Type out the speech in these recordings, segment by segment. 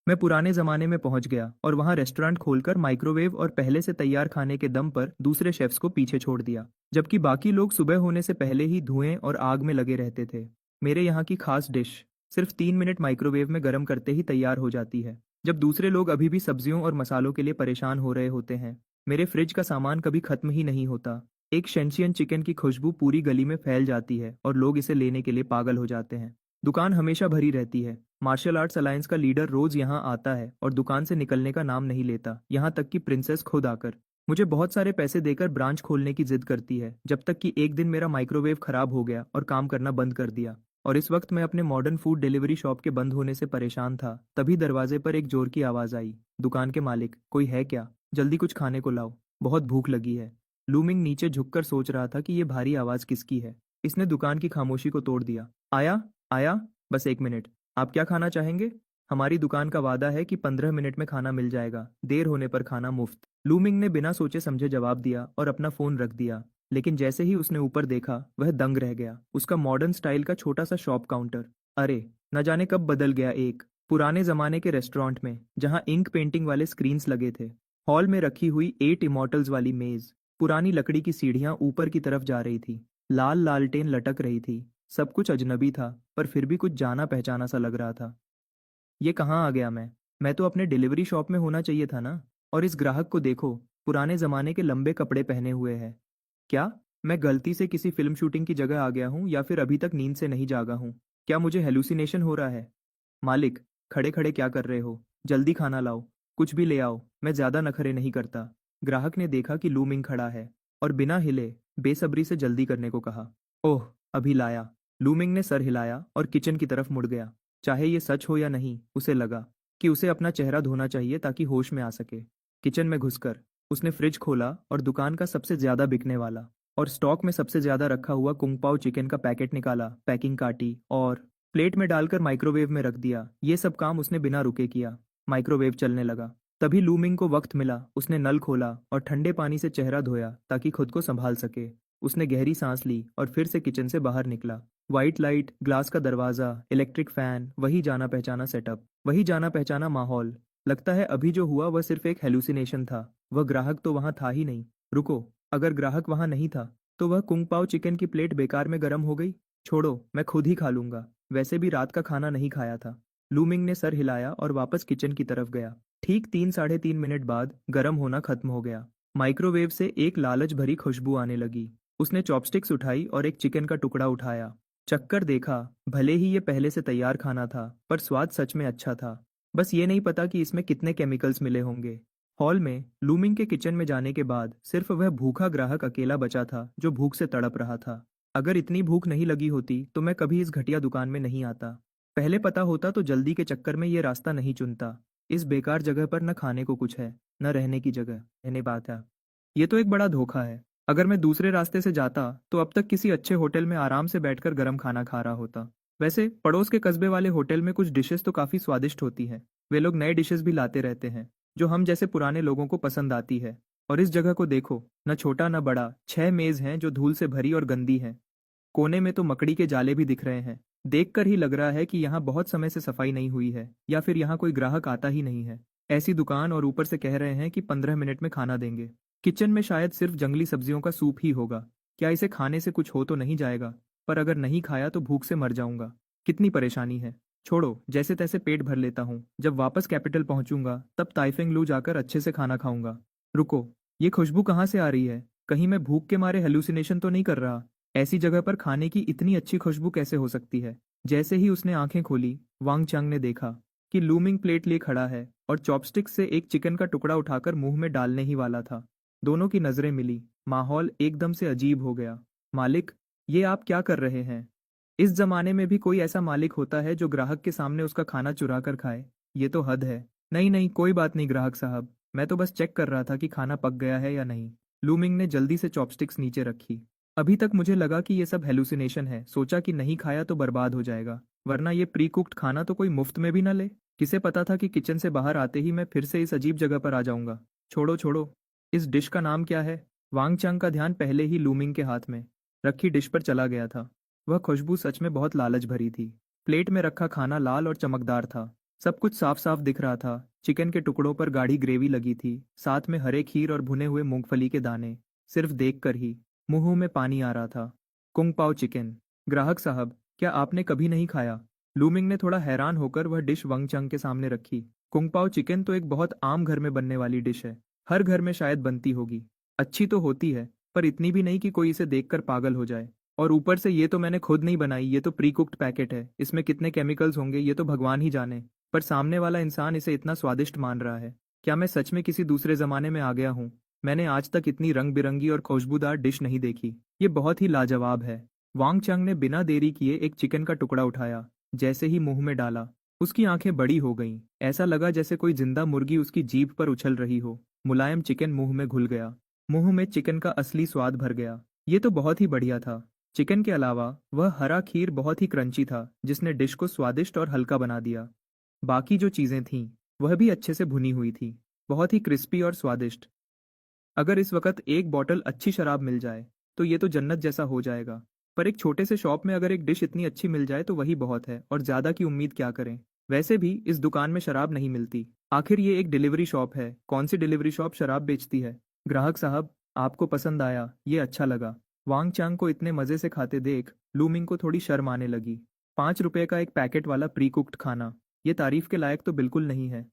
मैं पुराने ज़माने में पहुंच गया और वहां रेस्टोरेंट खोलकर माइक्रोवेव और पहले से तैयार खाने के दम पर दूसरे शेफ्स को पीछे छोड़ दिया, जबकि बाकी लोग सुबह होने से पहले ही धुएं और आग में लगे रहते थे। मेरे यहाँ की खास डिश सिर्फ 3 मिनट माइक्रोवेव में गर्म करते ही तैयार हो जाती है, जब दूसरे लोग अभी भी सब्जियों और मसालों के लिए परेशान हो रहे होते हैं। मेरे फ्रिज का सामान कभी खत्म ही नहीं होता। एक शेंशियन चिकन की खुशबू पूरी गली में फैल जाती है और लोग इसे लेने के लिए पागल हो जाते हैं। दुकान हमेशा भरी रहती है। मार्शल आर्ट्स अलायंस का लीडर रोज यहाँ आता है और दुकान से निकलने का नाम नहीं लेता, यहाँ तक कि प्रिंसेस खुद आकर मुझे बहुत सारे पैसे देकर ब्रांच खोलने की जिद करती है, जब तक कि एक दिन मेरा माइक्रोवेव खराब हो गया और काम करना बंद कर दिया। और इस वक्त मैं अपने मॉडर्न फूड डिलीवरी शॉप के बंद होने से परेशान था, तभी दरवाजे पर एक जोर की आवाज़ आई। दुकान के मालिक, कोई है क्या? जल्दी कुछ खाने को लाओ, बहुत भूख लगी है। लूमिंग नीचे झुककर सोच रहा था कि ये भारी आवाज़ किसकी है। इसने दुकान की खामोशी को तोड़ दिया। आया आया, बस 1 मिनट। आप क्या खाना चाहेंगे? हमारी दुकान का वादा है कि 15 मिनट में खाना मिल जाएगा, देर होने पर खाना मुफ्त। लूमिंग ने बिना सोचे समझे जवाब दिया और अपना फोन रख दिया। लेकिन जैसे ही उसने ऊपर देखा, वह दंग रह गया। उसका मॉडर्न स्टाइल का छोटा सा शॉप काउंटर, अरे न जाने कब बदल गया एक पुराने जमाने के रेस्टोरेंट में, जहां इंक पेंटिंग वाले स्क्रीन्स लगे थे। हॉल में रखी हुई 8 इमॉर्टल्स वाली मेज, पुरानी लकड़ी की सीढ़ियां ऊपर की तरफ जा रही थी, लाल लालटेन लटक रही थी। सब कुछ अजनबी था, पर फिर भी कुछ जाना पहचाना सा लग रहा था। ये कहाँ आ गया मैं तो अपने डिलीवरी शॉप में होना चाहिए था ना। और इस ग्राहक को देखो, पुराने जमाने के लंबे कपड़े पहने हुए है। क्या मैं गलती से किसी फिल्म शूटिंग की जगह आ गया हूँ, या फिर अभी तक नींद से नहीं जागा हूँ? क्या मुझे हेलुसिनेशन हो रहा है? मालिक, खड़े खड़े क्या कर रहे हो? जल्दी खाना लाओ, कुछ भी ले आओ, मैं ज्यादा नखरे नहीं करता। ग्राहक ने देखा कि लू मिंग खड़ा है और बिना हिले बेसब्री से जल्दी करने को कहा। ओह, अभी लाया। लू मिंग ने सर हिलाया और किचन की तरफ मुड़ गया। चाहे ये सच हो या नहीं, उसे लगा कि उसे अपना चेहरा धोना चाहिए ताकि होश में आ सके। किचन में घुसकर उसने फ्रिज खोला और दुकान का सबसे ज्यादा बिकने वाला और स्टॉक में सबसे ज्यादा रखा हुआ कुंग पाओ चिकन का पैकेट निकाला, पैकिंग काटी और प्लेट में डालकर माइक्रोवेव में रख दिया। ये सब काम उसने बिना रुके किया। माइक्रोवेव चलने लगा। तभी लूमिंग को वक्त मिला। उसने नल खोला और ठंडे पानी से चेहरा धोया ताकि खुद को संभाल सके। उसने गहरी सांस ली और फिर से किचन से बाहर निकला। वाइट लाइट, ग्लास का दरवाजा, इलेक्ट्रिक फैन, वही जाना पहचाना सेटअप, वही जाना पहचाना माहौल। लगता है अभी जो हुआ वह सिर्फ एक हेलुसिनेशन था। वह ग्राहक तो वहां था ही नहीं। रुको, अगर ग्राहक वहां नहीं था तो वह कुंग पाओ चिकन की प्लेट बेकार में गर्म हो गई। छोड़ो, मैं खुद ही खा लूंगा, वैसे भी रात का खाना नहीं खाया था। लूमिंग ने सर हिलाया और वापस किचन की तरफ गया। ठीक 3 साढ़े 3 मिनट बाद गर्म होना खत्म हो गया। माइक्रोवेव से एक लालच भरी खुशबू आने लगी। उसने चॉपस्टिक्स उठाई और एक चिकन का टुकड़ा उठाया। चक्कर देखा। भले ही ये पहले से तैयार खाना था, पर स्वाद सच में अच्छा था। बस ये नहीं पता कि इसमें कितने केमिकल्स मिले होंगे। हॉल में लूमिंग के किचन में जाने के बाद सिर्फ वह भूखा ग्राहक अकेला बचा था जो भूख से तड़प रहा था। अगर इतनी भूख नहीं लगी होती तो मैं कभी इस घटिया दुकान में नहीं आता। पहले पता होता तो जल्दी के चक्कर में ये रास्ता नहीं चुनता। इस बेकार जगह पर न खाने को कुछ है, न रहने की जगह, रहने बात है। ये तो एक बड़ा धोखा है। अगर मैं दूसरे रास्ते से जाता तो अब तक किसी अच्छे होटल में आराम से बैठकर गर्म खाना खा रहा होता। वैसे पड़ोस के कस्बे वाले होटल में कुछ डिशेस तो काफी स्वादिष्ट होती हैं। वे लोग नए डिशेस भी लाते रहते हैं, जो हम जैसे पुराने लोगों को पसंद आती है। और इस जगह को देखो, न छोटा न बड़ा, 6 मेज हैं जो धूल से भरी और गंदी हैं। कोने में तो मकड़ी के जाले भी दिख रहे हैं। देखकर ही लग रहा है कि यहाँ बहुत समय से सफाई नहीं हुई है, या फिर यहाँ कोई ग्राहक आता ही नहीं है। ऐसी दुकान, और ऊपर से कह रहे हैं कि 15 मिनट में खाना देंगे। किचन में शायद सिर्फ जंगली सब्जियों का सूप ही होगा। क्या इसे खाने से कुछ हो तो नहीं जाएगा? पर अगर नहीं खाया तो भूख से मर जाऊंगा। कितनी परेशानी है। छोड़ो, जैसे तैसे पेट भर लेता हूँ। जब वापस कैपिटल पहुंचूंगा तब ताइफिंग लू जाकर अच्छे से खाना खाऊंगा। रुको, ये खुशबू कहाँ से आ रही है? कहीं मैं भूख के मारे हेलुसिनेशन तो नहीं कर रहा? ऐसी जगह पर खाने की इतनी अच्छी खुशबू कैसे हो सकती है? जैसे ही उसने आंखें खोली, वांग चंग ने देखा कि लूमिंग प्लेट लिए खड़ा है और चॉपस्टिक से एक चिकन का टुकड़ा उठाकर मुंह में डालने ही वाला था। दोनों की नजरें मिली। माहौल एकदम से अजीब हो गया। मालिक, ये आप क्या कर रहे हैं? इस जमाने में भी कोई ऐसा मालिक होता है जो ग्राहक के सामने उसका खाना चुरा कर खाए? ये तो हद है। नहीं नहीं, कोई बात नहीं ग्राहक साहब, मैं तो बस चेक कर रहा था कि खाना पक गया है या नहीं। लूमिंग ने जल्दी से चॉपस्टिक्स नीचे रखी। अभी तक मुझे लगा कि ये सब हेलुसिनेशन है। सोचा कि नहीं खाया तो बर्बाद हो जाएगा, वरना ये प्री कुक्ड खाना तो कोई मुफ्त में भी ना ले। किसे पता था कि किचन से बाहर आते ही मैं फिर से इस अजीब जगह पर आ जाऊंगा। छोड़ो छोड़ो, इस डिश का नाम क्या है? वांग चंग का ध्यान पहले ही लूमिंग के हाथ में रखी डिश पर चला गया था। वह खुशबू सच में बहुत लालच भरी थी। प्लेट में रखा खाना लाल और चमकदार था। सब कुछ साफ साफ दिख रहा था। चिकन के टुकड़ों पर गाढ़ी ग्रेवी लगी थी, साथ में हरे खीर और भुने हुए मूंगफली के दाने। सिर्फ देखकर ही मुंह में पानी आ रहा था। कुंग पाओ चिकन। ग्राहक साहब, क्या आपने कभी नहीं खाया? लूमिंग ने थोड़ा हैरान होकर वह डिश वंग चंग के सामने रखी। कुंग पाओ चिकन तो एक बहुत आम घर में बनने वाली डिश है। हर घर में शायद बनती होगी। अच्छी तो होती है, पर इतनी भी नहीं कि कोई इसे देखकर पागल हो जाए। और ऊपर से ये तो मैंने खुद नहीं बनाई, ये तो प्री कुक्ड पैकेट है। इसमें कितने केमिकल्स होंगे ये तो भगवान ही जाने। पर सामने वाला इंसान इसे इतना स्वादिष्ट मान रहा है। क्या मैं सच में किसी दूसरे जमाने में आ गया हूँ? मैंने आज तक इतनी रंग बिरंगी और खुशबूदार डिश नहीं देखी। ये बहुत ही लाजवाब है। वांग चंग ने बिना देरी किए एक चिकन का टुकड़ा उठाया। जैसे ही मुंह में डाला, उसकी आंखें बड़ी हो गईं। ऐसा लगा जैसे कोई जिंदा मुर्गी उसकी जीभ पर उछल रही हो। मुलायम चिकन मुंह में घुल गया। मुंह में चिकन का असली स्वाद भर गया। ये तो बहुत ही बढ़िया था। चिकन के अलावा वह हरा खीर बहुत ही क्रंची था, जिसने डिश को स्वादिष्ट और हल्का बना दिया। बाकी जो चीजें थीं, वह भी अच्छे से भुनी हुई थी, बहुत ही क्रिस्पी और स्वादिष्ट। अगर इस वक्त एक बॉटल अच्छी शराब मिल जाए, तो ये तो जन्नत जैसा हो जाएगा। पर एक छोटे से शॉप में अगर एक डिश इतनी अच्छी मिल जाए तो वही बहुत है, और ज्यादा की उम्मीद क्या करें। वैसे भी इस दुकान में शराब नहीं मिलती। आखिर ये एक डिलीवरी शॉप है, कौन सी डिलीवरी शॉप शराब बेचती है? ग्राहक साहब, आपको पसंद आया, ये अच्छा लगा। वांग चांग को इतने मजे से खाते देख लूमिंग को थोड़ी शर्म आने लगी। 5 रुपए का एक पैकेट वाला प्री कुक्ड खाना, ये तारीफ के लायक तो बिल्कुल नहीं है।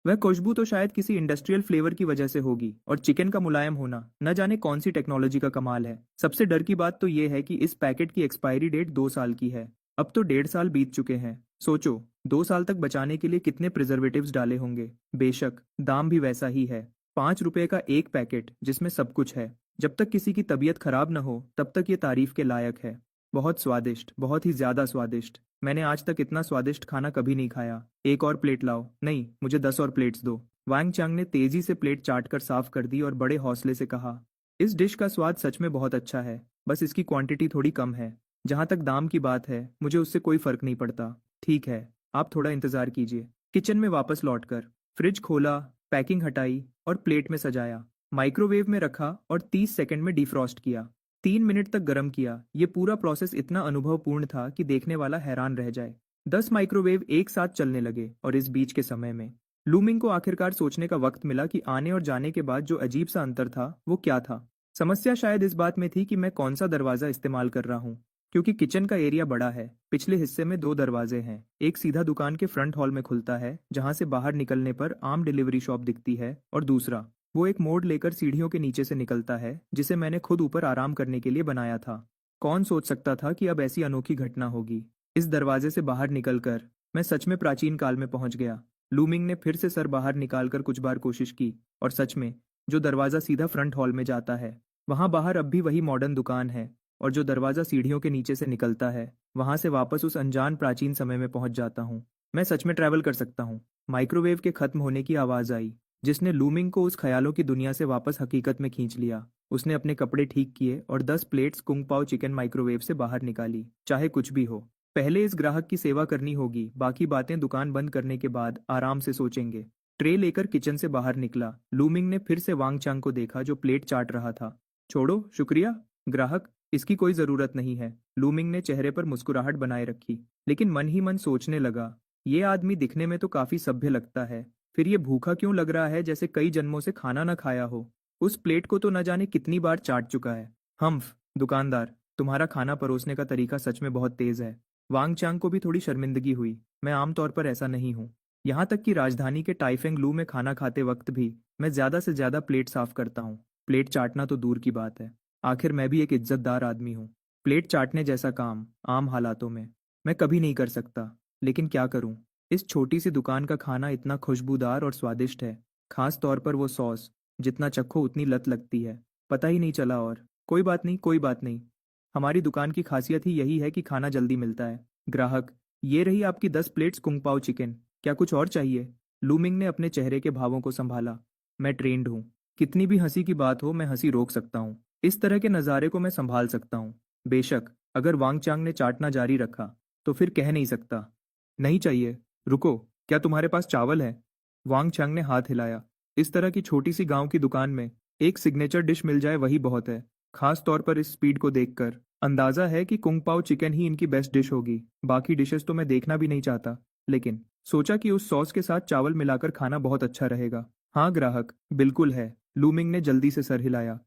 वह खुशबू तो शायद किसी इंडस्ट्रियल फ्लेवर की वजह से होगी, और चिकन का मुलायम होना न जाने कौन सी टेक्नोलॉजी का कमाल है। सबसे डर की बात तो ये है कि इस पैकेट की एक्सपायरी डेट 2 साल की है। अब तो 1.5 साल बीत चुके हैं। सोचो, 2 साल तक बचाने के लिए कितने प्रिजर्वेटिव्स डाले होंगे। बेशक दाम भी वैसा ही है, 5 रुपए का एक पैकेट जिसमें सब कुछ है। जब तक किसी की तबीयत खराब न हो तब तक ये तारीफ के लायक है। बहुत स्वादिष्ट, बहुत ही ज्यादा स्वादिष्ट। मैंने आज तक इतना स्वादिष्ट खाना कभी नहीं खाया। एक और प्लेट लाओ। नहीं, मुझे 10 और प्लेट्स दो। वांग चांग ने तेजी से प्लेट चाट कर साफ कर दी और बड़े हौसले से कहा, इस डिश का स्वाद सच में बहुत अच्छा है, बस इसकी क्वांटिटी थोड़ी कम है। जहाँ तक दाम की बात है, मुझे उससे कोई फर्क नहीं पड़ता। ठीक है, आप थोड़ा इंतजार कीजिए। किचन में वापस लौटकर फ्रिज खोला, पैकिंग हटाई और प्लेट में सजाया। माइक्रोवेव में रखा और 30 सेकंड में डिफ्रॉस्ट किया। 3 मिनट तक गर्म किया। ये पूरा प्रोसेस इतना अनुभवपूर्ण था कि देखने वाला हैरान रह जाए। 10 माइक्रोवेव एक साथ चलने लगे, और इस बीच के समय में लूमिंग को आखिरकार सोचने का वक्त मिला कि आने और जाने के बाद जो अजीब सा अंतर था वो क्या था। समस्या शायद इस बात में थी कि मैं कौन सा दरवाजा इस्तेमाल कर रहा हूँ। क्योंकि किचन का एरिया बड़ा है, पिछले हिस्से में 2 दरवाजे हैं। एक सीधा दुकान के फ्रंट हॉल में खुलता है, जहां से बाहर निकलने पर आम डिलीवरी शॉप दिखती है, और दूसरा वो एक मोड़ लेकर सीढ़ियों के नीचे से निकलता है, जिसे मैंने खुद ऊपर आराम करने के लिए बनाया था। कौन सोच सकता था कि अब ऐसी अनोखी घटना होगी। इस दरवाजे से बाहर निकलकर मैं सच में प्राचीन काल में पहुंच गया। लूमिंग ने फिर से सर बाहर निकालकर कुछ बार कोशिश की, और सच में जो दरवाजा सीधा फ्रंट हॉल में जाता है, वहां बाहर अब भी वही मॉडर्न दुकान है। और जो दरवाजा सीढ़ियों के नीचे से निकलता है, वहां से वापस उस अनजान प्राचीन समय में पहुंच जाता हूँ। मैं सच में ट्रैवल कर सकता हूँ। माइक्रोवेव के खत्म होने की आवाज आई, जिसने लूमिंग को उस ख्यालों की दुनिया से वापस हकीकत में खींच लिया। उसने अपने कपड़े ठीक किए और 10 प्लेट्स कुंग पाओ चिकन माइक्रोवेव से बाहर निकाली। चाहे कुछ भी हो, पहले इस ग्राहक की सेवा करनी होगी, बाकी बातें दुकान बंद करने के बाद आराम से सोचेंगे। ट्रे लेकर किचन से बाहर निकला। लूमिंग ने फिर से वांग चांग को देखा, जो प्लेट चाट रहा था। छोड़ो, शुक्रिया। ग्राहक, इसकी कोई जरूरत नहीं है। लूमिंग ने चेहरे पर मुस्कुराहट बनाए रखी, लेकिन मन ही मन सोचने लगा, ये आदमी दिखने में तो काफी सभ्य लगता है, फिर ये भूखा क्यों लग रहा है, जैसे कई जन्मों से खाना न खाया हो। उस प्लेट को तो न जाने कितनी बार चाट चुका है। हम्फ, दुकानदार, तुम्हारा खाना परोसने का तरीका सच में बहुत तेज है। वांग चांग को भी थोड़ी शर्मिंदगी हुई। मैं आमतौर पर ऐसा नहीं हूँ। यहाँ तक कि राजधानी के टाइफेंग लू में खाना खाते वक्त भी मैं ज्यादा से ज्यादा प्लेट साफ करता हूँ। प्लेट चाटना तो दूर की बात है, आखिर मैं भी एक इज्जतदार आदमी हूँ। प्लेट चाटने जैसा काम आम हालातों में मैं कभी नहीं कर सकता, लेकिन क्या करूँ। इस छोटी सी दुकान का खाना इतना खुशबूदार और स्वादिष्ट है, खास तौर पर वो सॉस, जितना चखो उतनी लत लगती है। पता ही नहीं चला। और कोई बात नहीं, कोई बात नहीं। हमारी दुकान की खासियत ही यही है कि खाना जल्दी मिलता है। ग्राहक, ये रही आपकी 10 प्लेट्स कुंग पाओ चिकन। क्या कुछ और चाहिए? लूमिंग ने अपने चेहरे के भावों को संभाला। मैं ट्रेंड हूँ। कितनी भी हंसी की बात हो, मैं हंसी रोक सकता हूँ। इस तरह के नज़ारे को मैं संभाल सकता हूँ। बेशक अगर वांग चांग ने चाटना जारी रखा तो फिर कह नहीं सकता, नहीं चाहिए। रुको, क्या तुम्हारे पास चावल है? वांग चांग ने हाथ हिलाया। इस तरह की छोटी सी गांव की दुकान में एक सिग्नेचर डिश मिल जाए वही बहुत है। खास तौर पर इस स्पीड को देखकर अंदाजा है कि कुंग पाओ चिकन ही इनकी बेस्ट डिश होगी। बाकी डिशेस तो मैं देखना भी नहीं चाहता, लेकिन सोचा कि उस सॉस के साथ चावल मिलाकर खाना बहुत अच्छा रहेगा। हाँ ग्राहक, बिल्कुल है। लूमिंग ने जल्दी से सर हिलाया।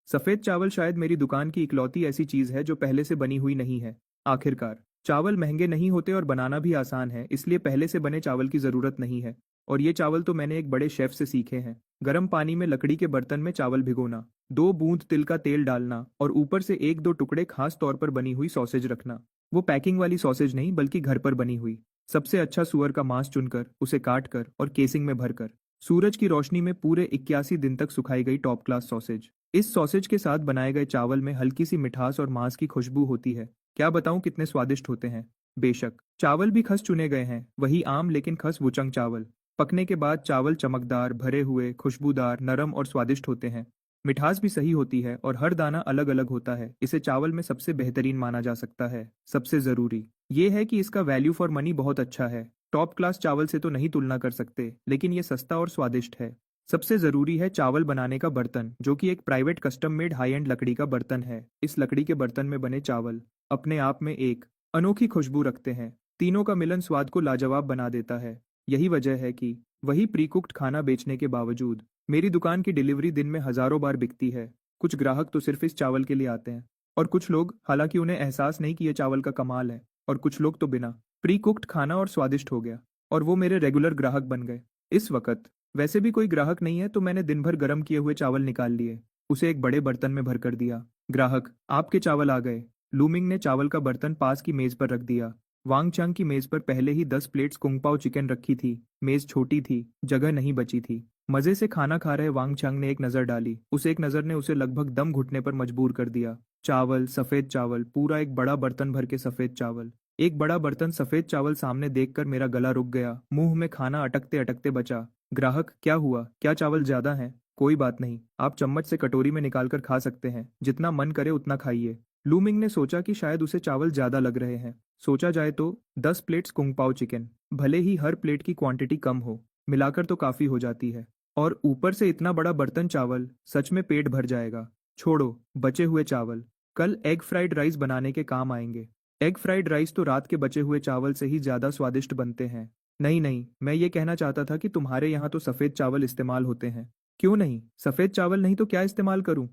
सफेद चावल शायद मेरी दुकान की इकलौती ऐसी चीज है जो पहले से बनी हुई नहीं है। आखिरकार चावल महंगे नहीं होते और बनाना भी आसान है, इसलिए पहले से बने चावल की जरूरत नहीं है। और ये चावल तो मैंने एक बड़े शेफ से सीखे हैं। गर्म पानी में लकड़ी के बर्तन में चावल भिगोना, 2 बूंद तिल का तेल डालना और ऊपर से 1-2 टुकड़े खास तौर पर बनी हुई सॉसेज रखना। वो पैकिंग वाली सॉसेज नहीं, बल्कि घर पर बनी हुई। सबसे अच्छा सुअर का मांस चुनकर उसे काट कर और केसिंग में भरकर सूरज की रोशनी में पूरे 81 दिन तक सुखाई गई टॉप क्लास सॉसेज। इस सॉसेज के साथ बनाए गए चावल में हल्की सी मिठास और मांस की खुशबू होती है। क्या बताऊं कितने स्वादिष्ट होते हैं। बेशक चावल भी खस चुने गए हैं, वही आम लेकिन खस वुचंग चावल। पकने के बाद चावल चमकदार, भरे हुए, खुशबूदार, नरम और स्वादिष्ट होते हैं। मिठास भी सही होती है और हर दाना अलग अलग होता है। इसे चावल में सबसे बेहतरीन माना जा सकता है। सबसे जरूरी ये है कि इसका वैल्यू फॉर मनी बहुत अच्छा है। टॉप क्लास चावल से तो नहीं तुलना कर सकते, लेकिन ये सस्ता और स्वादिष्ट है। सबसे जरूरी है चावल बनाने का बर्तन, जो कि एक private custom made high and लकड़ी का बर्तन है। इस लकड़ी के बर्तन में बने चावल अपने आप में एक अनोखी खुशबू रखते हैं। तीनों का मिलन स्वाद को लाजवाब बना देता है। यही वजह है कि वही प्री कुक्ड खाना बेचने के बावजूद मेरी दुकान की डिलीवरी दिन में हजारों बार बिकती है। कुछ ग्राहक तो सिर्फ इस चावल के लिए आते हैं, और कुछ लोग, हालांकि उन्हें एहसास नहीं कि ये चावल का कमाल है, और कुछ लोग तो बिना प्री कुक्ड खाना और स्वादिष्ट हो गया और वो मेरे रेगुलर ग्राहक बन गए। इस वक्त वैसे भी कोई ग्राहक नहीं है, तो मैंने दिन भर गर्म किए हुए चावल निकाल लिए, उसे एक बड़े बर्तन में भर कर दिया। ग्राहक, आपके चावल आ गए। लूमिंग ने चावल का बर्तन पास की मेज पर रख दिया। वांग चांग की मेज पर पहले ही 10 प्लेट्स कुंग पाओ चिकन रखी थी। मेज छोटी थी, जगह नहीं बची थी। मजे से खाना खा रहे वांग चांग ने एक नजर डाली। उस एक नजर ने उसे लगभग दम घुटने पर मजबूर कर दिया। चावल, सफेद चावल, पूरा एक बड़ा बर्तन भर के सफेद चावल। एक बड़ा बर्तन सफेद चावल सामने देखकर मेरा गला रुक गया। मुंह में खाना अटकते अटकते बचा। ग्राहक, क्या हुआ? क्या चावल ज्यादा हैं? कोई बात नहीं, आप चम्मच से कटोरी में निकालकर खा सकते हैं। जितना मन करे उतना खाइए। लूमिंग ने सोचा कि शायद उसे चावल ज्यादा लग रहे हैं। सोचा जाए तो 10 प्लेट्स कुंग पाओ चिकन, भले ही हर प्लेट की क्वांटिटी कम हो, मिलाकर तो काफी हो जाती है। और ऊपर से इतना बड़ा बर्तन चावल, सच में पेट भर जाएगा। छोड़ो बचे हुए चावल, कल एग फ्राइड राइस बनाने के काम आएंगे। एग फ्राइड राइस तो रात के बचे हुए चावल से ही ज्यादा स्वादिष्ट बनते हैं। नहीं नहीं, मैं ये कहना चाहता था कि तुम्हारे यहाँ तो सफेद चावल इस्तेमाल होते हैं। क्यों नहीं? सफेद चावल नहीं तो क्या इस्तेमाल करूं?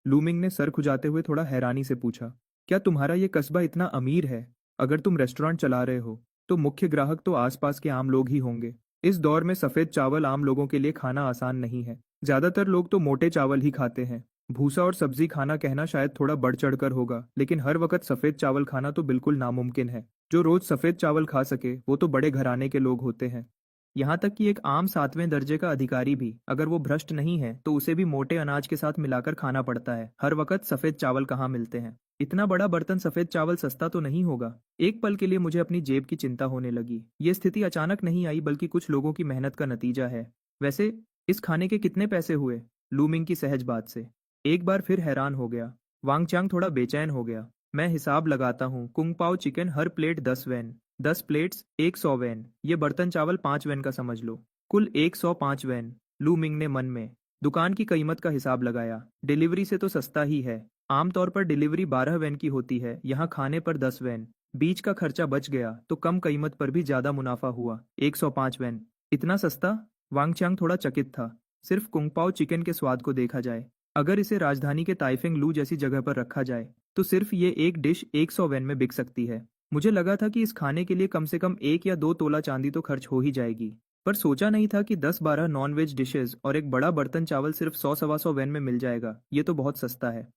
लूमिंग ने सर खुजाते हुए थोड़ा हैरानी से पूछा। क्या तुम्हारा ये कस्बा इतना अमीर है? अगर तुम रेस्टोरेंट चला रहे हो तो मुख्य ग्राहक तो आसपास के आम लोग ही होंगे। इस दौर में सफेद चावल आम लोगों के लिए खाना आसान नहीं है। ज्यादातर लोग तो मोटे चावल ही खाते हैं। भूसा और सब्जी खाना कहना शायद थोड़ा बढ़ चढ़कर होगा, लेकिन हर वक्त सफेद चावल खाना तो बिल्कुल नामुमकिन है। जो रोज सफेद चावल खा सके वो तो बड़े घराने के लोग होते हैं। यहाँ तक कि एक आम 7वें दर्जे का अधिकारी भी, अगर वो भ्रष्ट नहीं है, तो उसे भी मोटे अनाज के साथ मिलाकर खाना पड़ता है। हर वक्त सफेद चावल कहाँ मिलते हैं? इतना बड़ा बर्तन सफेद चावल सस्ता तो नहीं होगा। एक पल के लिए मुझे अपनी जेब की चिंता होने लगी। ये स्थिति अचानक नहीं आई, बल्कि कुछ लोगों की मेहनत का नतीजा है। वैसे इस खाने के कितने पैसे हुए? लूमिंग की सहज बात से एक बार फिर हैरान हो गया। वांग चांग थोड़ा बेचैन हो गया। मैं हिसाब लगाता हूँ। कुंग पाओ chicken her plate 10 when. 10 plates 100 when. ये बर्तन चावल 5 वेन का समझ लो। कुल 105 वेन। लूमिंग ने मन में दुकान की कीमत का हिसाब लगाया। डिलीवरी से तो सस्ता ही है। आमतौर पर डिलीवरी 12 वेन की होती है, यहाँ खाने पर 10 वेन। बीच का खर्चा बच गया तो कम कीमत पर भी ज्यादा मुनाफा हुआ। 105 वेन, इतना सस्ता? वांग चांग थोड़ा चकित था। सिर्फ कुंग पाओ चिकन के स्वाद को देखा जाए, अगर इसे राजधानी के ताइफिंग लू जैसी जगह पर रखा जाए, तो सिर्फ ये एक डिश 100 वेन में बिक सकती है। मुझे लगा था कि इस खाने के लिए कम से कम 1 या 2 तोला चांदी तो खर्च हो ही जाएगी, पर सोचा नहीं था कि 10-12 नॉन वेज डिशेज और एक बड़ा बर्तन चावल सिर्फ 100-125 वेन में मिल जाएगा। ये तो बहुत सस्ता है।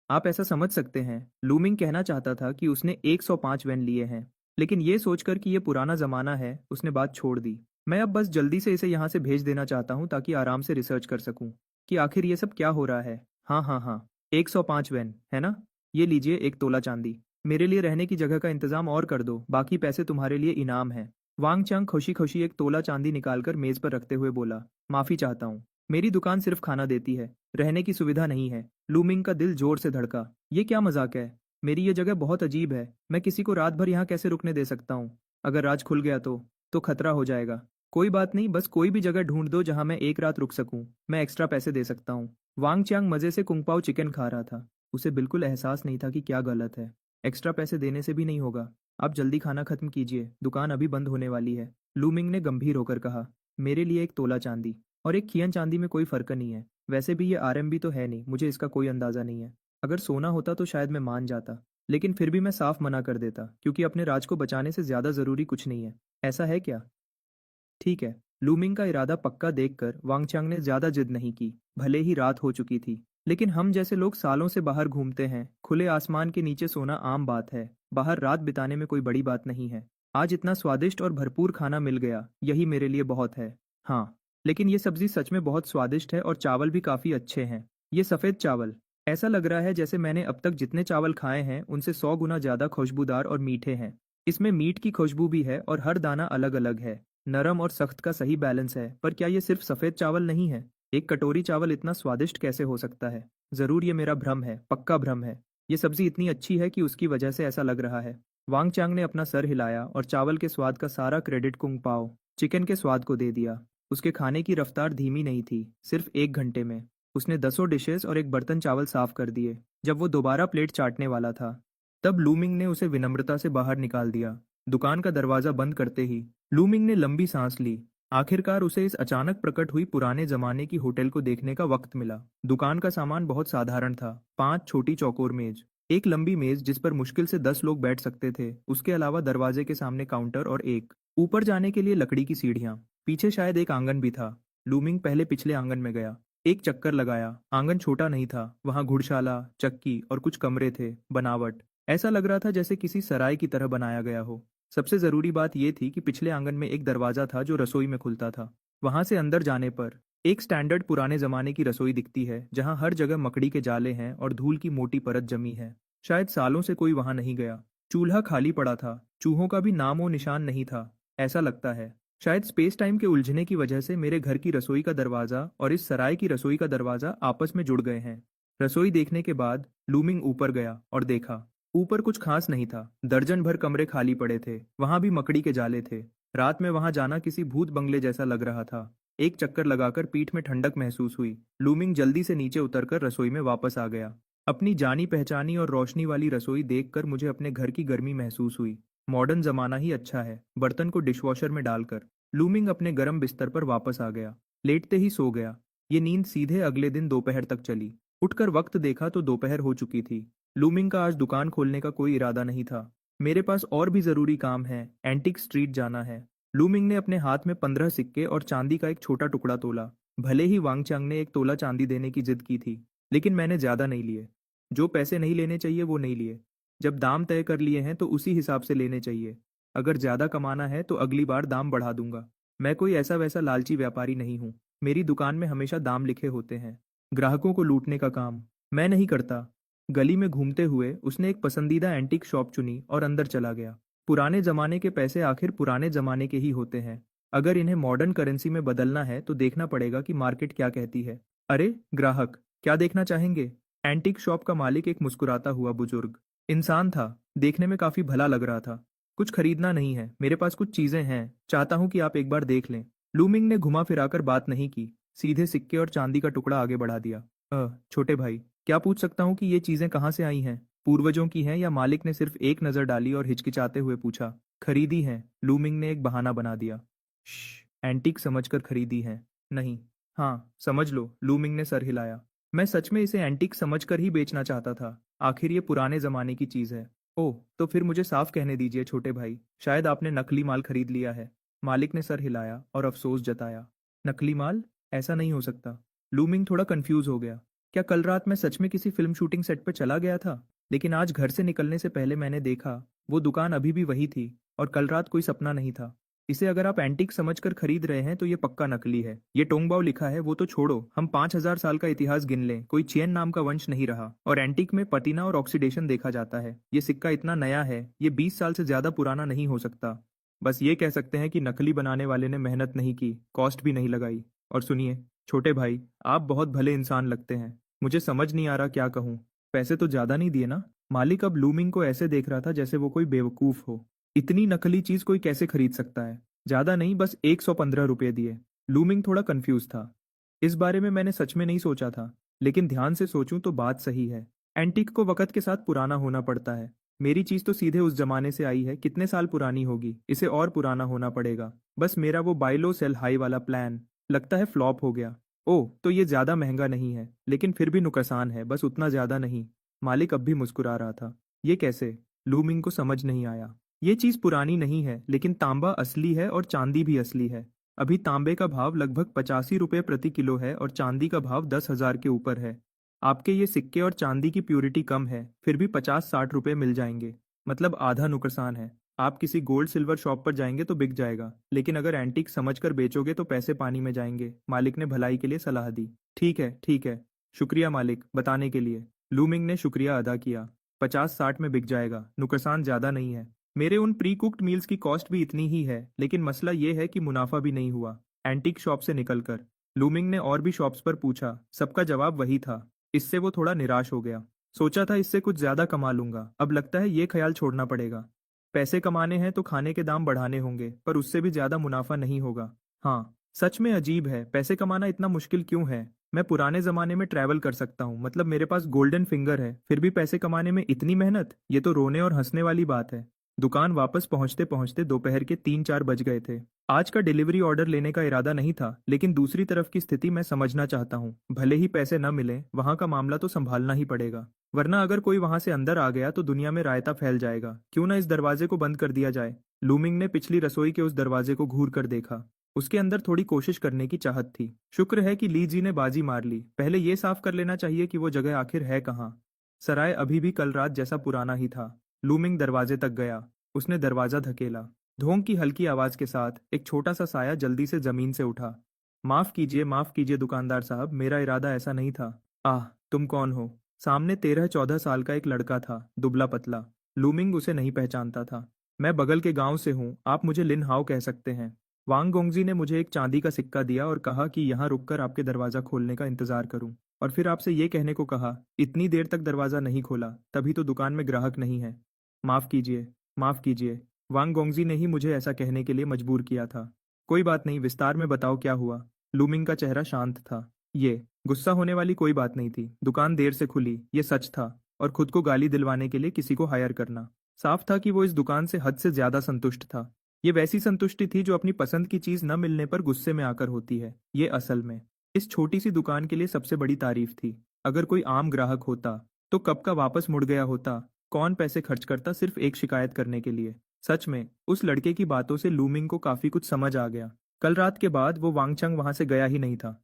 आप ऐसा समझ सकते हैं। लूमिंग कहना चाहता था कि उसने 105 वेन लिए हैं, लेकिन ये सोचकर कि ये पुराना जमाना है, उसने बात छोड़ दी। मैं अब बस जल्दी से इसे यहाँ से भेज देना चाहता हूँ, ताकि आराम से रिसर्च कर सकूँ कि आखिर ये सब क्या हो रहा है। हाँ हाँ हाँ, 105 वेन है ना? ये लीजिए 1 तोला चांदी। मेरे लिए रहने की जगह का इंतजाम और कर दो, बाकी पैसे तुम्हारे लिए इनाम है। वांग चांग खुशी खुशी 1 तोला चांदी निकालकर मेज पर रखते हुए बोला, माफी चाहता हूँ, मेरी दुकान सिर्फ खाना देती है, रहने की सुविधा नहीं है। लूमिंग का दिल जोर से धड़का। ये क्या मजाक है? मेरी ये जगह बहुत अजीब है। मैं किसी को रात भर यहाँ कैसे रुकने दे सकता हूँ? अगर राज खुल गया तो खतरा हो जाएगा। कोई बात नहीं, बस कोई भी जगह ढूंढ दो जहां मैं एक रात रुक सकूं। मैं एक्स्ट्रा पैसे दे सकता हूँ। वांग चांग मजे से कुंग पाओ चिकन खा रहा था। उसे बिल्कुल एहसास नहीं था कि क्या गलत है। एक्स्ट्रा पैसे देने से भी नहीं होगा। आप जल्दी खाना खत्म कीजिए, दुकान अभी बंद होने वाली है। लूमिंग ने गंभीर होकर कहा। मेरे लिए एक तोला चांदी और एक खियन चांदी में कोई फर्क नहीं है। वैसे भी ये आरएमबी तो है नहीं, मुझे इसका कोई अंदाजा नहीं है। अगर सोना होता तो शायद मैं मान जाता, लेकिन फिर भी मैं साफ मना कर देता, क्योंकि अपने राज को बचाने से ज्यादा जरूरी कुछ नहीं है। ऐसा है क्या? ठीक है। लूमिंग का इरादा पक्का देखकर वांगचांग ने ज्यादा जिद नहीं की। भले ही रात हो चुकी थी, लेकिन हम जैसे लोग सालों से बाहर घूमते हैं, खुले आसमान के नीचे सोना आम बात है। बाहर रात बिताने में कोई बड़ी बात नहीं है। आज इतना स्वादिष्ट और भरपूर खाना मिल गया, यही मेरे लिए बहुत है। हाँ, लेकिन ये सब्जी सच में बहुत स्वादिष्ट है और चावल भी काफी अच्छे हैं। ये सफेद चावल, ऐसा लग रहा है जैसे मैंने अब तक जितने चावल खाए हैं उनसे 100 गुना ज्यादा खुशबूदार और मीठे हैं। इसमें मीट की खुशबू भी है और हर दाना अलग अलग है। नरम और सख्त का सही बैलेंस है। पर क्या ये सिर्फ सफेद चावल नहीं है? एक कटोरी चावल इतना स्वादिष्ट कैसे हो सकता है? जरूर ये मेरा भ्रम है, पक्का भ्रम है। ये सब्जी इतनी अच्छी है कि उसकी वजह से ऐसा लग रहा है। वांग चांग ने अपना सर हिलाया और चावल के स्वाद का सारा क्रेडिट कुंग पाओ चिकन के स्वाद को दे दिया। उसके खाने की रफ्तार धीमी नहीं थी। सिर्फ 1 घंटे में उसने 10 डिशेस और एक बर्तन चावल साफ कर दिए। जब वो दोबारा प्लेट चाटने वाला था, तब लूमिंग ने उसे विनम्रता से बाहर निकाल दिया। दुकान का दरवाजा बंद करते ही लूमिंग ने लंबी सांस ली। आखिरकार उसे इस अचानक प्रकट हुई पुराने जमाने की होटल को देखने का वक्त मिला। दुकान का सामान बहुत साधारण था। 5 छोटी चौकोर मेज, एक लंबी मेज जिस पर मुश्किल से 10 लोग बैठ सकते थे, उसके अलावा दरवाजे के सामने काउंटर और एक ऊपर जाने के लिए लकड़ी की सीढ़ियां। पीछे शायद एक आंगन भी था। लूमिंग पहले पिछले आंगन में गया। एक चक्कर लगाया। आंगन छोटा नहीं था। वहां घुड़शाला, चक्की और कुछ कमरे थे। बनावट ऐसा लग रहा था जैसे किसी सराय की तरह बनाया गया हो। सबसे जरूरी बात यह थी कि पिछले आंगन में एक दरवाजा था जो रसोई में खुलता था। वहां से अंदर जाने पर एक स्टैंडर्ड पुराने जमाने की रसोई दिखती है, जहां हर जगह मकड़ी के जाले हैं और धूल की मोटी परत जमी है। शायद सालों से कोई वहां नहीं गया। चूल्हा खाली पड़ा था। चूहों का भी नामो निशान नहीं था। ऐसा लगता है शायद स्पेस टाइम के उलझने की वजह से मेरे घर की रसोई का दरवाजा और इस सराय की रसोई का दरवाजा आपस में जुड़ गए हैं। रसोई देखने के बाद लूमिंग ऊपर गया और देखा। ऊपर कुछ खास नहीं था। दर्जन भर कमरे खाली पड़े थे। वहां भी मकड़ी के जाले थे। रात में वहां जाना किसी भूत बंगले जैसा लग रहा था। एक चक्कर लगाकर पीठ में ठंडक महसूस हुई। लूमिंग जल्दी से नीचे उतरकर रसोई में वापस आ गया। अपनी जानी पहचानी और रोशनी वाली रसोई देखकर मुझे अपने घर की गर्मी महसूस हुई। मॉडर्न जमाना ही अच्छा है। बर्तन को डिशवॉशर में डालकर लूमिंग अपने गर्म बिस्तर पर वापस आ गया। लेटते ही सो गया। ये नींद सीधे अगले दिन दोपहर तक चली। उठकर वक्त देखा तो दोपहर हो चुकी थी। लूमिंग का आज दुकान खोलने का कोई इरादा नहीं था। मेरे पास और भी जरूरी काम है। एंटिक स्ट्रीट जाना है। लूमिंग ने अपने हाथ में 15 सिक्के और चांदी का एक छोटा टुकड़ा तोला। भले ही वांगचांग ने एक तोला चांदी देने की जिद की थी, लेकिन मैंने ज्यादा नहीं लिए। जो पैसे नहीं लेने चाहिए वो नहीं लिए। जब दाम तय कर लिए हैं तो उसी हिसाब से लेने चाहिए। अगर ज्यादा कमाना है तो अगली बार दाम बढ़ा दूंगा। मैं कोई ऐसा वैसा लालची व्यापारी नहीं हूँ। मेरी दुकान में हमेशा दाम लिखे होते हैं। ग्राहकों को लूटने का काम मैं नहीं करता। गली में घूमते हुए उसने एक पसंदीदा एंटीक शॉप चुनी और अंदर चला गया। पुराने जमाने के पैसे आखिर पुराने जमाने के ही होते हैं। अगर इन्हें मॉडर्न करेंसी में बदलना है तो देखना पड़ेगा कि मार्केट क्या कहती है। अरे ग्राहक, क्या देखना चाहेंगे? एंटीक शॉप का मालिक एक मुस्कुराता हुआ बुजुर्ग इंसान था। देखने में काफी भला लग रहा था। कुछ खरीदना नहीं है, मेरे पास कुछ चीजें हैं, चाहता हूं कि आप एक बार देख लें। लूमिंग ने घुमा फिराकर बात नहीं की। सीधे सिक्के और चांदी का टुकड़ा आगे बढ़ा दिया। छोटे भाई, क्या पूछ सकता हूँ कि ये चीजें कहाँ से आई हैं? पूर्वजों की हैं या मालिक ने सिर्फ एक नजर डाली और हिचकिचाते हुए पूछा। खरीदी हैं, लूमिंग ने एक बहाना बना दिया। एंटीक समझकर खरीदी हैं? नहीं। हाँ, समझ लो, लूमिंग ने सर हिलाया। मैं सच में इसे एंटीक समझकर ही बेचना चाहता था। आखिर ये पुराने जमाने की चीज है। ओह, तो फिर मुझे साफ कहने दीजिए छोटे भाई, शायद आपने नकली माल खरीद लिया है। मालिक ने सर हिलाया और अफसोस जताया। नकली माल? ऐसा नहीं हो सकता। लूमिंग थोड़ा कंफ्यूज हो गया। क्या कल रात मैं सच में किसी फिल्म शूटिंग सेट पर चला गया था? लेकिन आज घर से निकलने से पहले मैंने देखा वो दुकान अभी भी वही थी और कल रात कोई सपना नहीं था। इसे अगर आप एंटीक समझकर खरीद रहे हैं तो ये पक्का नकली है। ये टोंगबाओ लिखा है वो तो छोड़ो, हम 5000 साल का इतिहास गिन लें, कोई चियन नाम का वंश नहीं रहा। और एंटीक में पटीना और ऑक्सीडेशन देखा जाता है। ये सिक्का इतना नया है, ये 20 साल से ज्यादा पुराना नहीं हो सकता। बस ये कह सकते हैं कि नकली बनाने वाले ने मेहनत नहीं की, कॉस्ट भी नहीं लगाई। और सुनिए छोटे भाई, आप बहुत भले इंसान लगते हैं। मुझे समझ नहीं आ रहा क्या कहूँ। पैसे तो ज्यादा नहीं दिए ना? मालिक अब लूमिंग को ऐसे देख रहा था जैसे वो कोई बेवकूफ हो। इतनी नकली चीज कोई कैसे खरीद सकता है? ज्यादा नहीं, बस 115 रुपये दिए। लूमिंग थोड़ा कंफ्यूज था। इस बारे में मैंने सच में नहीं सोचा था, लेकिन ध्यान से सोचूं तो बात सही है। एंटीक को वक्त के साथ पुराना होना पड़ता है। मेरी चीज तो सीधे उस जमाने से आई है, कितने साल पुरानी होगी, इसे और पुराना होना पड़ेगा। बस मेरा वो बाय लो सेल हाई वाला प्लान लगता है फ्लॉप हो गया। ओह, तो ये ज्यादा महंगा नहीं है, लेकिन फिर भी नुकसान है, बस उतना ज्यादा नहीं। मालिक अब भी मुस्कुरा रहा था। ये कैसे? लू मिंग को समझ नहीं आया। ये चीज पुरानी नहीं है, लेकिन तांबा असली है और चांदी भी असली है। अभी तांबे का भाव लगभग 85 रुपये प्रति किलो है और चांदी का भाव 10,000 के ऊपर है। आपके ये सिक्के और चांदी की प्यूरिटी कम है, फिर भी 50-60 रुपए मिल जाएंगे। मतलब आधा नुकसान है। आप किसी गोल्ड सिल्वर शॉप पर जाएंगे तो बिक जाएगा, लेकिन अगर एंटीक समझकर बेचोगे तो पैसे पानी में जाएंगे। मालिक ने भलाई के लिए सलाह दी। ठीक है, ठीक है। शुक्रिया मालिक, बताने के लिए। लूमिंग ने शुक्रिया अदा किया। 50-60 में बिक जाएगा, नुकसान ज्यादा नहीं है। मेरे उन प्री कुक्ड मील्स की कॉस्ट भी इतनी ही है, लेकिन मसला ये है कि मुनाफा भी नहीं हुआ एंटीक शॉप से निकलकर। लूमिंग ने और भी शॉप्स पर पूछा, सबका जवाब वही था। इससे वो थोड़ा निराश हो गया। सोचा था इससे कुछ ज्यादा कमा लूंगा, अब लगता है ये ख्याल छोड़ना पड़ेगा। पैसे कमाने हैं तो खाने के दाम बढ़ाने होंगे, पर उससे भी ज्यादा मुनाफा नहीं होगा। हाँ, सच में अजीब है, पैसे कमाना इतना मुश्किल क्यों है? मैं पुराने जमाने में ट्रैवल कर सकता हूँ, मतलब मेरे पास गोल्डन फिंगर है, फिर भी पैसे कमाने में इतनी मेहनत, ये तो रोने और हंसने वाली बात है। दुकान वापस पहुंचते पहुंचते दोपहर के 3-4 बज गए थे। आज का डिलीवरी ऑर्डर लेने का इरादा नहीं था, लेकिन दूसरी तरफ की स्थिति मैं समझना चाहता हूँ। भले ही पैसे न मिले, वहां का मामला तो संभालना ही पड़ेगा, वरना अगर कोई वहां से अंदर आ गया तो दुनिया में रायता फैल जाएगा। क्यों ना इस दरवाजे को बंद कर दिया जाए? लूमिंग ने पिछली रसोई के उस दरवाजे को घूर कर देखा। उसके अंदर थोड़ी कोशिश करने की चाहत थी। शुक्र है कि ली जी ने बाजी मार ली। पहले ये साफ कर लेना चाहिए कि वो जगह आखिर है कहाँ। सराय अभी भी कल रात जैसा पुराना ही था। लूमिंग दरवाजे तक गया। उसने दरवाजा धकेला। धोंक की हल्की आवाज के साथ एक छोटा सा साया जल्दी से जमीन से उठा। माफ कीजिए दुकानदार साहब, मेरा इरादा ऐसा नहीं था। आह, तुम कौन हो? सामने 13-14 साल का एक लड़का था, दुबला पतला। लूमिंग उसे नहीं पहचानता था। मैं बगल के गांव से हूँ, आप मुझे लिन हाओ कह सकते हैं। वांग गोंगजी ने मुझे एक चांदी का सिक्का दिया और कहा कि यहाँ रुककर आपके दरवाजा खोलने का इंतजार करूं, और फिर आपसे ये कहने को कहा। इतनी देर तक दरवाजा नहीं खोला, तभी तो दुकान में ग्राहक नहीं है। माफ कीजिए, माफ कीजिए। वांग गोंगजी ने ही मुझे ऐसा कहने के लिए मजबूर किया था। कोई बात नहीं, विस्तार में बताओ क्या हुआ। लूमिंग का चेहरा शांत था। ये गुस्सा होने वाली कोई बात नहीं थी। दुकान देर से खुली, ये सच था, और खुद को गाली दिलवाने के लिए किसी को हायर करना। साफ था कि वो इस दुकान से हद से ज्यादा संतुष्ट था। ये वैसी संतुष्टि थी जो अपनी पसंद की चीज न मिलने पर गुस्से में आकर होती है। ये असल में इस छोटी सी दुकान के लिए सबसे बड़ी तारीफ थी। अगर कोई आम ग्राहक होता तो कब का वापस मुड़ गया होता। कौन पैसे खर्च करता सिर्फ एक शिकायत करने के लिए? सच में उस लड़के की बातों से लूमिंग को काफी कुछ समझ आ गया। कल रात के बाद वो वांगचंग वहां से गया ही नहीं था।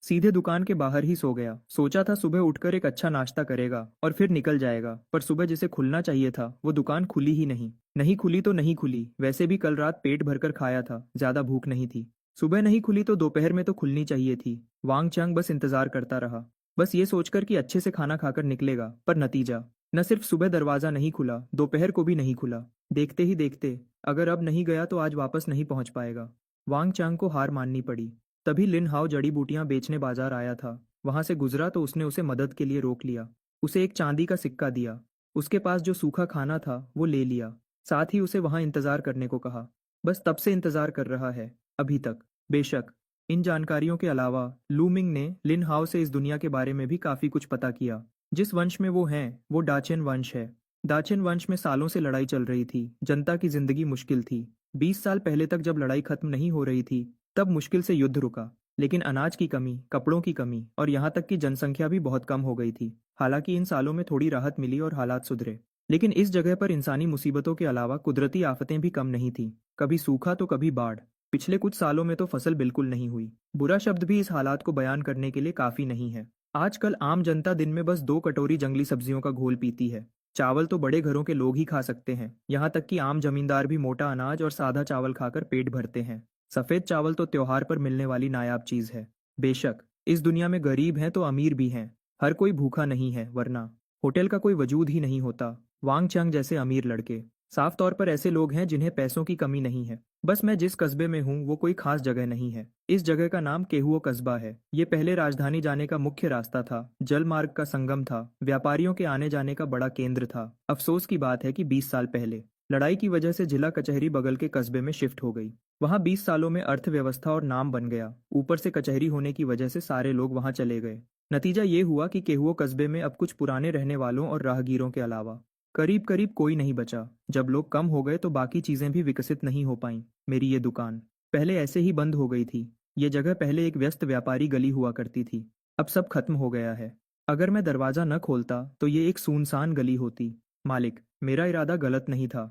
सीधे दुकान के बाहर ही सो गया। सोचा था सुबह उठकर एक अच्छा नाश्ता करेगा और फिर निकल जाएगा, पर सुबह जिसे खुलना चाहिए था वो दुकान खुली ही नहीं। नहीं खुली तो नहीं खुली, वैसे भी कल रात पेट भरकर खाया था, ज्यादा भूख नहीं थी। सुबह नहीं खुली तो दोपहर में तो खुलनी चाहिए थी। वांग चंग बस इंतजार करता रहा, बस ये सोचकर कि अच्छे से खाना खाकर निकलेगा, पर नतीजा न सिर्फ सुबह दरवाजा नहीं खुला, दोपहर को भी नहीं खुला। देखते ही देखते अगर अब नहीं गया तो आज वापस नहीं पहुंच पाएगा। वांग चांग को हार माननी पड़ी। तभी लिन हाओ जड़ी बूटियां बेचने बाजार आया था। वहां से गुजरा तो उसने उसे मदद के लिए रोक लिया। उसे एक चांदी का सिक्का दिया। उसके पास जो सूखा खाना था वो ले लिया। साथ ही उसे वहां इंतजार करने को कहा। बस तब से इंतजार कर रहा है, अभी तक। बेशक इन जानकारियों के अलावा लूमिंग ने लिन हाओ से इस दुनिया के बारे में भी काफी कुछ पता किया। जिस वंश में वो हैं वो डाचेन वंश है। दाचेन वंश में सालों से लड़ाई चल रही थी। जनता की जिंदगी मुश्किल थी। 20 साल पहले तक जब लड़ाई खत्म नहीं हो रही थी तब मुश्किल से युद्ध रुका, लेकिन अनाज की कमी, कपड़ों की कमी और यहाँ तक कि जनसंख्या भी बहुत कम हो गई थी। हालांकि इन सालों में थोड़ी राहत मिली और हालात सुधरे, लेकिन इस जगह पर इंसानी मुसीबतों के अलावा कुदरती आफतें भी कम नहीं थीं। कभी सूखा तो कभी बाढ़। पिछले कुछ सालों में तो फसल बिल्कुल नहीं हुई। बुरा शब्द भी इस हालात को बयान करने के लिए काफी नहीं है। आजकल आम जनता दिन में बस 2 कटोरी जंगली सब्जियों का घोल पीती है। चावल तो बड़े घरों के लोग ही खा सकते हैं, यहाँ तक कि आम जमींदार भी मोटा अनाज और सादा चावल खाकर पेट भरते हैं। सफेद चावल तो त्योहार पर मिलने वाली नायाब चीज है। बेशक इस दुनिया में गरीब हैं तो अमीर भी हैं। हर कोई भूखा नहीं है, वरना होटल का कोई वजूद ही नहीं होता। वांग चंग जैसे अमीर लड़के साफ तौर पर ऐसे लोग हैं जिन्हें पैसों की कमी नहीं है। बस मैं जिस कस्बे में हूँ वो कोई खास जगह नहीं है। इस जगह का नाम केहुओ कस्बा है। ये पहले राजधानी जाने का मुख्य रास्ता था, जल मार्ग का संगम था, व्यापारियों के आने जाने का बड़ा केंद्र था। अफसोस की बात है कि 20 साल पहले लड़ाई की वजह से जिला कचहरी बगल के कस्बे में शिफ्ट हो गई। वहां 20 सालों में अर्थव्यवस्था और नाम बन गया। ऊपर से कचहरी होने की वजह से सारे लोग वहां चले गए। नतीजा ये हुआ कि केहुओ कस्बे में अब कुछ पुराने रहने वालों और राहगीरों के अलावा करीब करीब कोई नहीं बचा। जब लोग कम हो गए तो बाकी चीजें भी विकसित नहीं हो पाईं। मेरी ये दुकान पहले ऐसे ही बंद हो गई थी। ये जगह पहले एक व्यस्त व्यापारी गली हुआ करती थी। अब सब खत्म हो गया है। अगर मैं दरवाजा न खोलता तो ये एक सुनसान गली होती। मालिक, मेरा इरादा गलत नहीं था।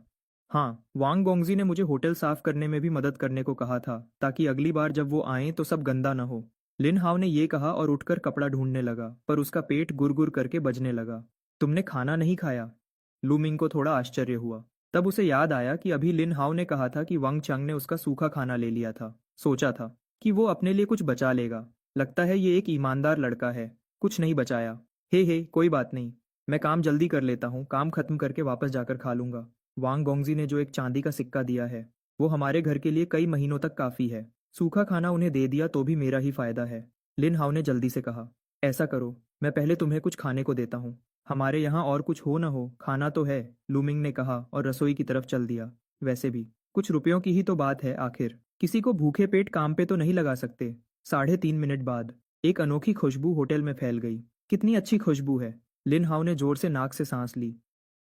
हाँ, वांग गोंगजी ने मुझे होटल साफ करने में भी मदद करने को कहा था, ताकि अगली बार जब वो आए तो सब गंदा न हो। लिन हाव ने ये कहा और उठकर कपड़ा ढूंढने लगा, पर उसका पेट गुर करके बजने लगा। तुमने खाना नहीं खाया? लू मिंग को थोड़ा आश्चर्य हुआ। तब उसे याद आया कि अभी लिन हाव ने कहा था कि वांग चंग ने उसका सूखा खाना ले लिया था। सोचा था कि वो अपने लिए कुछ बचा लेगा। लगता है ये एक ईमानदार लड़का है। कुछ नहीं बचाया। हे कोई बात नहीं। मैं काम जल्दी कर लेता हूँ, काम खत्म करके वापस जाकर खा लूंगा। वांग गोंगजी ने जो एक चांदी का सिक्का दिया है वो हमारे घर के लिए कई महीनों तक काफी है। सूखा खाना उन्हें दे दिया तो भी मेरा ही फायदा है। लिन हाव ने जल्दी से कहा, ऐसा करो, मैं पहले तुम्हें कुछ खाने को देता हूँ। हमारे यहाँ और कुछ हो न हो, खाना तो है, लूमिंग ने कहा और रसोई की तरफ चल दिया। वैसे भी कुछ रुपयों की ही तो बात है आखिर। किसी को भूखे पेट काम पे तो नहीं लगा सकते। 3.5 मिनट बाद एक अनोखी खुशबू होटल में फैल गई। कितनी अच्छी खुशबू है। लिन हाव ने जोर से नाक से सांस ली,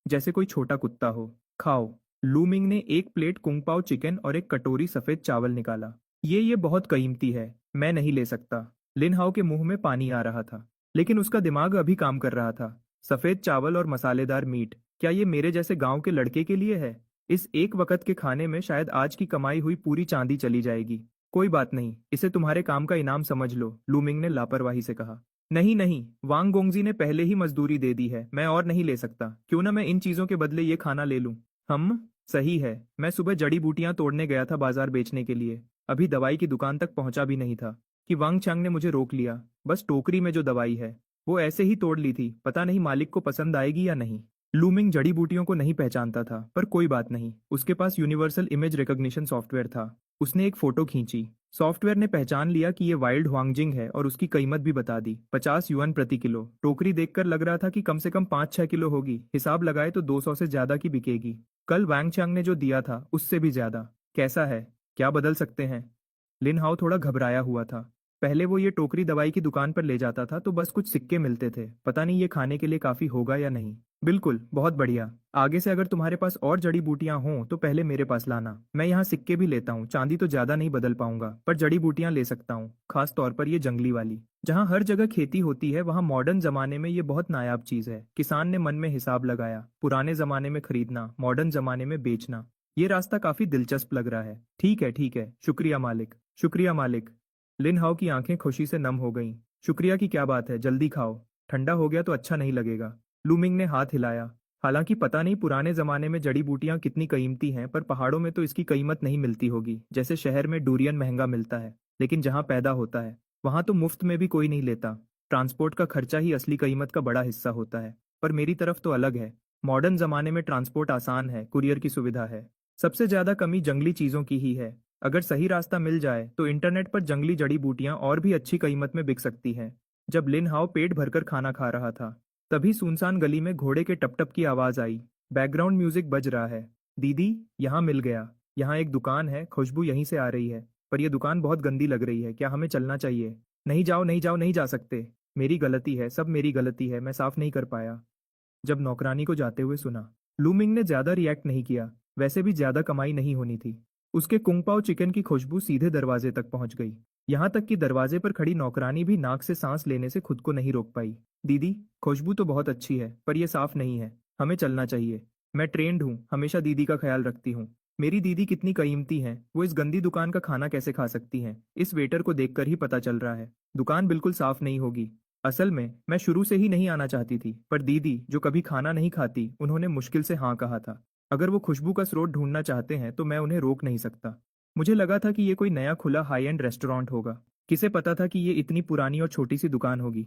जैसे कोई छोटा कुत्ता हो। खाओ। लूमिंग ने एक प्लेट कुंग पाओ चिकन और एक कटोरी सफेद चावल निकाला। ये बहुत कीमती है, मैं नहीं ले सकता। लिन हाओ के मुंह में पानी आ रहा था, लेकिन उसका दिमाग अभी काम कर रहा था। सफेद चावल और मसालेदार मीट, क्या ये मेरे जैसे गांव के लड़के के लिए है? इस एक वक्त के खाने में शायद आज की कमाई हुई पूरी चांदी चली जाएगी। कोई बात नहीं, इसे तुम्हारे काम का इनाम समझ लो, लूमिंग ने लापरवाही से कहा। नहीं नहीं, वांग गोंगजी ने पहले ही मजदूरी दे दी है, मैं और नहीं ले सकता। क्यों ना मैं इन चीजों के बदले ये खाना ले लूं। हम सही है, मैं सुबह जड़ी बूटियां तोड़ने गया था बाजार बेचने के लिए। अभी दवाई की दुकान तक पहुंचा भी नहीं था कि वांग चंग ने मुझे रोक लिया। बस टोकरी में जो दवाई है वो ऐसे ही तोड़ ली थी, पता नहीं मालिक को पसंद आएगी या नहीं। लूमिंग जड़ी बूटियों को नहीं पहचानता था, पर कोई बात नहीं, उसके पास यूनिवर्सल इमेज रिकॉग्निशन सॉफ्टवेयर था। उसने एक फोटो खींची। सॉफ्टवेयर ने पहचान लिया कि ये वाइल्ड हुआंगजिंग है और उसकी कीमत भी बता दी, 50 युआन प्रति किलो। टोकरी देखकर लग रहा था कि कम से कम 5-6 किलो होगी, हिसाब लगाए तो 200 से ज्यादा की बिकेगी। कल वैंग चांग ने जो दिया था उससे भी ज्यादा। कैसा है? क्या बदल सकते हैं? लिन हाओ थोड़ा घबराया हुआ था। पहले वो ये टोकरी दवाई की दुकान पर ले जाता था तो बस कुछ सिक्के मिलते थे, पता नहीं ये खाने के लिए काफी होगा या नहीं। बिल्कुल, बहुत बढ़िया। आगे से अगर तुम्हारे पास और जड़ी बूटियां हों तो पहले मेरे पास लाना। मैं यहाँ सिक्के भी लेता हूँ, चांदी तो ज्यादा नहीं बदल पाऊंगा, पर जड़ी बूटियां ले सकता हूँ, खास तौर पर ये जंगली वाली। जहाँ हर जगह खेती होती है वहाँ मॉडर्न जमाने में ये बहुत नायाब चीज है। किसान ने मन में हिसाब लगाया, पुराने जमाने में खरीदना, मॉडर्न जमाने में बेचना। ये रास्ता काफी दिलचस्प लग रहा है। ठीक है, शुक्रिया मालिक, शुक्रिया मालिक। लिन हाओ की आंखें खुशी से नम हो गईं। शुक्रिया की क्या बात है, जल्दी खाओ, ठंडा हो गया तो अच्छा नहीं लगेगा। लूमिंग ने हाथ हिलाया। हालांकि पता नहीं पुराने जमाने में जड़ी बूटियां कितनी कीमती हैं, पर पहाड़ों में तो इसकी कीमत नहीं मिलती होगी। जैसे शहर में डूरियन महंगा मिलता है, लेकिन जहाँ पैदा होता है वहां तो मुफ्त में भी कोई नहीं लेता। ट्रांसपोर्ट का खर्चा ही असली कीमत का बड़ा हिस्सा होता है। पर मेरी तरफ तो अलग है। मॉडर्न जमाने में ट्रांसपोर्ट आसान है, कुरियर की सुविधा है। सबसे ज्यादा कमी जंगली चीजों की ही है। अगर सही रास्ता मिल जाए तो इंटरनेट पर जंगली जड़ी बूटियां और भी अच्छी कीमत में बिक सकती हैं। जब लिन हाओ पेट भरकर खाना खा रहा था तभी सुनसान गली में घोड़े के टप की आवाज आई। बैकग्राउंड म्यूजिक बज रहा है। दीदी, यहाँ मिल गया। यहाँ एक दुकान है, खुशबू यहीं से आ रही है। पर यह दुकान बहुत गंदी लग रही है, क्या हमें चलना चाहिए? नहीं जाओ नहीं जाओ, नहीं जा सकते। मेरी गलती है, सब मेरी गलती है, मैं साफ नहीं कर पाया। जब नौकरानी को जाते हुए सुना, लूमिंग ने ज्यादा रिएक्ट नहीं किया। वैसे भी ज्यादा कमाई नहीं होनी थी। उसके कुंगपाओ चिकन की खुशबू सीधे दरवाजे तक पहुंच गई। यहाँ तक कि दरवाजे पर खड़ी नौकरानी भी नाक से सांस लेने से खुद को नहीं रोक पाई। दीदी, खुशबू तो बहुत अच्छी है, पर यह साफ नहीं है, हमें चलना चाहिए। मैं ट्रेंड हूँ, हमेशा दीदी का ख्याल रखती हूँ। मेरी दीदी कितनी कीमती हैं, वो इस गंदी दुकान का खाना कैसे खा सकती हैं? इस वेटर को देखकर ही पता चल रहा है, दुकान बिल्कुल साफ नहीं होगी। असल में मैं शुरू से ही नहीं आना चाहती थी, पर दीदी जो कभी खाना नहीं खाती, उन्होंने मुश्किल से हाँ कहा था। अगर वो खुशबू का स्रोत ढूंढना चाहते हैं तो मैं उन्हें रोक नहीं सकता। मुझे लगा था कि ये कोई नया खुला हाई एंड रेस्टोरेंट होगा। किसे पता था कि ये इतनी पुरानी और छोटी सी दुकान होगी।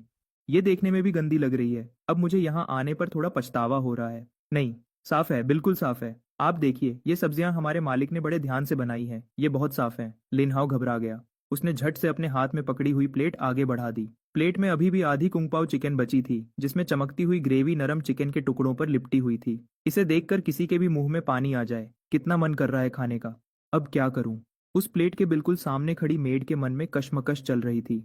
ये देखने में भी गंदी लग रही है। अब मुझे यहाँ आने पर थोड़ा पछतावा हो रहा है। नहीं, साफ है, बिल्कुल साफ है। आप देखिए, ये सब्जियां हमारे मालिक ने बड़े ध्यान से बनाई हैं, ये बहुत साफ है। लिनहाओ घबरा गया। उसने झट से अपने हाथ में पकड़ी हुई प्लेट आगे बढ़ा दी। प्लेट में अभी भी आधी कुंगपाओ चिकन बची थी, जिसमें चमकती हुई ग्रेवी नरम चिकन के टुकड़ों पर लिपटी हुई थी। इसे देखकर किसी के भी मुंह में पानी आ जाए। कितना मन कर रहा है खाने का। अब क्या करूं? उस प्लेट के बिल्कुल सामने खड़ी मेड के मन में कशमकश चल रही थी।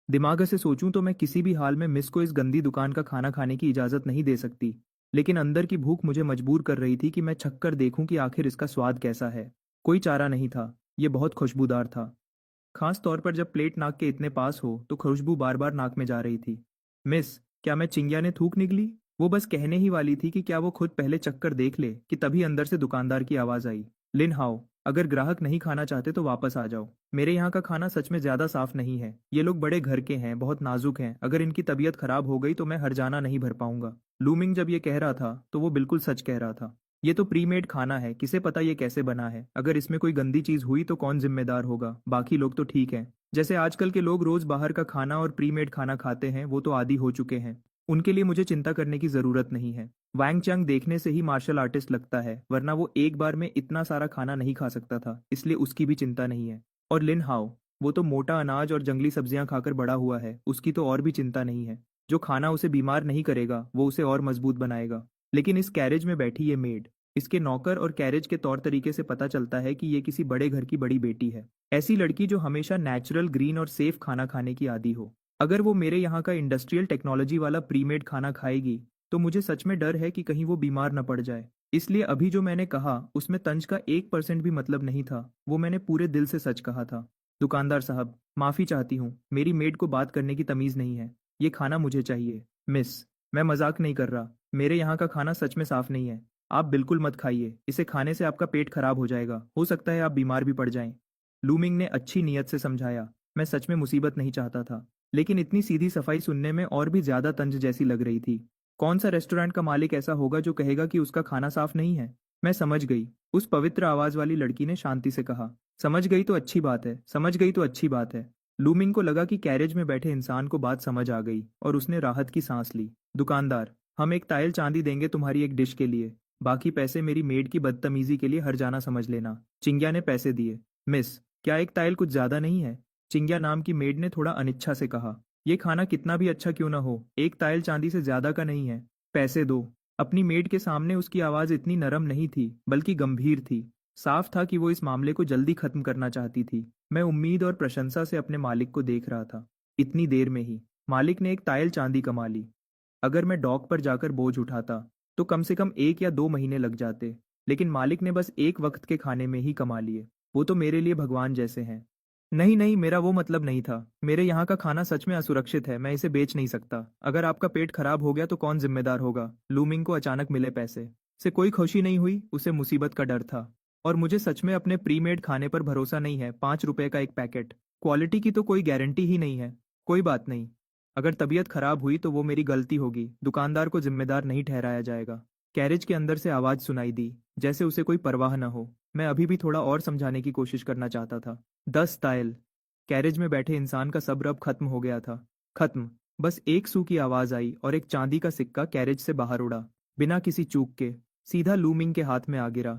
दिमाग से सोचूं तो मैं किसी भी हाल में मिस को इस गंदी दुकान का खाना खाने की इजाजत नहीं दे सकती। लेकिन अंदर की भूख मुझे मजबूर कर रही थी कि मैं छक कर देखूं कि आखिर इसका स्वाद कैसा है। कोई चारा नहीं था, ये बहुत खुशबूदार था। खास तौर पर जब प्लेट नाक के इतने पास हो तो खुशबू बार बार नाक में जा रही थी। मिस, क्या मैं चिंग्या ने थूक निकली? वो बस कहने ही वाली थी कि क्या वो खुद पहले चक्कर देख ले कि तभी अंदर से दुकानदार की आवाज आई। लिन हाओ, अगर ग्राहक नहीं खाना चाहते तो वापस आ जाओ। मेरे यहाँ का खाना सच में ज्यादा साफ नहीं है। ये लोग बड़े घर के हैं, बहुत नाजुक हैं। अगर इनकी तबीयत खराब हो गई तो मैं हर्जाना नहीं भर पाऊंगा। लूमिंग जब ये कह रहा था तो वो बिल्कुल सच कह रहा था। ये तो प्रीमेड खाना है, किसे पता ये कैसे बना है। अगर इसमें कोई गंदी चीज हुई तो कौन जिम्मेदार होगा? बाकी लोग तो ठीक हैं। जैसे आजकल के लोग रोज बाहर का खाना और प्रीमेड खाना खाते हैं, वो तो आदी हो चुके हैं। उनके लिए मुझे चिंता करने की जरूरत नहीं है। वैंग चंग देखने से ही मार्शल आर्टिस्ट लगता है, वरना वो एक बार में इतना सारा खाना नहीं खा सकता था, इसलिए उसकी भी चिंता नहीं है। और लिन हाओ, वो तो मोटा अनाज और जंगली सब्जियां खाकर बड़ा हुआ है, उसकी तो और भी चिंता नहीं है। जो खाना उसे बीमार नहीं करेगा वो उसे और मजबूत बनाएगा। लेकिन इस कैरेज में बैठी ये मेड, इसके नौकर और कैरेज के तौर तरीके से पता चलता है कि ये किसी बड़े घर की बड़ी बेटी है। ऐसी लड़की जो हमेशा नेचुरल, ग्रीन और सेफ खाना खाने की आदी हो। अगर वो मेरे यहाँ का इंडस्ट्रियल टेक्नोलॉजी वाला प्रीमेड खाना खाएगी तो मुझे सच में डर है कि कहीं वो बीमार न पड़ जाए। इसलिए अभी जो मैंने कहा उसमें तंज का 1% भी मतलब नहीं था, वो मैंने पूरे दिल से सच कहा था। दुकानदार साहब, माफी चाहती हूँ, मेरी मेड को बात करने की तमीज नहीं है। ये खाना मुझे चाहिए। मिस, मैं मजाक नहीं कर रहा, मेरे यहाँ का खाना सच में साफ नहीं है। आप बिल्कुल मत खाइए, इसे खाने से आपका पेट खराब हो जाएगा, हो सकता है आप बीमार भी पड़ जाएं। लूमिंग ने अच्छी नीयत से समझाया। मैं सच में मुसीबत नहीं चाहता था, लेकिन इतनी सीधी सफाई सुनने में और भी ज्यादा तंज जैसी लग रही थी। कौन सा रेस्टोरेंट का मालिक ऐसा होगा जो कहेगा कि उसका खाना साफ नहीं है? मैं समझ गई, उस पवित्र आवाज वाली लड़की ने शांति से कहा। समझ गई तो अच्छी बात है, समझ गई तो अच्छी बात है। लूमिंग को लगा कि कैरेज में बैठे इंसान को बात समझ आ गई और उसने राहत की सांस ली। दुकानदार, हम एक तायल चांदी देंगे तुम्हारी एक डिश के लिए। बाकी पैसे मेरी मेड की बदतमीजी के लिए हर्जाना समझ लेना। चिंग्या ने पैसे दिए। मिस, क्या एक तायल कुछ ज्यादा नहीं है? चिंग्या नाम की मेड ने थोड़ा अनिच्छा से कहा। ये खाना कितना भी अच्छा क्यों ना हो, एक तायल चांदी से ज्यादा का नहीं है। पैसे दो। अपनी मेड के सामने उसकी आवाज इतनी नरम नहीं थी, बल्कि गंभीर थी। साफ था कि वो इस मामले को जल्दी खत्म करना चाहती थी। मैं उम्मीद और प्रशंसा से अपने मालिक को देख रहा था। इतनी देर में ही मालिक ने एक तायल चांदी कमा ली। अगर मैं डॉक पर जाकर बोझ उठाता तो कम से कम 1 या 2 महीने लग जाते, लेकिन मालिक ने बस एक वक्त के खाने में ही कमा लिए। वो तो मेरे लिए भगवान जैसे हैं। नहीं नहीं, मेरा वो मतलब नहीं था। मेरे यहाँ का खाना सच में असुरक्षित है, मैं इसे बेच नहीं सकता। अगर आपका पेट खराब हो गया तो कौन जिम्मेदार होगा? लूमिंग को अचानक मिले पैसे से कोई खुशी नहीं हुई, उसे मुसीबत का डर था। और मुझे सच में अपने प्रीमेड खाने पर भरोसा नहीं है। 5 रुपए का एक पैकेट, क्वालिटी की तो कोई गारंटी ही नहीं है। कोई बात नहीं, अगर तबीयत खराब हुई तो वो मेरी गलती होगी, दुकानदार को जिम्मेदार नहीं ठहराया जाएगा। कैरेज के अंदर से आवाज सुनाई दी, जैसे उसे कोई परवाह न हो। मैं अभी भी थोड़ा और समझाने की कोशिश करना चाहता था। 10 तायल। कैरेज में बैठे इंसान का सब्र अब खत्म हो गया था। खत्म। बस एक सू की आवाज आई और एक चांदी का सिक्का कैरेज से बाहर उड़ा, बिना किसी चूक के, सीधा लूमिंग के हाथ में आ गिरा।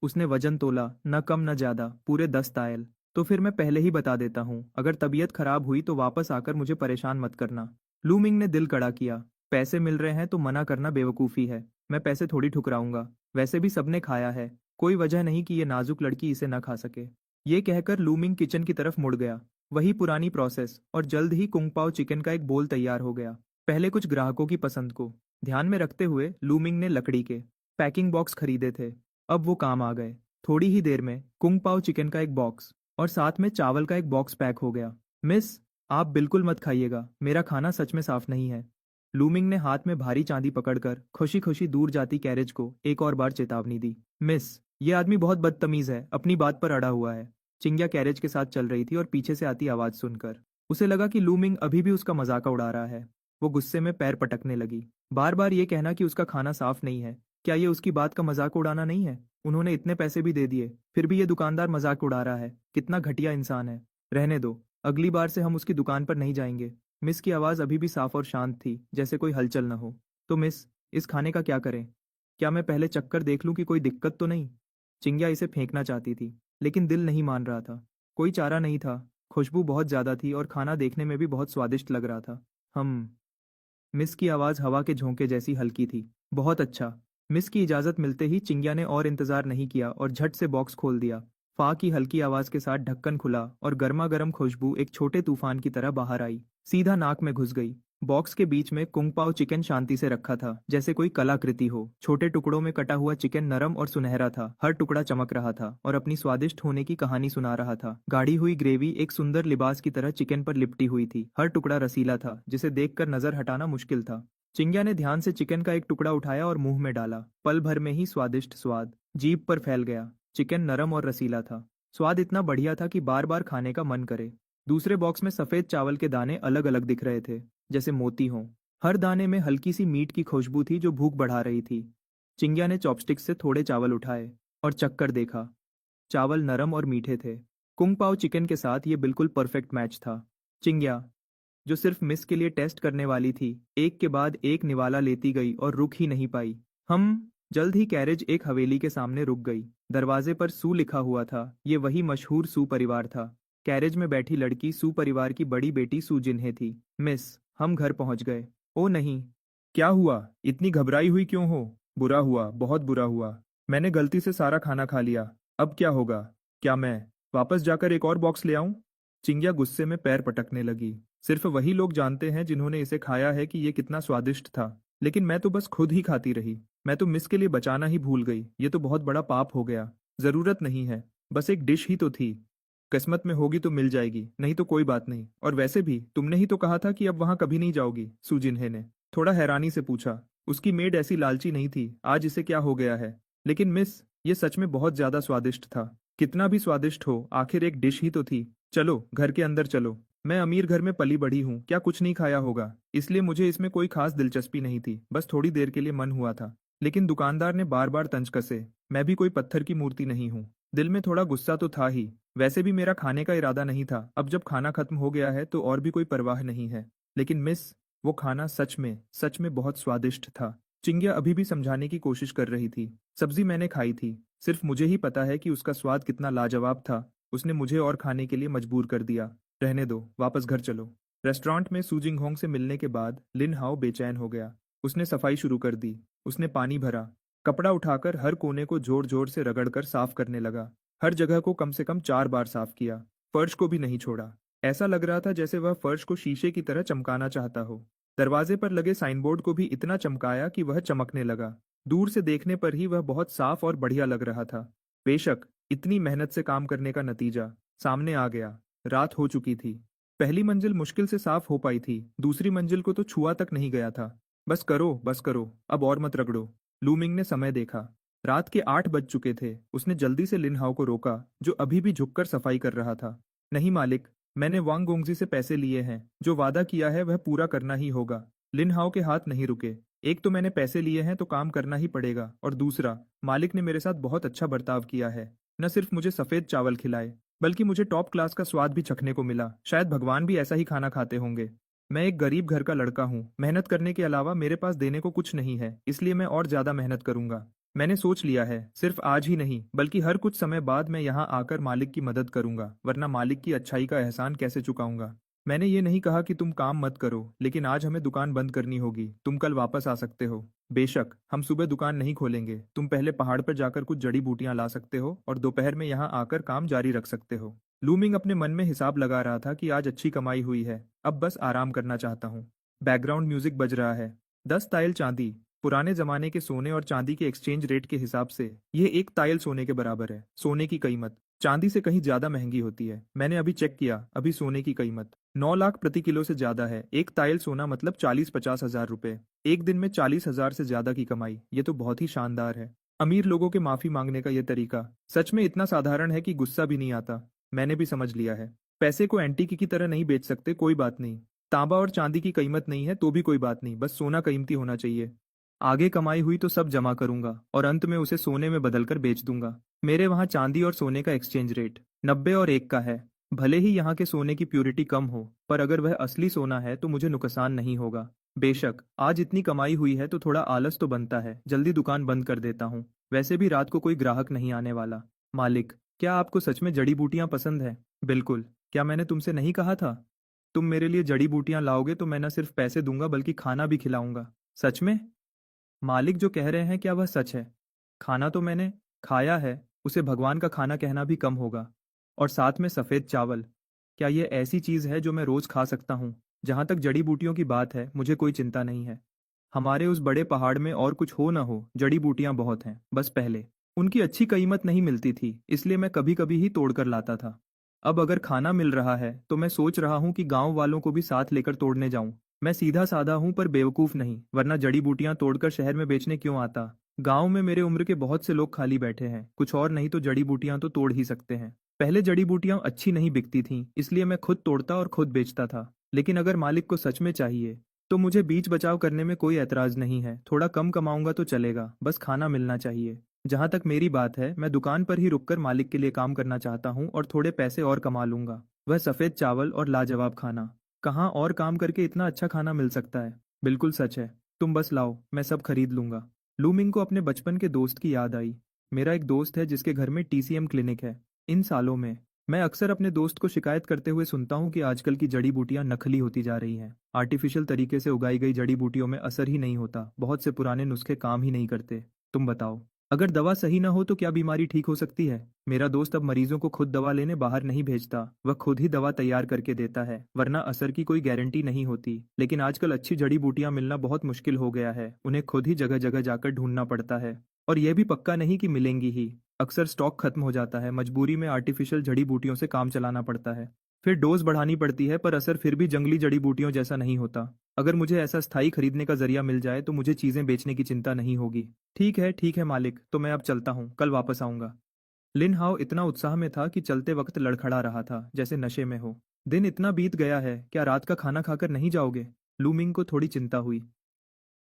उसने वजन तोला, न कम न ज्यादा, पूरे 10 तायल। तो फिर मैं पहले ही बता देता हूँ, अगर तबीयत खराब हुई तो वापस आकर मुझे परेशान मत करना। लूमिंग ने दिल कड़ा किया। पैसे मिल रहे हैं तो मना करना बेवकूफ़ी है। मैं पैसे थोड़ी ठुकराऊंगा, वैसे भी सबने खाया है। कोई वजह नहीं कि ये नाजुक लड़की इसे न खा सके। ये कहकर लूमिंग किचन की तरफ मुड़ गया। वही पुरानी प्रोसेस, और जल्द ही कुंग पाओ चिकन का एक बोल तैयार हो गया। पहले कुछ ग्राहकों की पसंद को ध्यान में रखते हुए लूमिंग ने लकड़ी के पैकिंग बॉक्स खरीदे थे। अब वो काम आ गए। थोड़ी ही देर में कुंग पाओ चिकन का एक बॉक्स और साथ में चावल का एक बॉक्स पैक हो गया। मिस, आप बिल्कुल मत खाइएगा, मेरा खाना सच में साफ नहीं है। लूमिंग ने हाथ में भारी चांदी पकड़कर खुशी खुशी दूर जाती कैरेज को एक और बार चेतावनी दी। मिस, ये आदमी बहुत बदतमीज है, अपनी बात पर अड़ा हुआ है। चिंग्या कैरेज के साथ चल रही थी और पीछे से आती आवाज सुनकर उसे लगा कि लूमिंग अभी भी उसका मजाक उड़ा रहा है। वो गुस्से में पैर पटकने लगी। बार बार ये कहना कि उसका खाना साफ नहीं है, क्या ये उसकी बात का मजाक उड़ाना नहीं है? उन्होंने इतने पैसे भी दे दिए, फिर भी ये दुकानदार मजाक उड़ा रहा है। कितना घटिया इंसान है। रहने दो, अगली बार से हम उसकी दुकान पर नहीं जाएंगे। मिस की आवाज़ अभी भी साफ और शांत थी, जैसे कोई हलचल न हो। तो मिस, इस खाने का क्या करें? क्या मैं पहले चक्कर देख लूं कि कोई दिक्कत तो नहीं? चिंग्या इसे फेंकना चाहती थी, लेकिन दिल नहीं मान रहा था। कोई चारा नहीं था। खुशबू बहुत ज्यादा थी और खाना देखने में भी बहुत स्वादिष्ट लग रहा था। हम मिस की आवाज़ हवा के झोंके जैसी हल्की थी। बहुत अच्छा। मिस की इजाज़त मिलते ही चिंग्या ने और इंतज़ार नहीं किया और झट से बॉक्स खोल दिया। फा की हल्की आवाज़ के साथ ढक्कन खुला और गर्मा गर्म खुशबू एक छोटे तूफान की तरह बाहर आई, सीधा नाक में घुस गई। बॉक्स के बीच में कुंग पाओ चिकन शांति से रखा था, जैसे कोई कलाकृति हो। छोटे टुकड़ों में कटा हुआ चिकन नरम और सुनहरा था, हर टुकड़ा चमक रहा था और अपनी स्वादिष्ट होने की कहानी सुना रहा था। गाढ़ी हुई ग्रेवी एक सुंदर लिबास की तरह चिकन पर लिपटी हुई थी, हर टुकड़ा रसीला था, जिसे देखकर नजर हटाना मुश्किल था। चिंग्या ने ध्यान से चिकन का एक टुकड़ा उठाया और मुंह में डाला। पल भर में ही स्वादिष्ट स्वाद जीभ पर फैल गया। चिकन नरम और रसीला था। स्वाद इतना बढ़िया था कि बार बार खाने का मन करे। दूसरे बॉक्स में सफेद चावल के दाने अलग अलग दिख रहे थे, जैसे मोती हों। हर दाने में हल्की सी मीट की खुशबू थी जो भूख बढ़ा रही थी। चिंग्या ने चॉपस्टिक से थोड़े चावल उठाए और चखकर देखा। चावल नरम और मीठे थे। कुंग पाओ चिकन के साथ ये बिल्कुल परफेक्ट मैच था। चिंग्या, जो सिर्फ मिस के लिए टेस्ट करने वाली थी, एक के बाद एक निवाला लेती गई और रुक ही नहीं पाई। हम जल्द ही कैरेज एक हवेली के सामने रुक गई। दरवाजे पर सू लिखा हुआ था। ये वही मशहूर सू परिवार था। कैरेज में बैठी लड़की सू परिवार की बड़ी बेटी सू जिन्हे थी। मिस, हम घर पहुंच गए। ओ नहीं। क्या हुआ? इतनी घबराई हुई क्यों हो? बुरा हुआ, बहुत बुरा हुआ। मैंने गलती से सारा खाना खा लिया। अब क्या होगा? क्या मैं वापस जाकर एक और बॉक्स ले आऊं? चिंग्या गुस्से में पैर पटकने लगी। सिर्फ वही लोग जानते हैं जिन्होंने इसे खाया है कि ये कितना स्वादिष्ट था। लेकिन मैं तो बस खुद ही खाती रही। मैं तो मिस के लिए बचाना ही भूल गई। ये तो बहुत बड़ा पाप हो गया। जरूरत नहीं है। बस एक डिश ही तो थी। किस्मत में होगी तो मिल जाएगी, नहीं तो कोई बात नहीं। और वैसे भी तुमने ही तो कहा था कि अब वहां कभी नहीं जाओगी, सुजिन्हे ने थोड़ा हैरानी से पूछा। उसकी मेड ऐसी लालची नहीं थी। आज इसे क्या हो गया है? लेकिन मिस, ये सच में बहुत ज्यादा स्वादिष्ट था। कितना भी स्वादिष्ट हो, आखिर एक डिश ही तो थी। चलो घर के अंदर चलो। मैं अमीर घर में पली बढ़ी हूँ, क्या कुछ नहीं खाया होगा, इसलिए मुझे इसमें कोई खास दिलचस्पी नहीं थी। बस थोड़ी देर के लिए मन हुआ था। लेकिन दुकानदार ने बार बार तंज कसे। मैं भी कोई पत्थर की मूर्ति नहीं हूँ। दिल में थोड़ा गुस्सा तो था ही। वैसे भी मेरा खाने का इरादा नहीं था। अब जब खाना खत्म हो गया है तो और भी कोई परवाह नहीं है। लेकिन मिस, वो खाना सच में बहुत स्वादिष्ट था। चिंग्या अभी भी समझाने की कोशिश कर रही थी। सब्जी मैंने खाई थी। सिर्फ मुझे ही पता है कि उसका स्वाद कितना लाजवाब था। उसने मुझे और खाने के लिए मजबूर कर दिया। रहने दो, वापस घर चलो। रेस्टोरेंट में सू जिंगहोंग से मिलने के बाद लिन हाओ बेचैन हो गया। उसने सफाई शुरू कर दी। उसने पानी भरा। कपड़ा उठाकर हर कोने को जोर जोर से रगड़कर साफ करने लगा। हर जगह को कम से कम 4 बार साफ किया। फर्श को भी नहीं छोड़ा। ऐसा लग रहा था जैसे वह फर्श को शीशे की तरह चमकाना चाहता हो। दरवाजे पर लगे साइनबोर्ड को भी इतना चमकाया कि वह चमकने लगा। दूर से देखने पर ही वह बहुत साफ और बढ़िया लग रहा था। बेशक, इतनी मेहनत से काम करने का नतीजा सामने आ गया। रात हो चुकी थी। पहली मंजिल मुश्किल से साफ हो पाई थी, दूसरी मंजिल को तो छुआ तक नहीं गया था। बस करो, अब और मत रगड़ो। लूमिंग ने समय देखा। रात के 8 बज चुके थे। उसने जल्दी से लिनहाओ को रोका, जो अभी भी झुककर सफाई कर रहा था। नहीं मालिक, मैंने वांग गोंगजी से पैसे लिए हैं। जो वादा किया है वह पूरा करना ही होगा। लिनहाओ के हाथ नहीं रुके। एक तो मैंने पैसे लिए हैं तो काम करना ही पड़ेगा, और दूसरा, मालिक ने मेरे साथ बहुत अच्छा बर्ताव किया है। न सिर्फ मुझे सफेद चावल खिलाए, बल्कि मुझे टॉप क्लास का स्वाद भी चखने को मिला। शायद भगवान भी ऐसा ही खाना खाते होंगे। मैं एक गरीब घर का लड़का हूँ। मेहनत करने के अलावा मेरे पास देने को कुछ नहीं है, इसलिए मैं और ज्यादा मेहनत करूंगा। मैंने सोच लिया है, सिर्फ आज ही नहीं बल्कि हर कुछ समय बाद मैं यहाँ आकर मालिक की मदद करूंगा, वरना मालिक की अच्छाई का एहसान कैसे चुकाऊंगा। मैंने ये नहीं कहा कि तुम काम मत करो, लेकिन आज हमें दुकान बंद करनी होगी। तुम कल वापस आ सकते हो। बेशक, हम सुबह दुकान नहीं खोलेंगे। तुम पहले पहाड़ पर जाकर कुछ जड़ी बूटियां ला सकते हो और दोपहर में यहाँ आकर काम जारी रख सकते हो। लूमिंग अपने मन में हिसाब लगा रहा था कि आज अच्छी कमाई हुई है, अब बस आराम करना चाहता हूँ। बैकग्राउंड म्यूजिक बज रहा है। 10 ताइल चांदी। पुराने जमाने के सोने और चांदी के एक्सचेंज रेट के हिसाब से यह 1 ताइल सोने के बराबर है। सोने की कीमत चांदी से कहीं ज्यादा महंगी होती है। मैंने अभी चेक किया, अभी सोने की कीमत 9 लाख प्रति किलो से ज्यादा है। 1 ताइल सोना मतलब 40-50 हजार रुपए। एक दिन में 40 हजार से ज्यादा की कमाई, ये तो बहुत ही शानदार है। अमीर लोगों के माफी मांगने का यह तरीका सच में इतना साधारण है कि गुस्सा भी नहीं आता। मैंने भी समझ लिया है। पैसे को एंटीक की तरह नहीं बेच सकते, कोई बात नहीं। तांबा और चांदी की कीमत नहीं है तो भी कोई बात नहीं, बस सोना कीमती होना चाहिए। आगे कमाई हुई तो सब जमा करूंगा और अंत में उसे सोने में बदलकर बेच दूंगा। मेरे वहां चांदी और सोने का एक्सचेंज रेट 90 और 1 का है। भले ही यहाँ के सोने की प्योरिटी कम हो, पर अगर वह असली सोना है तो मुझे नुकसान नहीं होगा। बेशक, आज इतनी कमाई हुई है तो थोड़ा आलस तो बनता है। जल्दी दुकान बंद कर देता हूँ। वैसे भी रात को कोई ग्राहक नहीं आने वाला। मालिक, क्या आपको सच में जड़ी बूटियां पसंद है? बिल्कुल। क्या मैंने तुमसे नहीं कहा था? तुम मेरे लिए जड़ी बूटियां लाओगे तो मैं न सिर्फ पैसे दूंगा बल्कि खाना भी खिलाऊंगा। सच में? मालिक जो कह रहे हैं क्या वह सच है? खाना तो मैंने खाया है, उसे भगवान का खाना कहना भी कम होगा। और साथ में सफ़ेद चावल। क्या यह ऐसी चीज़ है जो मैं रोज़ खा सकता हूँ? जहाँ तक जड़ी बूटियों की बात है, मुझे कोई चिंता नहीं है। हमारे उस बड़े पहाड़ में और कुछ हो ना हो, जड़ी बूटियां बहुत हैं। बस पहले उनकी अच्छी कीमत नहीं मिलती थी, इसलिए मैं कभी कभी ही तोड़ कर लाता था। अब अगर खाना मिल रहा है तो मैं सोच रहा हूँ कि गांव वालों को भी साथ लेकर तोड़ने जाऊं। मैं सीधा साधा हूं पर बेवकूफ नहीं, वरना जड़ी बूटियां तोड़कर शहर में बेचने क्यों आता। गांव में मेरे उम्र के बहुत से लोग खाली बैठे हैं, कुछ और नहीं तो जड़ी बूटियां तो तोड़ ही सकते हैं। पहले जड़ी बूटियां अच्छी नहीं बिकती थीं, इसलिए मैं खुद तोड़ता और खुद बेचता था। लेकिन अगर मालिक को सच में चाहिए तो मुझे बीच बचाव करने में कोई ऐतराज नहीं है। थोड़ा कम कमाऊंगा तो चलेगा, बस खाना मिलना चाहिए। जहां तक मेरी बात है, मैं दुकान पर ही रुककर मालिक के लिए काम करना चाहता हूँ और थोड़े पैसे और कमा लूंगा। वह सफेद चावल और लाजवाब खाना। कहाँ और काम करके इतना अच्छा खाना मिल सकता है। बिल्कुल सच है। तुम बस लाओ, मैं सब खरीद लूंगा। लूमिंग को अपने बचपन के दोस्त की याद आई। मेरा एक दोस्त है जिसके घर में टीसीएम क्लिनिक है। इन सालों में मैं अक्सर अपने दोस्त को शिकायत करते हुए सुनता हूँ कि आजकल की जड़ी बूटियां नकली होती जा रही हैं। आर्टिफिशियल तरीके से उगाई गई जड़ी बूटियों में असर ही नहीं होता, बहुत से पुराने नुस्खे काम ही नहीं करते। तुम बताओ, अगर दवा सही ना हो तो क्या बीमारी ठीक हो सकती है। मेरा दोस्त अब मरीजों को खुद दवा लेने बाहर नहीं भेजता, वह खुद ही दवा तैयार करके देता है, वरना असर की कोई गारंटी नहीं होती। लेकिन आजकल अच्छी जड़ी बूटियां मिलना बहुत मुश्किल हो गया है, उन्हें खुद ही जगह जगह जाकर ढूंढना पड़ता है। और यह भी पक्का नहीं कि मिलेंगी ही। अक्सर स्टॉक खत्म हो जाता है, मजबूरी में आर्टिफिशियल जड़ी बूटियों से काम चलाना पड़ता है। फिर डोज बढ़ानी पड़ती है, पर असर फिर भी जंगली जड़ी बूटियों जैसा नहीं होता। अगर मुझे ऐसा स्थायी खरीदने का जरिया मिल जाए तो मुझे चीजें बेचने की चिंता नहीं होगी। ठीक है मालिक, तो मैं अब चलता हूँ, कल वापस आऊंगा। लिन हाओ इतना उत्साह में था कि चलते वक्त लड़खड़ा रहा था, जैसे नशे में हो। दिन इतना बीत गया है, क्या रात का खाना खाकर नहीं जाओगे। लूमिंग को थोड़ी चिंता हुई।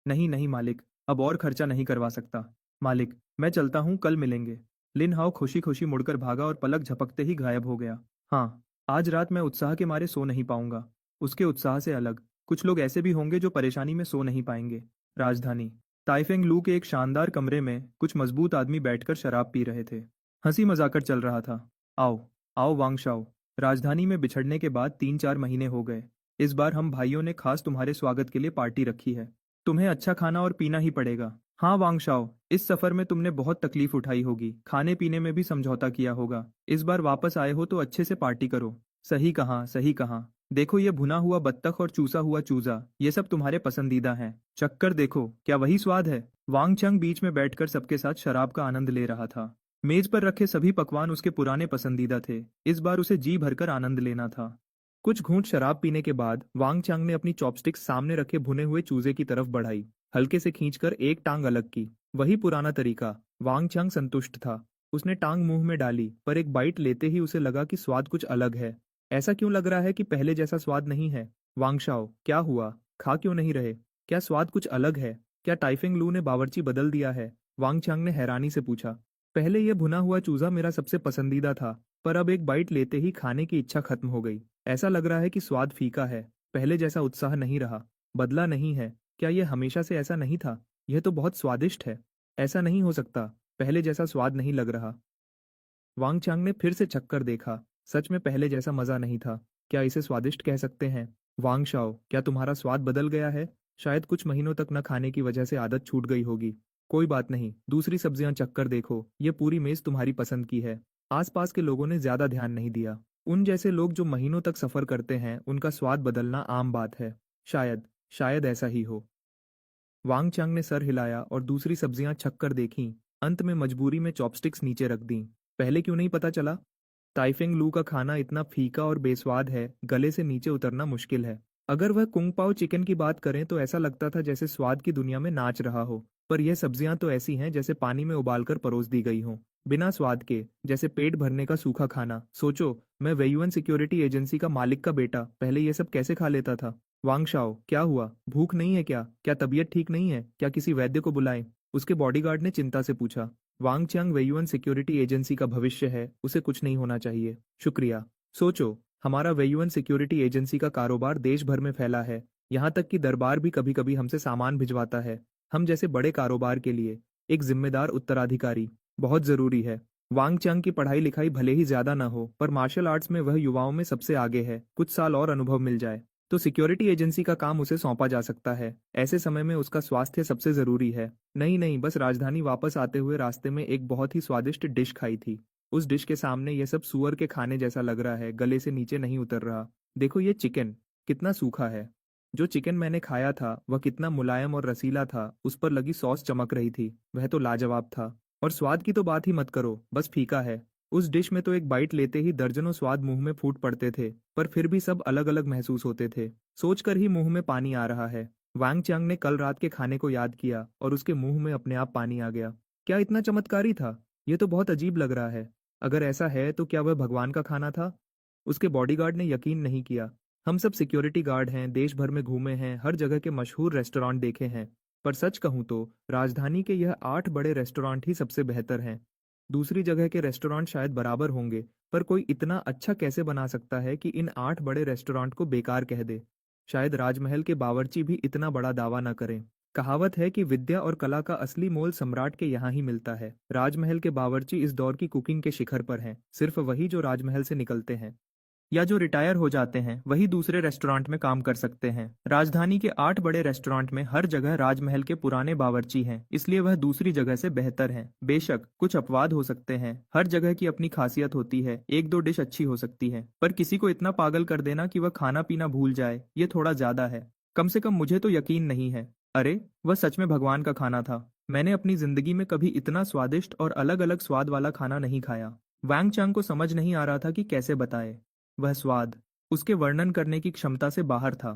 नहीं नहीं मालिक, अब और खर्चा नहीं करवा सकता। मालिक, मैं चलता हूँ, कल मिलेंगे। लिन हाओ खुशी खुशी मुड़कर भागा और पलक झपकते ही गायब हो गया। हाँ, आज रात मैं उत्साह के मारे सो नहीं पाऊंगा। उसके उत्साह से अलग कुछ लोग ऐसे भी होंगे जो परेशानी में सो नहीं पाएंगे। राजधानी ताइफेंग लू के एक शानदार कमरे में कुछ मजबूत आदमी बैठकर शराब पी रहे थे। हंसी मजाकर चल रहा था। आओ आओ वांगशाओ, राजधानी में बिछड़ने के बाद 3-4 महीने हो गए। इस बार हम भाइयों ने खास तुम्हारे स्वागत के लिए पार्टी रखी है। तुम्हें अच्छा खाना और पीना ही पड़ेगा। हाँ वांगशाओ, इस सफर में तुमने बहुत तकलीफ उठाई होगी, खाने पीने में भी समझौता किया होगा। इस बार वापस आए हो तो अच्छे से पार्टी करो। सही कहा, सही कहा। देखो ये भुना हुआ बत्तख और चूसा हुआ चूजा, ये सब तुम्हारे पसंदीदा हैं। चक्कर देखो, क्या वही स्वाद है। वांग चंग बीच में बैठकर सबके साथ शराब का आनंद ले रहा था। मेज पर रखे सभी पकवान उसके पुराने पसंदीदा थे, इस बार उसे जी भरकर आनंद लेना था। कुछ घूंट शराब पीने के बाद वांग चांग ने अपनी चॉपस्टिक्स सामने रखे भुने हुए चूजे की तरफ बढ़ाई। हल्के से खींचकर एक टांग अलग की। वही पुराना तरीका। वांग चांग संतुष्ट था। उसने टांग मुंह में डाली, पर एक बाइट लेते ही उसे लगा कि स्वाद कुछ अलग है। ऐसा क्यों लग रहा है कि पहले जैसा स्वाद नहीं है। वांगशाओ, क्या हुआ, खा क्यों नहीं रहे। क्या स्वाद कुछ अलग है। क्या टाइफिंग लू ने बावर्ची बदल दिया है। वांग चांग ने हैरानी से पूछा। पहले यह भुना हुआ चूजा मेरा सबसे पसंदीदा था, पर अब एक बाइट लेते ही खाने की इच्छा खत्म हो गई। ऐसा लग रहा है कि स्वाद फीका है, पहले जैसा उत्साह नहीं रहा। बदला नहीं है। क्या यह हमेशा से ऐसा नहीं था। यह तो बहुत स्वादिष्ट है। ऐसा नहीं हो सकता, पहले जैसा स्वाद नहीं लग रहा। वांग चांग ने फिर से चक्कर देखा। सच में पहले जैसा मजा नहीं था। क्या इसे स्वादिष्ट कह सकते हैं। वांग शाओ, क्या तुम्हारा स्वाद बदल गया है। शायद कुछ महीनों तक न खाने की वजह से आदत छूट गई होगी। कोई बात नहीं, दूसरी सब्जियां चक्कर देखो, ये पूरी मेज तुम्हारी पसंद की है। आसपास के लोगों ने ज्यादा ध्यान नहीं दिया। उन जैसे लोग जो महीनों तक सफर करते हैं, उनका स्वाद बदलना आम बात है। शायद शायद ऐसा ही हो। वांग चांग ने सर हिलाया और दूसरी सब्जियां छक्कर देखीं। अंत में मजबूरी में चॉपस्टिक्स नीचे रख दी। पहले क्यों नहीं पता चला। ताइफिंग लू का खाना इतना फीका और बेस्वाद है, गले से नीचे उतरना मुश्किल है। अगर वह कुंग पाओ चिकन की बात करें तो ऐसा लगता था जैसे स्वाद की दुनिया में नाच रहा हो। पर यह सब्जियां तो ऐसी हैं जैसे पानी में उबालकर परोस दी गई हों, बिना स्वाद के, जैसे पेट भरने का सूखा खाना। सोचो, मैं वेयुअन सिक्योरिटी एजेंसी का मालिक का बेटा पहले ये सब कैसे खा लेता था। वांगशाओ, क्या हुआ, भूख नहीं है क्या। क्या तबीयत ठीक नहीं है, क्या किसी वैद्य को बुलाएं। उसके बॉडीगार्ड ने चिंता से पूछा। वांग चांग वेयुअन सिक्योरिटी एजेंसी का भविष्य है, उसे कुछ नहीं होना चाहिए। शुक्रिया। सोचो, हमारा वेयुअन सिक्योरिटी एजेंसी का कारोबार देश भर में फैला है। यहाँ तक कि दरबार भी कभी कभी हमसे सामान भिजवाता है। हम जैसे बड़े कारोबार के लिए एक जिम्मेदार उत्तराधिकारी बहुत जरूरी है। वांग चांग की पढ़ाई लिखाई भले ही ज्यादा ना हो, पर मार्शल आर्ट्स में वह युवाओं में सबसे आगे है। कुछ साल और अनुभव मिल जाए तो सिक्योरिटी एजेंसी का काम उसे सौंपा जा सकता है। ऐसे समय में उसका स्वास्थ्य सबसे जरूरी है। नहीं नहीं, बस राजधानी वापस आते हुए रास्ते में एक बहुत ही स्वादिष्ट डिश खाई थी। उस डिश के सामने यह सब सुअर के खाने जैसा लग रहा है, गले से नीचे नहीं उतर रहा। देखो ये चिकन, कितना सूखा है। जो चिकन मैंने खाया था वह कितना मुलायम और रसीला था, उस पर लगी सॉस चमक रही थी। वह तो लाजवाब था। और स्वाद की तो बात ही मत करो, बस फीका है। उस डिश में तो एक बाइट लेते ही दर्जनों स्वाद मुंह में फूट पड़ते थे, पर फिर भी सब अलग अलग महसूस होते थे। सोचकर ही मुंह में पानी आ रहा है। वांग चांग ने कल रात के खाने को याद किया और उसके मुंह में अपने आप पानी आ गया। क्या इतना चमत्कारी था? ये तो बहुत अजीब लग रहा है। अगर ऐसा है तो क्या वह भगवान का खाना था? उसके बॉडीगार्ड ने यकीन नहीं किया। हम सब सिक्योरिटी गार्ड हैं, देश भर में घूमे हैं, हर जगह के मशहूर रेस्टोरेंट देखे हैं। पर सच कहूं तो राजधानी के यह 8 बड़े रेस्टोरेंट ही सबसे बेहतर हैं। दूसरी जगह के रेस्टोरेंट शायद बराबर होंगे, पर कोई इतना अच्छा कैसे बना सकता है कि इन 8 बड़े रेस्टोरेंट को बेकार कह दे? शायद राजमहल के बावर्ची भी इतना बड़ा दावा न करें। कहावत है कि विद्या और कला का असली मोल सम्राट के यहाँ ही मिलता है। राजमहल के बावर्ची इस दौर की कुकिंग के शिखर पर हैं, सिर्फ वही जो राजमहल से निकलते हैं या जो रिटायर हो जाते हैं वही दूसरे रेस्टोरेंट में काम कर सकते हैं। राजधानी के 8 बड़े रेस्टोरेंट में हर जगह राजमहल के पुराने बावर्ची हैं, इसलिए वह दूसरी जगह से बेहतर हैं। बेशक कुछ अपवाद हो सकते हैं, हर जगह की अपनी खासियत होती है, एक दो डिश अच्छी हो सकती है, पर किसी को इतना पागल कर देना कि वह खाना पीना भूल जाए, ये थोड़ा ज्यादा है। कम से कम मुझे तो यकीन नहीं है। अरे, वह सच में भगवान का खाना था। मैंने अपनी जिंदगी में कभी इतना स्वादिष्ट और अलग अलग स्वाद वाला खाना नहीं खाया। वैंग चांग को समझ नहीं आ रहा था कि कैसे बताए। वह स्वाद उसके वर्णन करने की क्षमता से बाहर था।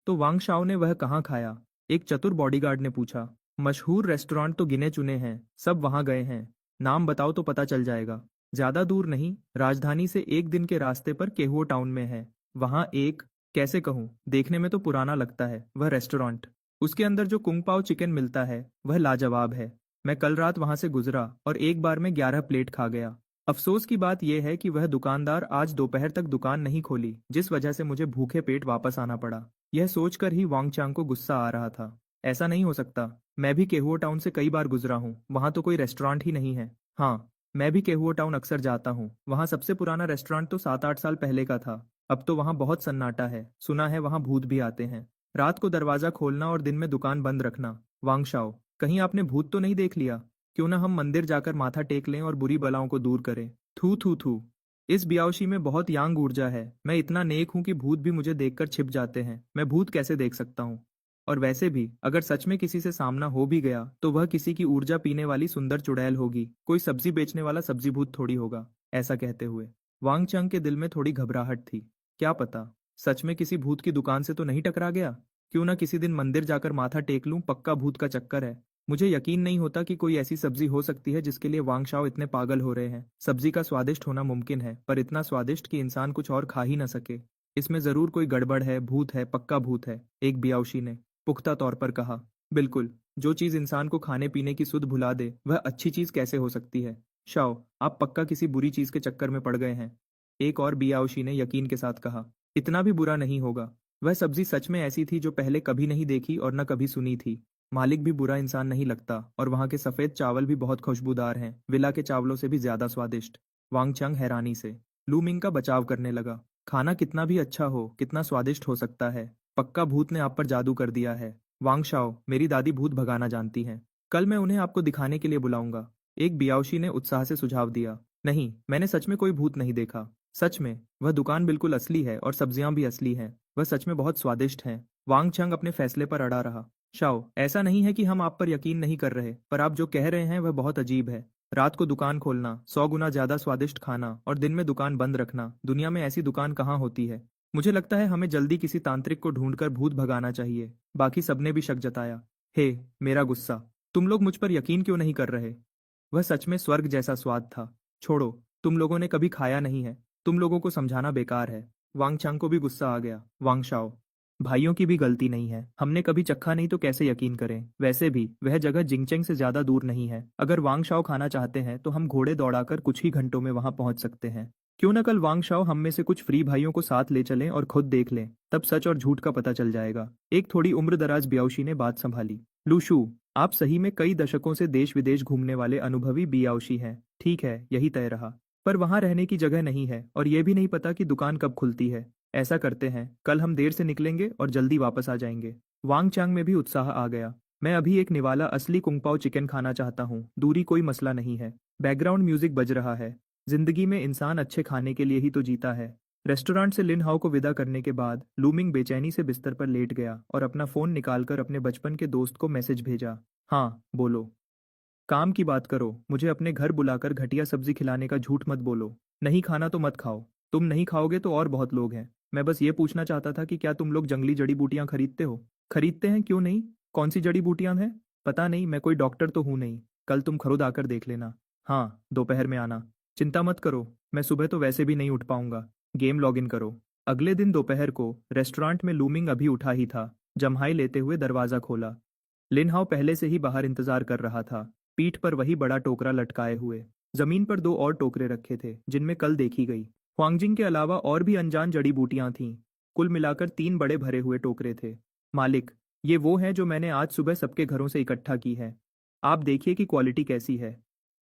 तो वांग शाओ ने वह कहाँ खाया? एक चतुर बॉडीगार्ड ने पूछा। मशहूर रेस्टोरेंट तो गिने चुने हैं, सब वहां गए हैं। नाम बताओ तो पता चल जाएगा। ज्यादा दूर नहीं, राजधानी से एक दिन के रास्ते पर केहुओ टाउन में है। वहां एक, कैसे कहूँ, देखने में तो पुराना लगता है वह रेस्टोरेंट। उसके अंदर जो कुंग पाओ चिकन मिलता है वह लाजवाब है। मैं कल रात वहां से गुजरा और एक बार में 11 प्लेट खा गया। अफसोस की बात यह है कि वह दुकानदार आज दोपहर तक दुकान नहीं खोली, जिस वजह से मुझे भूखे पेट वापस आना पड़ा। यह सोचकर ही वांग चांग को गुस्सा आ रहा था। ऐसा नहीं हो सकता। मैं भी केहुओ टाउन से कई बार गुजरा हूँ, वहां तो कोई रेस्टोरेंट ही नहीं है। हाँ, मैं भी केहुओ टाउन अक्सर जाता हूँ। वहां सबसे पुराना रेस्टोरेंट तो 7-8 साल पहले का था। अब तो वहां बहुत सन्नाटा है, सुना है वहां भूत भी आते हैं। रात को दरवाजा खोलना और दिन में दुकान बंद रखना। वांग शाओ, कहीं आपने भूत तो नहीं देख लिया? क्यों ना हम मंदिर जाकर माथा टेक लें और बुरी बलाओं को दूर करें। थू थू थू। इस बियावशी में बहुत यांग ऊर्जा है। मैं इतना नेक हूं कि भूत भी मुझे देखकर छिप जाते हैं। मैं भूत कैसे देख सकता हूँ? और वैसे भी अगर सच में किसी से सामना हो भी गया तो वह किसी की ऊर्जा पीने वाली सुंदर चुड़ैल होगी, कोई सब्जी बेचने वाला सब्जी भूत थोड़ी होगा। ऐसा कहते हुए वांग चंग के दिल में थोड़ी घबराहट थी। क्या पता सच में किसी भूत की दुकान से तो नहीं टकरा गया। क्यों ना किसी दिन मंदिर जाकर माथा टेक लूं, पक्का भूत का चक्कर है। मुझे यकीन नहीं होता कि कोई ऐसी सब्जी हो सकती है जिसके लिए वांग शाओ इतने पागल हो रहे हैं। सब्जी का स्वादिष्ट होना मुमकिन है, पर इतना स्वादिष्ट कि इंसान कुछ और खा ही ना सके। इसमें जरूर कोई गड़बड़ है, भूत है, पक्का भूत है, एक बियावशी ने पुख्ता तौर पर कहा। बिल्कुल, जो चीज इंसान को खाने पीने की सुध भुला दे वह अच्छी चीज कैसे हो सकती है? शाओ, आप पक्का किसी बुरी चीज के चक्कर में पड़ गए हैं, एक और बियावशी ने यकीन के साथ कहा। इतना भी बुरा नहीं होगा। वह सब्जी सच में ऐसी थी जो पहले कभी नहीं देखी और न कभी सुनी थी। मालिक भी बुरा इंसान नहीं लगता, और वहां के सफेद चावल भी बहुत खुशबूदार हैं, विला के चावलों से भी ज्यादा स्वादिष्ट। वांग चंग हैरानी से लू मिंग का बचाव करने लगा। खाना कितना भी अच्छा हो, कितना स्वादिष्ट हो सकता है, पक्का भूत ने आप पर जादू कर दिया है। वांग शाओ, मेरी दादी भूत भगाना जानती हैं। कल मैं उन्हें आपको दिखाने के लिए बुलाऊंगा, एक बियावशी ने उत्साह से सुझाव दिया। नहीं, मैंने सच में कोई भूत नहीं देखा। सच में वह दुकान बिल्कुल असली है और सब्जियां भी असली हैं। वह सच में बहुत स्वादिष्ट हैं। वांग चंग अपने फैसले पर अड़ा रहा। शाओ, ऐसा नहीं है कि हम आप पर यकीन नहीं कर रहे, पर आप जो कह रहे हैं वह बहुत अजीब है। रात को दुकान खोलना, 100 गुना ज्यादा स्वादिष्ट खाना और दिन में दुकान बंद रखना, दुनिया में ऐसी दुकान कहाँ होती है? मुझे लगता है हमें जल्दी किसी तांत्रिक को ढूंढकर भूत भगाना चाहिए। बाकी सबने भी शक जताया। हे, मेरा गुस्सा, तुम लोग मुझ पर यकीन क्यों नहीं कर रहे? वह सच में स्वर्ग जैसा स्वाद था। छोड़ो, तुम लोगों ने कभी खाया नहीं है, तुम लोगों को समझाना बेकार है। वांग चांग को भी गुस्सा आ गया। वांग शाओ, भाइयों की भी गलती नहीं है, हमने कभी चखा नहीं तो कैसे यकीन करें? वैसे भी वह जगह जिंगचेंग से ज्यादा दूर नहीं है। अगर वांग शाओ खाना चाहते हैं तो हम घोड़े दौड़ाकर कुछ ही घंटों में वहां पहुंच सकते हैं। क्यों न कल वांग शाओ हम में से कुछ फ्री भाइयों को साथ ले चलें और खुद देख लें, तब सच और झूठ का पता चल जाएगा। एक थोड़ी उम्र दराज बियावशी ने बात संभाली। लूशू, आप सही में कई दशकों से देश विदेश घूमने वाले अनुभवी बियावशी हैं। ठीक है, यही तय रहा। पर वहां रहने की जगह नहीं है और यह भी नहीं पता कि दुकान कब खुलती है। ऐसा करते हैं, कल हम देर से निकलेंगे और जल्दी वापस आ जाएंगे। वांग चांग में भी उत्साह आ गया। मैं अभी एक निवाला असली कुंगपाओ चिकन खाना चाहता हूँ, दूरी कोई मसला नहीं है। बैकग्राउंड म्यूजिक बज रहा है। जिंदगी में इंसान अच्छे खाने के लिए ही तो जीता है। रेस्टोरेंट से लिन हाओ को विदा करने के बाद लूमिंग बेचैनी से बिस्तर पर लेट गया और अपना फोन निकालकर अपने बचपन के दोस्त को मैसेज भेजा। हाँ, बोलो। काम की बात करो, मुझे अपने घर बुलाकर घटिया सब्जी खिलाने का झूठ मत बोलो। नहीं खाना तो मत खाओ। तुम नहीं खाओगे तो और बहुत लोग हैं। मैं बस ये पूछना चाहता था कि क्या तुम लोग जंगली जड़ी बूटियां खरीदते हो? खरीदते हैं, क्यों नहीं? कौन सी जड़ी बूटियां हैं? पता नहीं, मैं कोई डॉक्टर तो हूं नहीं। कल तुम खुद आकर देख लेना। हाँ, दोपहर में आना। चिंता मत करो, मैं सुबह तो वैसे भी नहीं उठ पाऊंगा। गेम लॉगिन करो। अगले दिन दोपहर को रेस्टोरेंट में लूमिंग अभी उठा ही था। जम्हाई लेते हुए दरवाजा खोला। लिनहाओ पहले से ही बाहर इंतजार कर रहा था, पीठ पर वही बड़ा टोकरा लटकाए हुए। जमीन पर दो और टोकरे रखे थे जिनमें कल देखी गई ह्वांगजिंग के अलावा और भी अनजान जड़ी बूटियां थीं। कुल मिलाकर 3 बड़े भरे हुए टोकरे थे। मालिक, ये वो हैं जो मैंने आज सुबह सबके घरों से इकट्ठा की है। आप देखिए कि क्वालिटी कैसी है।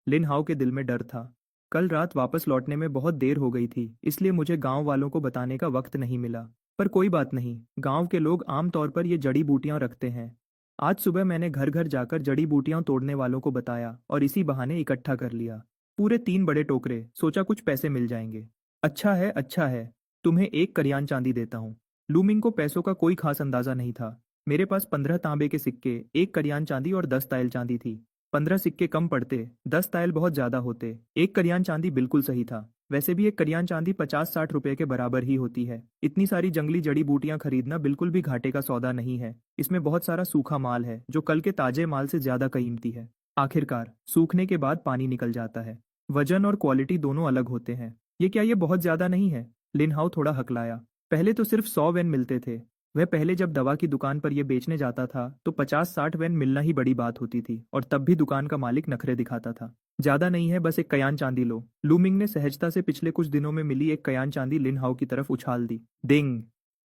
लिन हाओ के दिल में डर था। कल रात वापस लौटने में बहुत देर हो गई थी, इसलिए मुझे गांव वालों को बताने का वक्त नहीं मिला। पर कोई बात नहीं, गांव के लोग आमतौर पर ये जड़ी बूटियां रखते हैं। आज सुबह मैंने घर घर जाकर जड़ी बूटियां तोड़ने वालों को बताया और इसी बहाने इकट्ठा कर लिया। पूरे 3 बड़े टोकरे, सोचा कुछ पैसे मिल जाएंगे। अच्छा है, अच्छा है। तुम्हें 1 करियान चांदी देता हूँ। लूमिंग को पैसों का कोई खास अंदाजा नहीं था। मेरे पास 15 तांबे के सिक्के, 1 करियान चांदी और 10 तायल चांदी थी। 15 सिक्के कम पड़ते, 10 तायल बहुत ज्यादा होते। 1 करियान चांदी बिल्कुल सही था। वैसे भी 1 करियान चांदी 50-60 रुपए के बराबर ही होती है। इतनी सारी जंगली जड़ी बूटियां खरीदना बिल्कुल भी घाटे का सौदा नहीं है। इसमें बहुत सारा सूखा माल है जो कल के ताजे माल से ज्यादा कीमती है। आखिरकार सूखने के बाद पानी निकल जाता है। वजन और क्वालिटी दोनों अलग होते हैं। ये बहुत ज्यादा नहीं है? लिनहाउ थोड़ा हकलाया। पहले तो सिर्फ 100 वेन मिलते थे। वह पहले जब दवा की दुकान पर यह बेचने जाता था तो 50-60 वेन मिलना ही बड़ी बात होती थी, और तब भी दुकान का मालिक नखरे दिखाता था। ज्यादा नहीं है, बस 1 कयान चांदी लो। लूमिंग ने सहजता से पिछले कुछ दिनों में मिली 1 कयान चांदी लिन हाउ की तरफ उछाल दी। डिंग!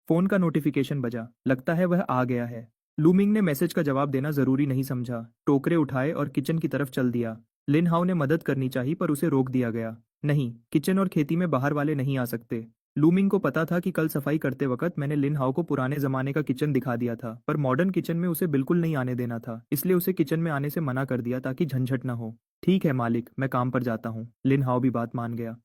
फोन का नोटिफिकेशन बजा। लगता है वह आ गया है। लूमिंग ने मैसेज का जवाब देना जरूरी नहीं समझा। टोकरे उठाए और किचन की तरफ चल दिया। लिन हाउ ने मदद करनी चाहिए पर उसे रोक दिया गया। नहीं, किचन और खेती में बाहर वाले नहीं आ सकते। लूमिंग को पता था कि कल सफाई करते वक्त मैंने लिन हाउ को पुराने जमाने का किचन दिखा दिया था, पर मॉडर्न किचन में उसे बिल्कुल नहीं आने देना था, इसलिए उसे किचन में आने से मना कर दिया ताकि झंझट न हो। ठीक है मालिक, मैं काम पर जाता हूँ। लिन हाउ भी बात मान गया।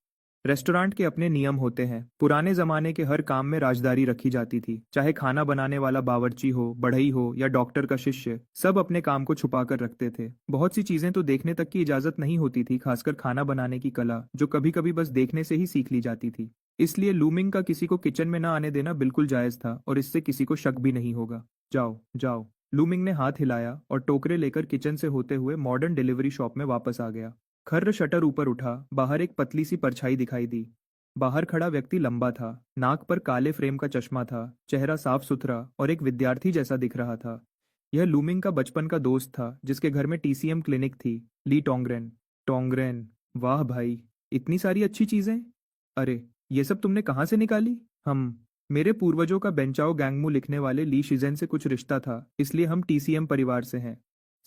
रेस्टोरेंट के अपने नियम होते हैं। पुराने जमाने के हर काम में राजदारी रखी जाती थी, चाहे खाना बनाने वाला बावर्ची हो, बढ़ई हो या डॉक्टर का शिष्य, सब अपने काम को छुपा कर रखते थे। बहुत सी चीजें तो देखने तक की इजाजत नहीं होती थी, खासकर खाना बनाने की कला, जो कभी कभी बस देखने से ही सीख ली जाती थी। इसलिए लूमिंग का किसी को किचन में न आने देना बिल्कुल जायज था और इससे किसी को शक भी नहीं होगा। जाओ जाओ। लूमिंग ने हाथ हिलाया और टोकरे लेकर किचन से होते हुए मॉडर्न डिलीवरी शॉप में वापस आ गया। खर्र शटर ऊपर उठा। बाहर एक पतली सी परछाई दिखाई दी। बाहर खड़ा व्यक्ति लंबा था। नाक पर काले फ्रेम का चश्मा था। चेहरा साफ सुथरा और एक विद्यार्थी जैसा दिख रहा था। यह लूमिंग का बचपन का दोस्त था जिसके घर में टीसीएम क्लिनिक थी। ली टोंगरेन। टोंगरेन। वाह भाई, इतनी सारी अच्छी चीजें। अरे, ये सब तुमने कहाँ से निकाली? हम मेरे पूर्वजों का बेंचाओ गैंगमू लिखने वाले ली शिजेन से कुछ रिश्ता था, इसलिए हम टीसीएम परिवार से हैं।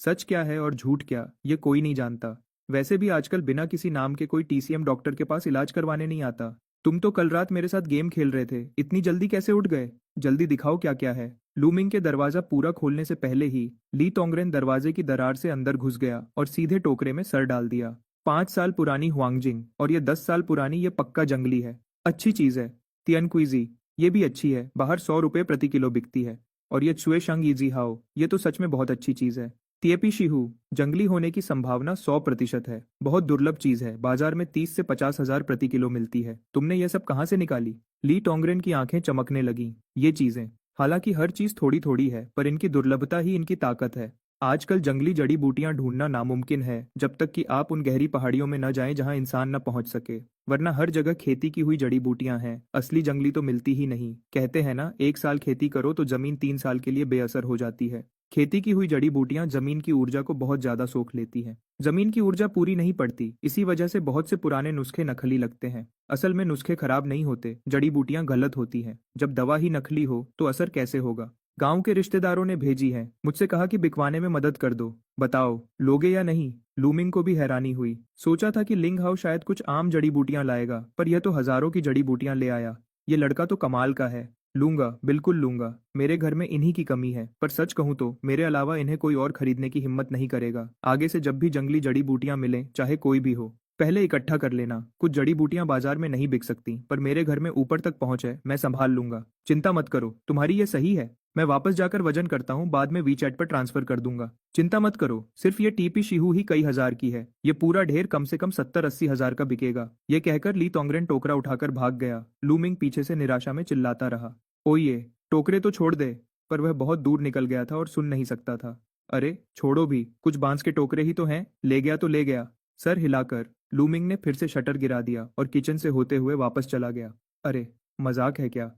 सच क्या है और झूठ क्या, ये कोई नहीं जानता। वैसे भी आजकल बिना किसी नाम के कोई टीसीएम डॉक्टर के पास इलाज करवाने नहीं आता। तुम तो कल रात मेरे साथ गेम खेल रहे थे, इतनी जल्दी कैसे उठ गए? जल्दी दिखाओ क्या क्या है। लूमिंग के दरवाजा पूरा खोलने से पहले ही ली तोंगरेन दरवाजे की दरार से अंदर घुस गया और सीधे टोकरे में सर डाल दिया। 5 साल पुरानी हुआंगजिंग और ये 10 साल पुरानी, ये पक्का जंगली है। अच्छी चीज है। तियनक्विजी, ये भी अच्छी है, बाहर 100 रुपए प्रति किलो बिकती है। और ये चुए शंग इजी हाओ, ये तो सच में बहुत अच्छी चीज है। तिएपी शिहू, जंगली होने की संभावना 100% है, बहुत दुर्लभ चीज है, बाजार में 30 से 50 हजार प्रति किलो मिलती है। तुमने ये सब कहाँ से निकाली? ली टोंगरेन की आंखें चमकने लगीं। ये चीजें, हालांकि हर चीज थोड़ी थोड़ी है, पर इनकी दुर्लभता ही इनकी ताकत है। आजकल जंगली जड़ी बूटियां ढूंढना नामुमकिन है, जब तक कि आप उन गहरी पहाड़ियों में न जाएं जहां इंसान न पहुंच सके। वरना हर जगह खेती की हुई जड़ी बूटियां हैं, असली जंगली तो मिलती ही नहीं। कहते हैं ना, 1 साल खेती करो तो जमीन 3 साल के लिए बेअसर हो जाती है। खेती की हुई जड़ी बूटियां जमीन की ऊर्जा को बहुत ज्यादा सोख लेती हैं। जमीन की ऊर्जा पूरी नहीं पड़ती, इसी वजह से बहुत से पुराने नुस्खे नकली लगते हैं। असल में नुस्खे खराब नहीं होते, जड़ी बूटियां गलत होती हैं। जब दवा ही नकली हो तो असर कैसे होगा? गांव के रिश्तेदारों ने भेजी है, मुझसे कहा कि बिकवाने में मदद कर दो। बताओ, लोगे या नहीं? लूमिंग को भी हैरानी हुई। सोचा था कि लिंग हाउ शायद कुछ आम जड़ी बूटियां लाएगा, पर यह तो हजारों की जड़ी बूटियां ले आया। ये लड़का तो कमाल का है। लूंगा, बिल्कुल लूंगा। मेरे घर में इन्हीं की कमी है, पर सच कहूं तो मेरे अलावा इन्हें कोई और खरीदने की हिम्मत नहीं करेगा। आगे से जब भी जंगली जड़ी बूटियां मिलें, चाहे कोई भी हो, पहले इकट्ठा कर लेना, कुछ जड़ी बूटियां बाजार में नहीं बिक सकती, पर मेरे घर में ऊपर तक पहुंच है, मैं संभाल लूंगा। चिंता मत करो, तुम्हारी ये सही है। मैं वापस जाकर वजन करता हूँ, बाद में वीचैट पर ट्रांसफर कर दूंगा। चिंता मत करो, सिर्फ ये टीपी शिहू ही कई हजार की है, ये पूरा ढेर कम से कम 70-80 हजार का बिकेगा। ये कहकर ली तोंगरेन टोकरा उठाकर भाग गया। लूमिंग पीछे से निराशा में चिल्लाता रहा। ओये, टोकरे तो छोड़ दे। पर वह बहुत दूर निकल गया था और सुन नहीं सकता था। अरे छोड़ो भी, कुछ बांस के टोकरे ही तो हैं, ले गया तो ले गया। सर हिलाकर लूमिंग ने फिर से शटर गिरा दिया और किचन से होते हुए वापस चला गया। अरे मजाक है क्या?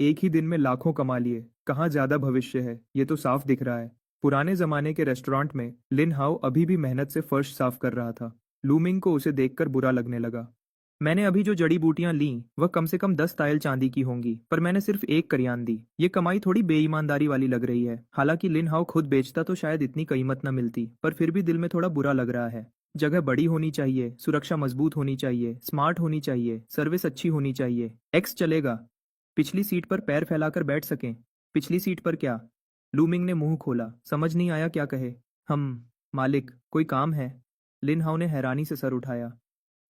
एक ही दिन में लाखों कमा लिए, कहाँ ज्यादा भविष्य है, ये तो साफ दिख रहा है। पुराने जमाने के रेस्टोरेंट में लिन हाउ अभी भी मेहनत से फर्श साफ कर रहा था। लूमिंग को उसे देखकर बुरा लगने लगा। मैंने अभी जो जड़ी बूटियां ली वह कम से कम 10 तायल चांदी की होंगी, पर मैंने सिर्फ एक करियान दी। ये कमाई थोड़ी बेईमानदारी वाली लग रही है। हालांकि लिन हाउ खुद बेचता तो शायद इतनी कीमत न मिलती, पर फिर भी दिल में थोड़ा बुरा लग रहा है। जगह बड़ी होनी चाहिए, सुरक्षा मजबूत होनी चाहिए, स्मार्ट होनी चाहिए, सर्विस अच्छी होनी चाहिए। एक्स चलेगा। पिछली सीट पर पैर फैलाकर बैठ सकें। पिछली सीट पर क्या? लूमिंग ने मुंह खोला, समझ नहीं आया क्या कहे। हम मालिक, कोई काम है? लिन हाउ ने हैरानी से सर उठाया।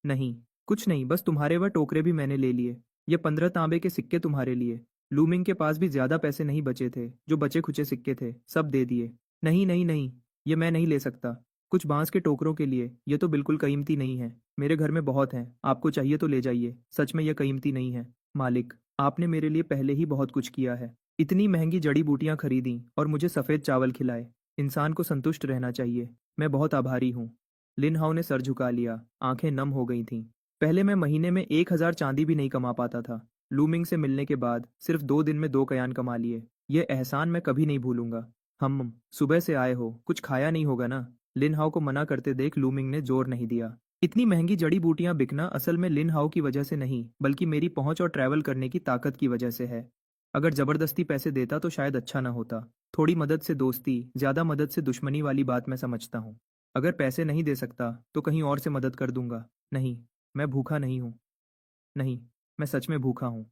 नहीं, कुछ नहीं, बस तुम्हारे वह टोकरे भी मैंने ले लिए। ये 15 तांबे के सिक्के तुम्हारे लिए। लूमिंग के पास भी ज्यादा पैसे नहीं बचे थे, जो बचे खुचे सिक्के थे सब दे दिए। नहीं नहीं नहीं, ये मैं नहीं ले सकता। कुछ बांस के टोकरों के लिए, ये तो बिल्कुल कीमती नहीं है। मेरे घर में बहुत हैं, आपको चाहिए तो ले जाइए, सच में यह कीमती नहीं है। मालिक, आपने मेरे लिए पहले ही बहुत कुछ किया है। इतनी महंगी जड़ी बूटियां खरीदी और मुझे सफेद चावल खिलाए। इंसान को संतुष्ट रहना चाहिए। मैं बहुत आभारी हूँ। लिन हाउ ने सर झुका लिया, आंखें नम हो गई थीं। पहले मैं महीने में 1,000 चांदी भी नहीं कमा पाता था। लूमिंग से मिलने के बाद सिर्फ 2 दिन में 2 कयान कमा लिए। ये एहसान मैं कभी नहीं भूलूंगा। हम सुबह से आए हो, कुछ खाया नहीं होगा ना? लिन हाउ को मना करते देख लूमिंग ने जोर नहीं दिया। इतनी महंगी जड़ी बूटियां बिकना असल में लिन हाउ की वजह से नहीं, बल्कि मेरी पहुंच और ट्रैवल करने की ताकत की वजह से है। अगर जबरदस्ती पैसे देता तो शायद अच्छा ना होता। थोड़ी मदद से दोस्ती, ज्यादा मदद से दुश्मनी वाली बात मैं समझता हूँ। अगर पैसे नहीं दे सकता तो कहीं और से मदद कर दूंगा। नहीं, मैं भूखा नहीं हूँ। नहीं, मैं सच में भूखा हूँ।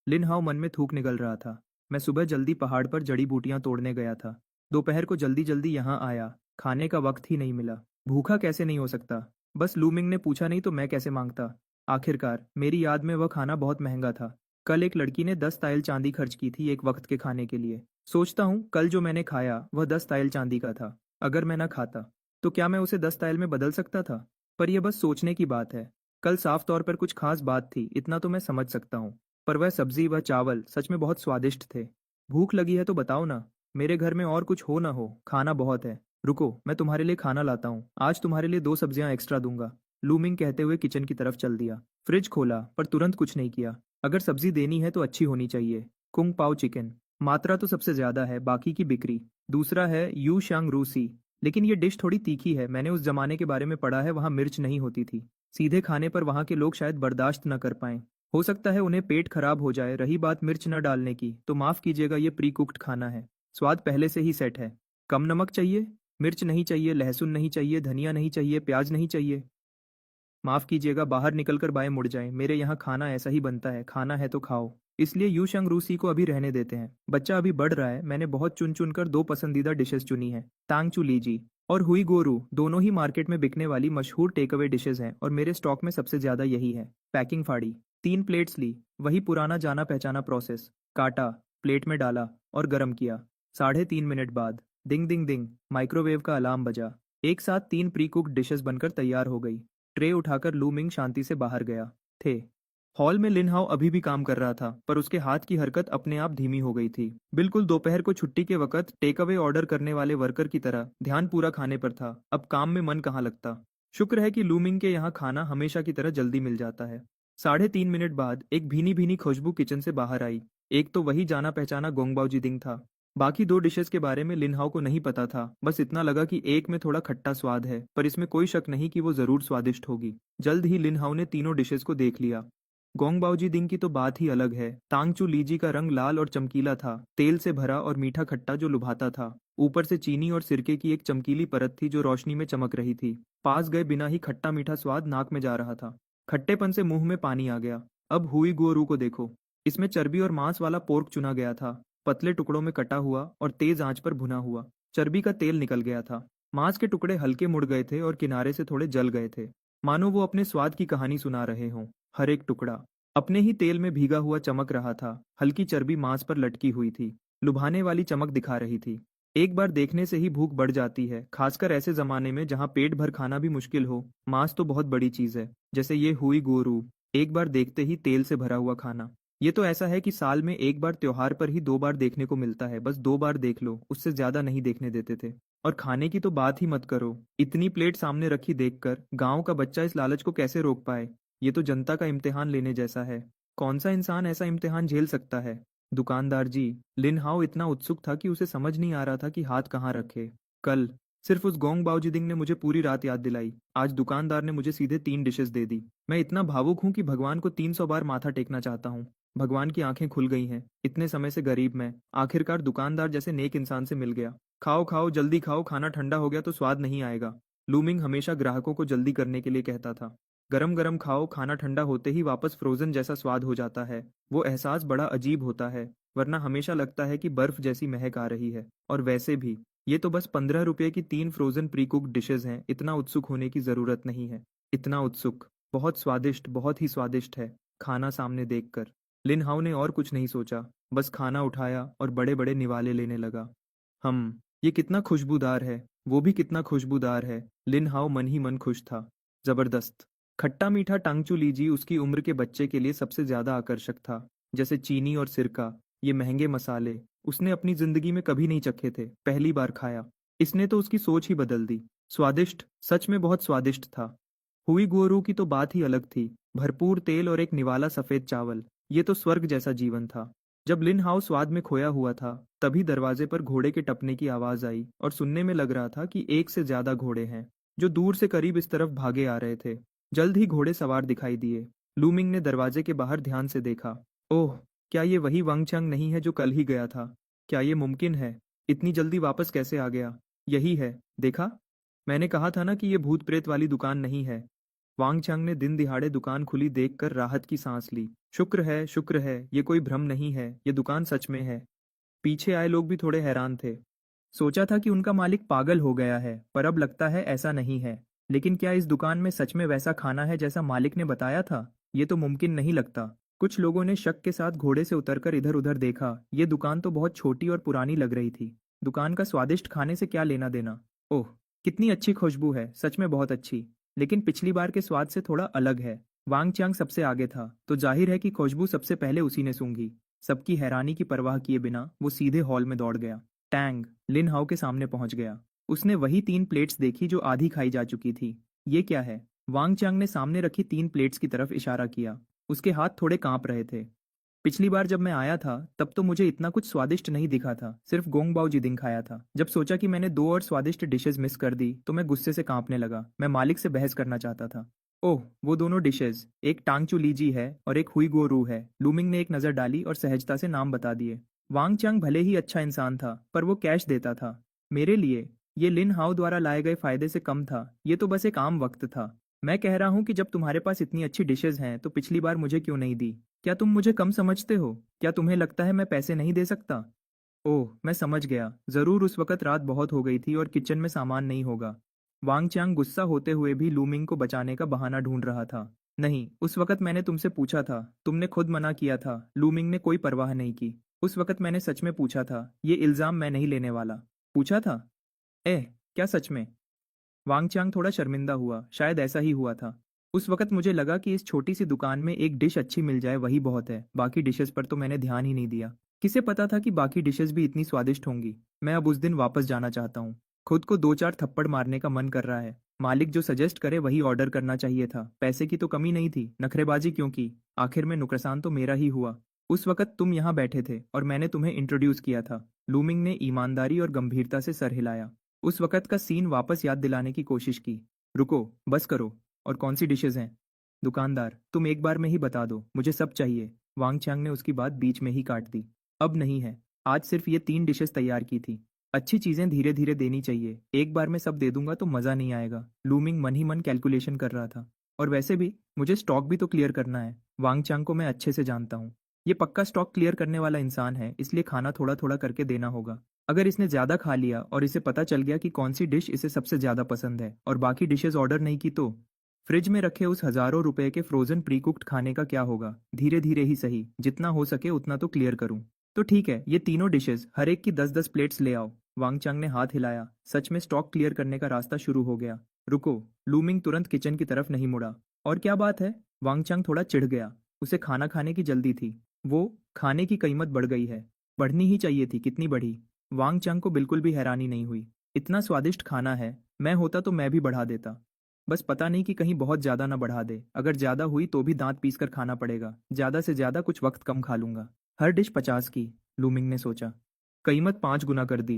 लिन हाउ मन में थूक निकल रहा था। मैं सुबह जल्दी पहाड़ पर जड़ी बूटियां तोड़ने गया था। दोपहर को जल्दी जल्दी यहाँ आया, खाने का वक्त ही नहीं मिला। भूखा कैसे नहीं हो सकता? बस लूमिंग ने पूछा नहीं तो मैं कैसे मांगता? आखिरकार मेरी याद में वह खाना बहुत महंगा था। कल एक लड़की ने 10 तायल चांदी खर्च की थी एक वक्त के खाने के लिए। सोचता हूँ कल जो मैंने खाया वह 10 तायल चांदी का था। अगर मैं ना खाता तो क्या मैं उसे 10 तायल में बदल सकता था? पर यह बस सोचने की बात है। कल साफ तौर पर कुछ खास बात थी, इतना तो मैं समझ सकता हूँ। पर वह सब्जी व चावल सच में बहुत स्वादिष्ट थे। भूख लगी है तो बताओ ना, मेरे घर में और कुछ हो ना हो, खाना बहुत है। रुको, मैं तुम्हारे लिए खाना लाता हूँ, आज तुम्हारे लिए 2 सब्जियां एक्स्ट्रा दूंगा। लूमिंग कहते हुए किचन की तरफ चल दिया। फ्रिज खोला पर तुरंत कुछ नहीं किया। अगर सब्जी देनी है तो अच्छी होनी चाहिए। कुंग पाओ चिकन, मात्रा तो सबसे ज्यादा है, बाकी की बिक्री। दूसरा है यू शांग रूसी। लेकिन ये डिश थोड़ी तीखी है, मैंने उस जमाने के बारे में पढ़ा है, वहाँ मिर्च नहीं होती थी। सीधे खाने पर वहाँ के लोग शायद बर्दाश्त न कर पाएं। हो सकता है उन्हें पेट खराब हो जाए। रही बात मिर्च न डालने की, तो माफ कीजिएगा, ये प्री कुक्ड खाना है। स्वाद पहले से ही सेट है। कम नमक चाहिए? मिर्च नहीं चाहिए, लहसुन नहीं चाहिए, धनिया नहीं चाहिए, प्याज नहीं चाहिए? माफ कीजिएगा, बाहर निकलकर बाएं मुड़ जाएं। मेरे यहाँ खाना ऐसा ही बनता है, खाना है तो खाओ। इसलिए यूशंग रूसी को अभी रहने देते हैं। बच्चा अभी बढ़ रहा है। मैंने बहुत चुन चुन कर 2 पसंदीदा डिशेस चुनी है। तांगचू लीजी और हुई गोरू दोनों ही मार्केट में बिकने वाली मशहूर टेक अवे डिशेज हैं और मेरे स्टॉक में सबसे ज्यादा यही है। पैकिंग फाड़ी, 3 प्लेट्स ली। वही पुराना जाना पहचाना प्रोसेस। काटा, प्लेट में डाला और गर्म किया। 3.5 मिनट बाद डिंग डिंग डिंग माइक्रोवेव का अलार्म बजा। एक साथ 3 प्री कुक्ड डिशेस बनकर तैयार हो गई। ट्रे उठाकर लूमिंग शांति से बाहर गया। थे हॉल में लिन हाउ अभी भी काम कर रहा था, पर उसके हाथ की हरकत अपने आप धीमी हो गई थी। बिल्कुल दोपहर को छुट्टी के वक्त टेक अवे ऑर्डर करने वाले वर्कर की तरह ध्यान पूरा खाने पर था। अब काम में मन कहाँ लगता। शुक्र है कि लूमिंग के यहाँ खाना हमेशा की तरह जल्दी मिल जाता है। 3.5 मिनट बाद एक भीनी भीनी खुशबू किचन से बाहर आई। एक तो वही जाना पहचाना गोंगबाओ जिदिंग था। बाकी 2 डिशेस के बारे में लिनहाओ को नहीं पता था। बस इतना लगा कि एक में थोड़ा खट्टा स्वाद है, पर इसमें कोई शक नहीं कि वो जरूर स्वादिष्ट होगी। जल्द ही लिनहाओ ने तीनों डिशेस को देख लिया। गोंगबाओजी दिंग की तो बात ही अलग है। तांगचू लीजी का रंग लाल और चमकीला था, तेल से भरा और मीठा खट्टा जो लुभाता था। ऊपर से चीनी और सिरके की एक चमकीली परत थी जो रोशनी में चमक रही थी। पास गए बिना ही खट्टा मीठा स्वाद नाक में जा रहा था। खट्टेपन से मुंह में पानी आ गया। अब हुई गुओरू को देखो। इसमें चर्बी और मांस वाला पोर्क चुना गया था, पतले टुकड़ों में कटा हुआ और तेज आंच पर भुना हुआ। चर्बी का तेल निकल गया था। मांस के टुकड़े हल्के मुड़ गए थे और किनारे से थोड़े जल गए थे। मानो वो अपने स्वाद की कहानी सुना रहे हों। हर एक टुकड़ा अपने ही तेल में भीगा हुआ चमक रहा था। हल्की चर्बी मांस पर लटकी हुई थी, लुभाने वाली चमक दिखा रही थी। एक बार देखने से ही भूख बढ़ जाती है, खासकर ऐसे जमाने में जहाँ पेट भर खाना भी मुश्किल हो। मांस तो बहुत बड़ी चीज है, जैसे ये हुई गोरू। एक बार देखते ही तेल से भरा हुआ खाना। ये तो ऐसा है कि साल में एक बार त्योहार पर ही 2 बार देखने को मिलता है, बस 2 बार देख लो, उससे ज्यादा नहीं देखने देते थे। और खाने की तो बात ही मत करो। इतनी प्लेट सामने रखी देखकर गांव का बच्चा इस लालच को कैसे रोक पाए। ये तो जनता का इम्तिहान लेने जैसा है। कौन सा इंसान ऐसा इम्तिहान झेल सकता है। दुकानदार जी। लिन हाओ इतना उत्सुक था कि उसे समझ नहीं आ रहा था कि हाथ कहाँ रखे। कल सिर्फ उस गोंग बाओजीदिंग ने मुझे पूरी रात याद दिलाई। आज दुकानदार ने मुझे सीधे 3 डिशेस दे दी। मैं इतना भावुक हूँ कि भगवान को 300 बार माथा टेकना चाहता हूँ। भगवान की आंखें खुल गई हैं। इतने समय से गरीब मैं आखिरकार दुकानदार जैसे नेक इंसान से मिल गया। खाओ खाओ जल्दी खाओ, खाना ठंडा हो गया तो स्वाद नहीं आएगा। लूमिंग हमेशा ग्राहकों को जल्दी करने के लिए कहता था। गरम गरम खाओ, खाना ठंडा होते ही वापस फ्रोजन जैसा स्वाद हो जाता है। वो एहसास बड़ा अजीब होता है, वरना हमेशा लगता है कि बर्फ जैसी महक आ रही है। और वैसे भी ये तो बस 15 रुपये की 3 फ्रोजन प्री कुक्ड डिशेज हैं, इतना उत्सुक होने की जरूरत नहीं है। इतना उत्सुक। बहुत स्वादिष्ट, बहुत ही स्वादिष्ट है। खाना सामने देखकर लिन हाउ ने और कुछ नहीं सोचा, बस खाना उठाया और बड़े बड़े निवाले लेने लगा। ये कितना खुशबूदार है, वो भी कितना खुशबूदार है। लिन हाओ मन ही मन खुश था। जबरदस्त। खट्टा मीठा टांगचू लीजी उसकी उम्र के बच्चे के लिए सबसे ज्यादा आकर्षक था। जैसे चीनी और सिरका, ये महंगे मसाले उसने अपनी जिंदगी में कभी नहीं चखे थे, पहली बार खाया। इसने तो उसकी सोच ही बदल दी। स्वादिष्ट, सच में बहुत स्वादिष्ट था। हुई गुओरू की तो बात ही अलग थी। भरपूर तेल और एक निवाला सफेद चावल, ये तो स्वर्ग जैसा जीवन था। जब लिन हाउ स्वाद में खोया हुआ था, तभी दरवाजे पर घोड़े के टपने की आवाज आई और सुनने में लग रहा था कि एक से ज्यादा घोड़े हैं, जो दूर से करीब इस तरफ भागे आ रहे थे। जल्द ही घोड़े सवार दिखाई दिए। लूमिंग ने दरवाजे के बाहर ध्यान से देखा। ओह, क्या ये वही वांग चंग नहीं है जो कल ही गया था? क्या ये मुमकिन है? इतनी जल्दी वापस कैसे आ गया? यही है, देखा? मैंने कहा था ना कि ये भूत प्रेत वाली दुकान नहीं है। वांग चांग ने दिन दिहाड़े दुकान खुली देखकर राहत की सांस ली। शुक्र है, ये कोई भ्रम नहीं है, ये दुकान सच में है। पीछे आए लोग भी थोड़े हैरान थे। सोचा था कि उनका मालिक पागल हो गया है, पर अब लगता है ऐसा नहीं है। लेकिन क्या इस दुकान में सच में वैसा खाना है जैसा मालिक ने बताया था? ये तो मुमकिन नहीं लगता। कुछ लोगों ने शक के साथ घोड़े से उतरकर इधर उधर देखा। ये दुकान तो बहुत छोटी और पुरानी लग रही थी। दुकान का स्वादिष्ट खाने से क्या लेना देना। ओह, कितनी अच्छी खुशबू है, सच में बहुत अच्छी। लेकिन पिछली बार के स्वाद से थोड़ा अलग है। वांग चांग सबसे आगे था, तो जाहिर है कि खुशबू सबसे पहले उसी ने सूंघी। सबकी हैरानी की परवाह किए बिना वो सीधे हॉल में दौड़ गया। टैंग लिन हाउ के सामने पहुंच गया। उसने वही 3 प्लेट्स देखी जो आधी खाई जा चुकी थी। ये क्या है? वांग चांग ने सामने रखी 3 प्लेट्स की तरफ इशारा किया। उसके हाथ थोड़े कांप रहे थे। पिछली बार जब मैं आया था तब तो मुझे इतना कुछ स्वादिष्ट नहीं दिखा था, सिर्फ गोंग बाओ जिदिंग खाया था। जब सोचा कि मैंने 2 और स्वादिष्ट डिशेस मिस कर दी तो मैं गुस्से से कांपने लगा। मैं मालिक से बहस करना चाहता था। ओह, वो दोनों डिशेस, एक टांगचू लीजी है और एक हुई गो रू है। लूमिंग ने एक नज़र डाली और सहजता से नाम बता दिए। वांग चांग भले ही अच्छा इंसान था, पर वो कैश देता था। मेरे लिए ये लिन हाओ द्वारा लाए गए फायदे से कम था। ये तो बस एक आम वक्त था। मैं कह रहा हूँ कि जब तुम्हारे पास इतनी अच्छी डिशेज हैं तो पिछली बार मुझे क्यों नहीं दी? क्या तुम मुझे कम समझते हो? क्या तुम्हें लगता है मैं पैसे नहीं दे सकता? ओह, मैं समझ गया, जरूर उस वक्त रात बहुत हो गई थी और किचन में सामान नहीं होगा। वांग चांग गुस्सा होते हुए भी लूमिंग को बचाने का बहाना ढूंढ रहा था। नहीं, उस वक्त मैंने तुमसे पूछा था, तुमने खुद मना किया था। लूमिंग ने कोई परवाह नहीं की। उस वक्त मैंने सच में पूछा था, ये इल्जाम मैं नहीं लेने वाला। पूछा था? एह, क्या सच में? वांग चांग थोड़ा शर्मिंदा हुआ, शायद ऐसा ही हुआ था। उस वक्त मुझे लगा कि इस छोटी सी दुकान में एक डिश अच्छी मिल जाए वही बहुत है, बाकी डिशेस पर तो मैंने ध्यान ही नहीं दिया। किसे पता था कि बाकी डिशेस भी इतनी स्वादिष्ट होंगी। मैं अब उस दिन वापस जाना चाहता हूँ। खुद को 2-4 थप्पड़ मारने का मन कर रहा है। मालिक जो सजेस्ट करे वही ऑर्डर करना चाहिए था। पैसे की तो कमी नहीं थी, नखरेबाजी क्यों की? आखिर में नुकसान तो मेरा ही हुआ। उस वक्त तुम यहाँ बैठे थे और मैंने तुम्हें इंट्रोड्यूस किया था। लूमिंग ने ईमानदारी और गंभीरता से सर हिलाया। उस वक्त का सीन वापस याद दिलाने की कोशिश की। रुको, बस करो। और कौन सी डिशेज हैं? दुकानदार, तुम एक बार में ही बता दो, मुझे सब चाहिए। वांग चांग ने उसकी बात बीच में ही काट दी। अब नहीं है, आज सिर्फ ये 3 डिशेस तैयार की थी। अच्छी चीजें धीरे धीरे देनी चाहिए, एक बार में सब दे दूंगा तो मजा नहीं आएगा। लूमिंग मन ही मन कैलकुलेशन कर रहा था। और वैसे भी मुझे स्टॉक भी तो क्लियर करना है। वांग चांग को मैं अच्छे से जानता हूँ। ये पक्का स्टॉक क्लियर करने वाला इंसान है, इसलिए खाना थोड़ा थोड़ा करके देना होगा। अगर इसने ज्यादा खा लिया और इसे पता चल गया कि कौन सी डिश इसे सबसे ज्यादा पसंद है और बाकी डिशेस ऑर्डर नहीं की तो फ्रिज में रखे उस हजारों रुपए के फ्रोजन प्री कुक्ड खाने का क्या होगा? धीरे धीरे ही सही, जितना हो सके उतना तो क्लियर करूं। तो ठीक है, ये तीनों डिशेस हर एक की 10-10 प्लेट्स ले आओ। वांगचांग ने हाथ हिलाया। सच में स्टॉक क्लियर करने का रास्ता शुरू हो गया। रुको। लूमिंग तुरंत किचन की तरफ नहीं मुड़ा। और क्या बात है? वांगचांग थोड़ा चिढ़ गया। उसे खाना खाने की जल्दी थी। वो खाने की कीमत बढ़ गई है। बढ़नी ही चाहिए थी, कितनी बढ़ी? वांगचांग को बिल्कुल भी हैरानी नहीं हुई। इतना स्वादिष्ट खाना है, मैं होता तो मैं भी बढ़ा देता। बस पता नहीं कि कहीं बहुत ज्यादा ना बढ़ा दे। अगर ज्यादा हुई तो भी दांत पीस कर खाना पड़ेगा। ज्यादा से ज्यादा कुछ वक्त कम खा लूंगा। हर डिश 50 की, लूमिंग ने सोचा। कीमत 5 गुना कर दी।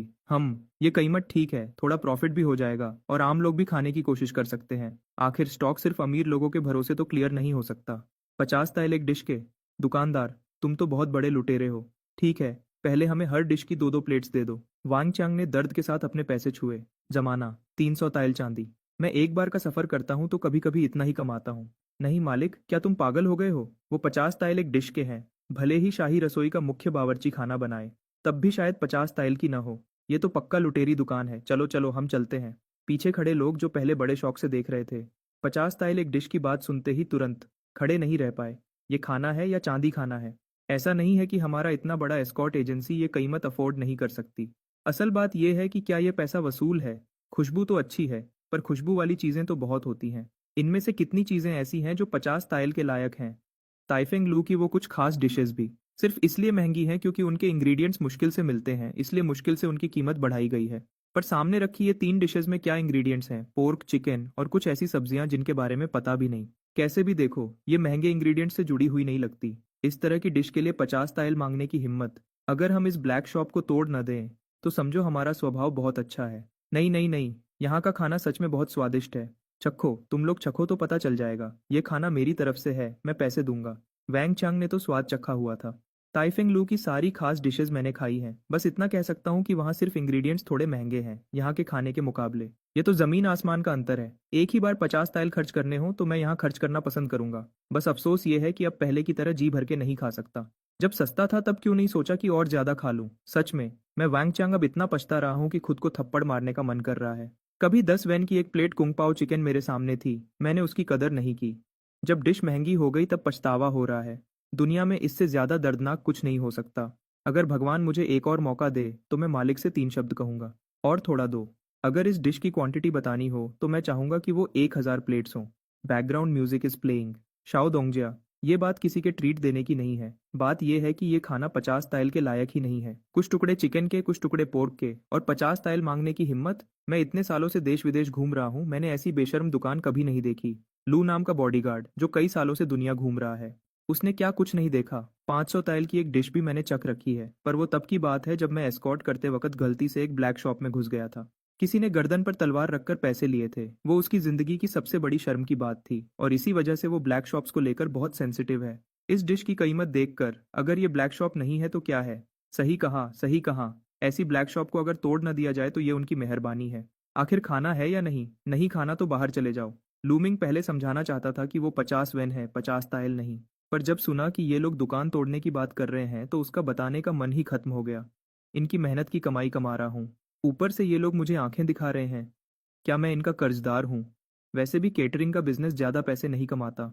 ये कीमत ठीक है, थोड़ा प्रॉफिट भी हो जाएगा और आम लोग भी खाने की कोशिश कर सकते हैं। आखिर स्टॉक सिर्फ अमीर लोगों के भरोसे तो क्लियर नहीं हो सकता। 50 ताइल एक डिश के? दुकानदार, तुम तो बहुत बड़े लुटेरे हो। ठीक है, पहले हमें हर डिश की 2-2 प्लेट्स दे दो। वांग चांग ने दर्द के साथ अपने पैसे छुए। जमाना 300 ताइल चांदी। मैं एक बार का सफर करता हूँ तो कभी कभी इतना ही कमाता हूँ। नहीं मालिक, क्या तुम पागल हो गए हो? वो 50 ताइल एक डिश के हैं। भले ही शाही रसोई का मुख्य बावर्ची खाना बनाए, तब भी शायद 50 ताइल की न हो। ये तो पक्का लुटेरी दुकान है। चलो चलो, हम चलते हैं। पीछे खड़े लोग जो पहले बड़े शौक से देख रहे थे, 50 ताइल एक डिश की बात सुनते ही तुरंत खड़े नहीं रह पाए। ये खाना है या चांदी खाना है? ऐसा नहीं है कि हमारा इतना बड़ा एस्कॉर्ट एजेंसी ये कीमत अफोर्ड नहीं कर सकती। असल बात यह है कि क्या ये पैसा वसूल है? खुशबू तो अच्छी है, पर खुशबू वाली चीजें तो बहुत होती हैं। इनमें से कितनी चीजें ऐसी हैं जो 50 ताइल के लायक हैं? ताइफेंग लू की वो कुछ खास डिशेस भी सिर्फ इसलिए महंगी हैं क्योंकि उनके इंग्रेडिएंट्स मुश्किल से मिलते हैं, इसलिए मुश्किल से उनकी कीमत बढ़ाई गई है। पर सामने रखी ये 3 डिशेस में क्या इंग्रेडिएंट्स हैं? पोर्क, चिकन और कुछ ऐसी सब्जियां जिनके बारे में पता भी नहीं। कैसे भी देखो, ये महंगे इंग्रेडिएंट्स से जुड़ी हुई नहीं लगती। इस तरह की डिश के लिए 50 ताइल मांगने की हिम्मत। अगर हम इस ब्लैक शॉप को तोड़ न दें तो समझो हमारा स्वभाव बहुत अच्छा है। नहीं नहीं नहीं, यहाँ का खाना सच में बहुत स्वादिष्ट है। चखो, तुम लोग चखो तो पता चल जाएगा। ये खाना मेरी तरफ से है, मैं पैसे दूंगा। वैंग चांग ने तो स्वाद चखा हुआ था। ताइफेंग लू की सारी खास डिशेस मैंने खाई हैं। बस इतना कह सकता हूँ कि वहाँ सिर्फ इंग्रेडिएंट्स थोड़े महंगे हैं यहाँ के खाने के मुकाबले। ये तो जमीन आसमान का अंतर है। एक ही बार 50 ताइल खर्च करने हो तो मैं यहाँ खर्च करना पसंद करूंगा। बस अफसोस ये है कि अब पहले की तरह जी भर के नहीं खा सकता। जब सस्ता था तब क्यों नहीं सोचा कि और ज्यादा खा लूं? सच में, मैं वैंग चांग अब इतना पछता रहा हूँ कि खुद को थप्पड़ मारने का मन कर रहा है। कभी 10 वैन की एक प्लेट कुंग पाओ चिकन मेरे सामने थी, मैंने उसकी कदर नहीं की। जब डिश महंगी हो गई तब पछतावा हो रहा है। दुनिया में इससे ज्यादा दर्दनाक कुछ नहीं हो सकता। अगर भगवान मुझे एक और मौका दे तो मैं मालिक से 3 शब्द कहूंगा, और थोड़ा दो। अगर इस डिश की क्वांटिटी बतानी हो तो मैं चाहूंगा कि वो 1000 प्लेट्स हों। Background music is playing. Shao Dongjia, ये बात किसी के ट्रीट देने की नहीं है। बात यह है कि ये खाना 50 ताइल के लायक ही नहीं है। कुछ टुकड़े चिकन के, कुछ टुकड़े पोर्क के, और 50 ताइल मांगने की हिम्मत। मैं इतने सालों से देश विदेश घूम रहा हूँ, मैंने ऐसी बेशर्म दुकान कभी नहीं देखी। लू नाम का बॉडीगार्ड जो कई सालों से दुनिया घूम रहा है, उसने क्या कुछ नहीं देखा? 500 ताइल की एक डिश भी मैंने चख रखी है, पर वो तब की बात है जब मैं एस्कॉर्ट करते वक्त गलती से एक ब्लैक शॉप में घुस गया था। किसी ने गर्दन पर तलवार रखकर पैसे लिए थे। वो उसकी जिंदगी की सबसे बड़ी शर्म की बात थी, और इसी वजह से वो ब्लैक शॉप्स को लेकर बहुत सेंसिटिव है। इस डिश की कीमत देखकर अगर ये ब्लैक शॉप नहीं है तो क्या है? सही कहा, सही कहा। ऐसी ब्लैक शॉप को अगर तोड़ न दिया जाए तो ये उनकी मेहरबानी है। आखिर खाना है या नहीं? नहीं खाना तो बाहर चले जाओ। लूमिंग पहले समझाना चाहता था कि वो 50 वेन है, 50 ताइल नहीं। पर जब सुना कि ये लोग दुकान तोड़ने की बात कर रहे हैं तो उसका बताने का मन ही खत्म हो गया। इनकी मेहनत की कमाई कमा रहा हूँ, ऊपर से ये लोग मुझे आंखें दिखा रहे हैं। क्या मैं इनका कर्जदार हूँ? वैसे भी केटरिंग का बिजनेस ज़्यादा पैसे नहीं कमाता।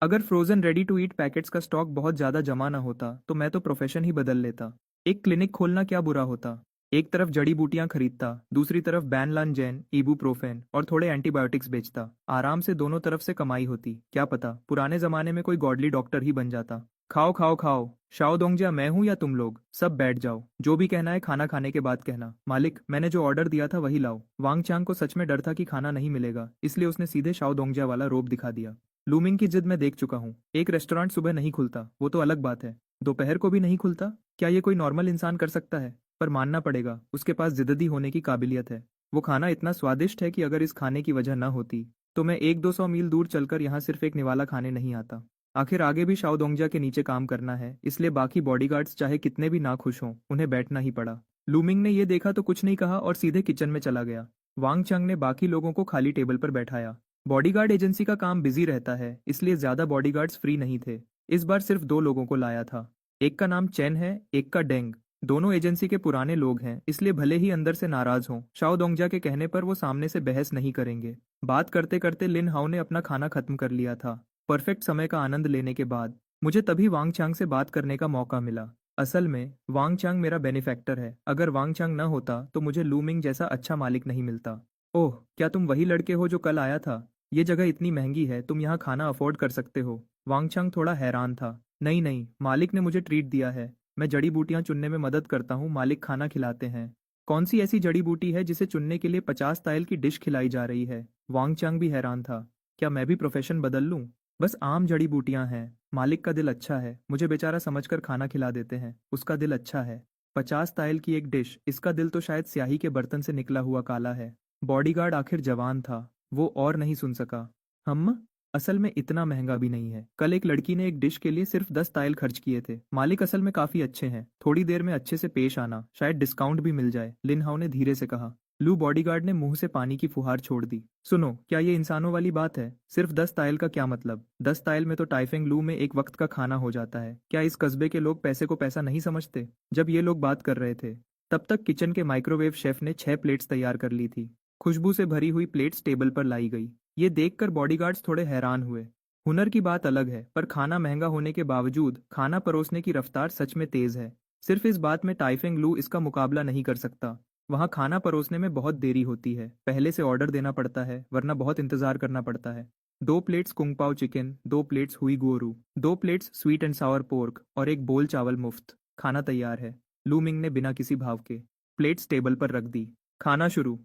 अगर frozen ready to eat packets का स्टॉक बहुत ज़्यादा जमा ना होता तो मैं तो प्रोफेशन ही बदल लेता। एक क्लिनिक खोलना क्या बुरा होता? एक तरफ जड़ी बूटियां खरीदता, दूसरी तरफ बैनलान इबुप्रोफेन और थोड़े एंटीबायोटिक्स बेचता। आराम से दोनों तरफ से कमाई होती। क्या पता पुराने जमाने में कोई गॉडली डॉक्टर ही बन जाता। खाओ खाओ खाओ। शाओ दोंगजिया, मैं हूं या तुम लोग? सब बैठ जाओ। जो भी कहना है खाना खाने के बाद कहना। मालिक, मैंने जो ऑर्डर दिया था वही लाओ। वांग चांग को सच में डर था कि खाना नहीं मिलेगा, इसलिए उसने सीधे शाओ दोंगजिया वाला रोब दिखा दिया। लूमिंग की जिद मैं देख चुका हूँ। एक रेस्टोरेंट सुबह नहीं खुलता, वो तो अलग बात है। दोपहर को भी नहीं खुलता? क्या ये कोई नॉर्मल इंसान कर सकता है? पर मानना पड़ेगा, उसके पास जिद्दी होने की काबिलियत है। वो खाना इतना स्वादिष्ट है कि अगर इस खाने की वजह न होती तो मैं 100-200 मील दूर चलकर यहाँ सिर्फ एक निवाला खाने नहीं आता। आखिर आगे भी शाओ दोंगजिया के नीचे काम करना है, इसलिए बाकी बॉडीगार्ड्स चाहे कितने भी नाखुश हों, उन्हें बैठना ही पड़ा। लूमिंग ने ये देखा तो कुछ नहीं कहा और सीधे किचन में चला गया। वांग चंग ने बाकी लोगों को खाली टेबल पर बैठाया। बॉडीगार्ड एजेंसी का काम बिजी रहता है, इसलिए ज्यादा बॉडीगार्ड्स फ्री नहीं थे। इस बार सिर्फ 2 लोगों को लाया था। एक का नाम चेन है, एक का डेंग। दोनों एजेंसी के पुराने लोग हैं, इसलिए भले ही अंदर से नाराज हों, शाओ दोंगजा के कहने पर वो सामने से बहस नहीं करेंगे। बात करते करते लिन हाओ ने अपना खाना खत्म कर लिया था। परफेक्ट समय का आनंद लेने के बाद मुझे तभी वांग चांग से बात करने का मौका मिला। असल में वांग चांग मेरा बेनिफैक्टर है। अगर वांग चांग न होता तो मुझे लूमिंग जैसा अच्छा मालिक नहीं मिलता। ओह, क्या तुम वही लड़के हो जो कल आया था? ये जगह इतनी महंगी है, तुम यहाँ खाना अफोर्ड कर सकते हो? वांग चांग थोड़ा हैरान था। नहीं नहीं, मालिक ने मुझे ट्रीट दिया है। मैं जड़ी बूटियां चुनने में मदद करता हूँ, मालिक खाना खिलाते हैं। कौन सी ऐसी जड़ी बूटी है जिसे चुनने के लिए 50 ताइल की डिश खिलाई जा रही है? वांग चांग भी हैरान था। क्या मैं भी प्रोफेशन बदल लूं? बस आम जड़ी बूटियां हैं। मालिक का दिल अच्छा है, मुझे बेचारा समझकर खाना खिला देते हैं। उसका दिल अच्छा है। 50 ताइल की एक डिश, इसका दिल तो शायद स्याही के बर्तन से निकला हुआ काला है। बॉडीगार्ड आखिर जवान था। वो और नहीं सुन सका। हम असल में इतना महंगा भी नहीं है। कल एक लड़की ने एक डिश के लिए सिर्फ 10 ताइल खर्च किए थे। मालिक असल में काफी अच्छे हैं। थोड़ी देर में अच्छे से पेश आना, शायद डिस्काउंट भी मिल जाए, लिन हाओ ने धीरे से कहा। लू बॉडीगार्ड ने मुंह से पानी की फुहार छोड़ दी। सुनो, क्या ये इंसानों वाली बात है? सिर्फ 10 ताइल का क्या मतलब? 10 ताइल में तो टाइफेंग लू में एक वक्त का खाना हो जाता है। क्या इस कस्बे के लोग पैसे को पैसा नहीं समझते? जब ये लोग बात कर रहे थे तब तक किचन के माइक्रोवेव शेफ ने 6 प्लेट्स तैयार कर ली थी। खुशबू से भरी हुई प्लेट्स टेबल पर लाई गई। ये देखकर बॉडीगार्ड्स थोड़े हैरान हुए। हुनर की बात अलग है, पर खाना महंगा होने के बावजूद खाना परोसने की रफ्तार सच में तेज है। सिर्फ इस बात में टाइफेंग लू इसका मुकाबला नहीं कर सकता। वहाँ खाना परोसने में बहुत देरी होती है। पहले से ऑर्डर देना पड़ता है, वरना बहुत इंतजार करना पड़ता है। 2 प्लेट्स कुंग पाओ चिकन, 2 प्लेट्स हुई गोरू, 2 plates sweet and Sawar pork और एक बोल चावल मुफ्त। खाना तैयार है। लू मिंग ने बिना किसी भाव के प्लेट्स टेबल पर रख दी। खाना शुरू।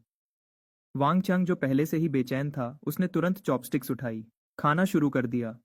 वांग चांग जो पहले से ही बेचैन था, उसने तुरंत चॉपस्टिक्स उठाई। खाना शुरू कर दिया।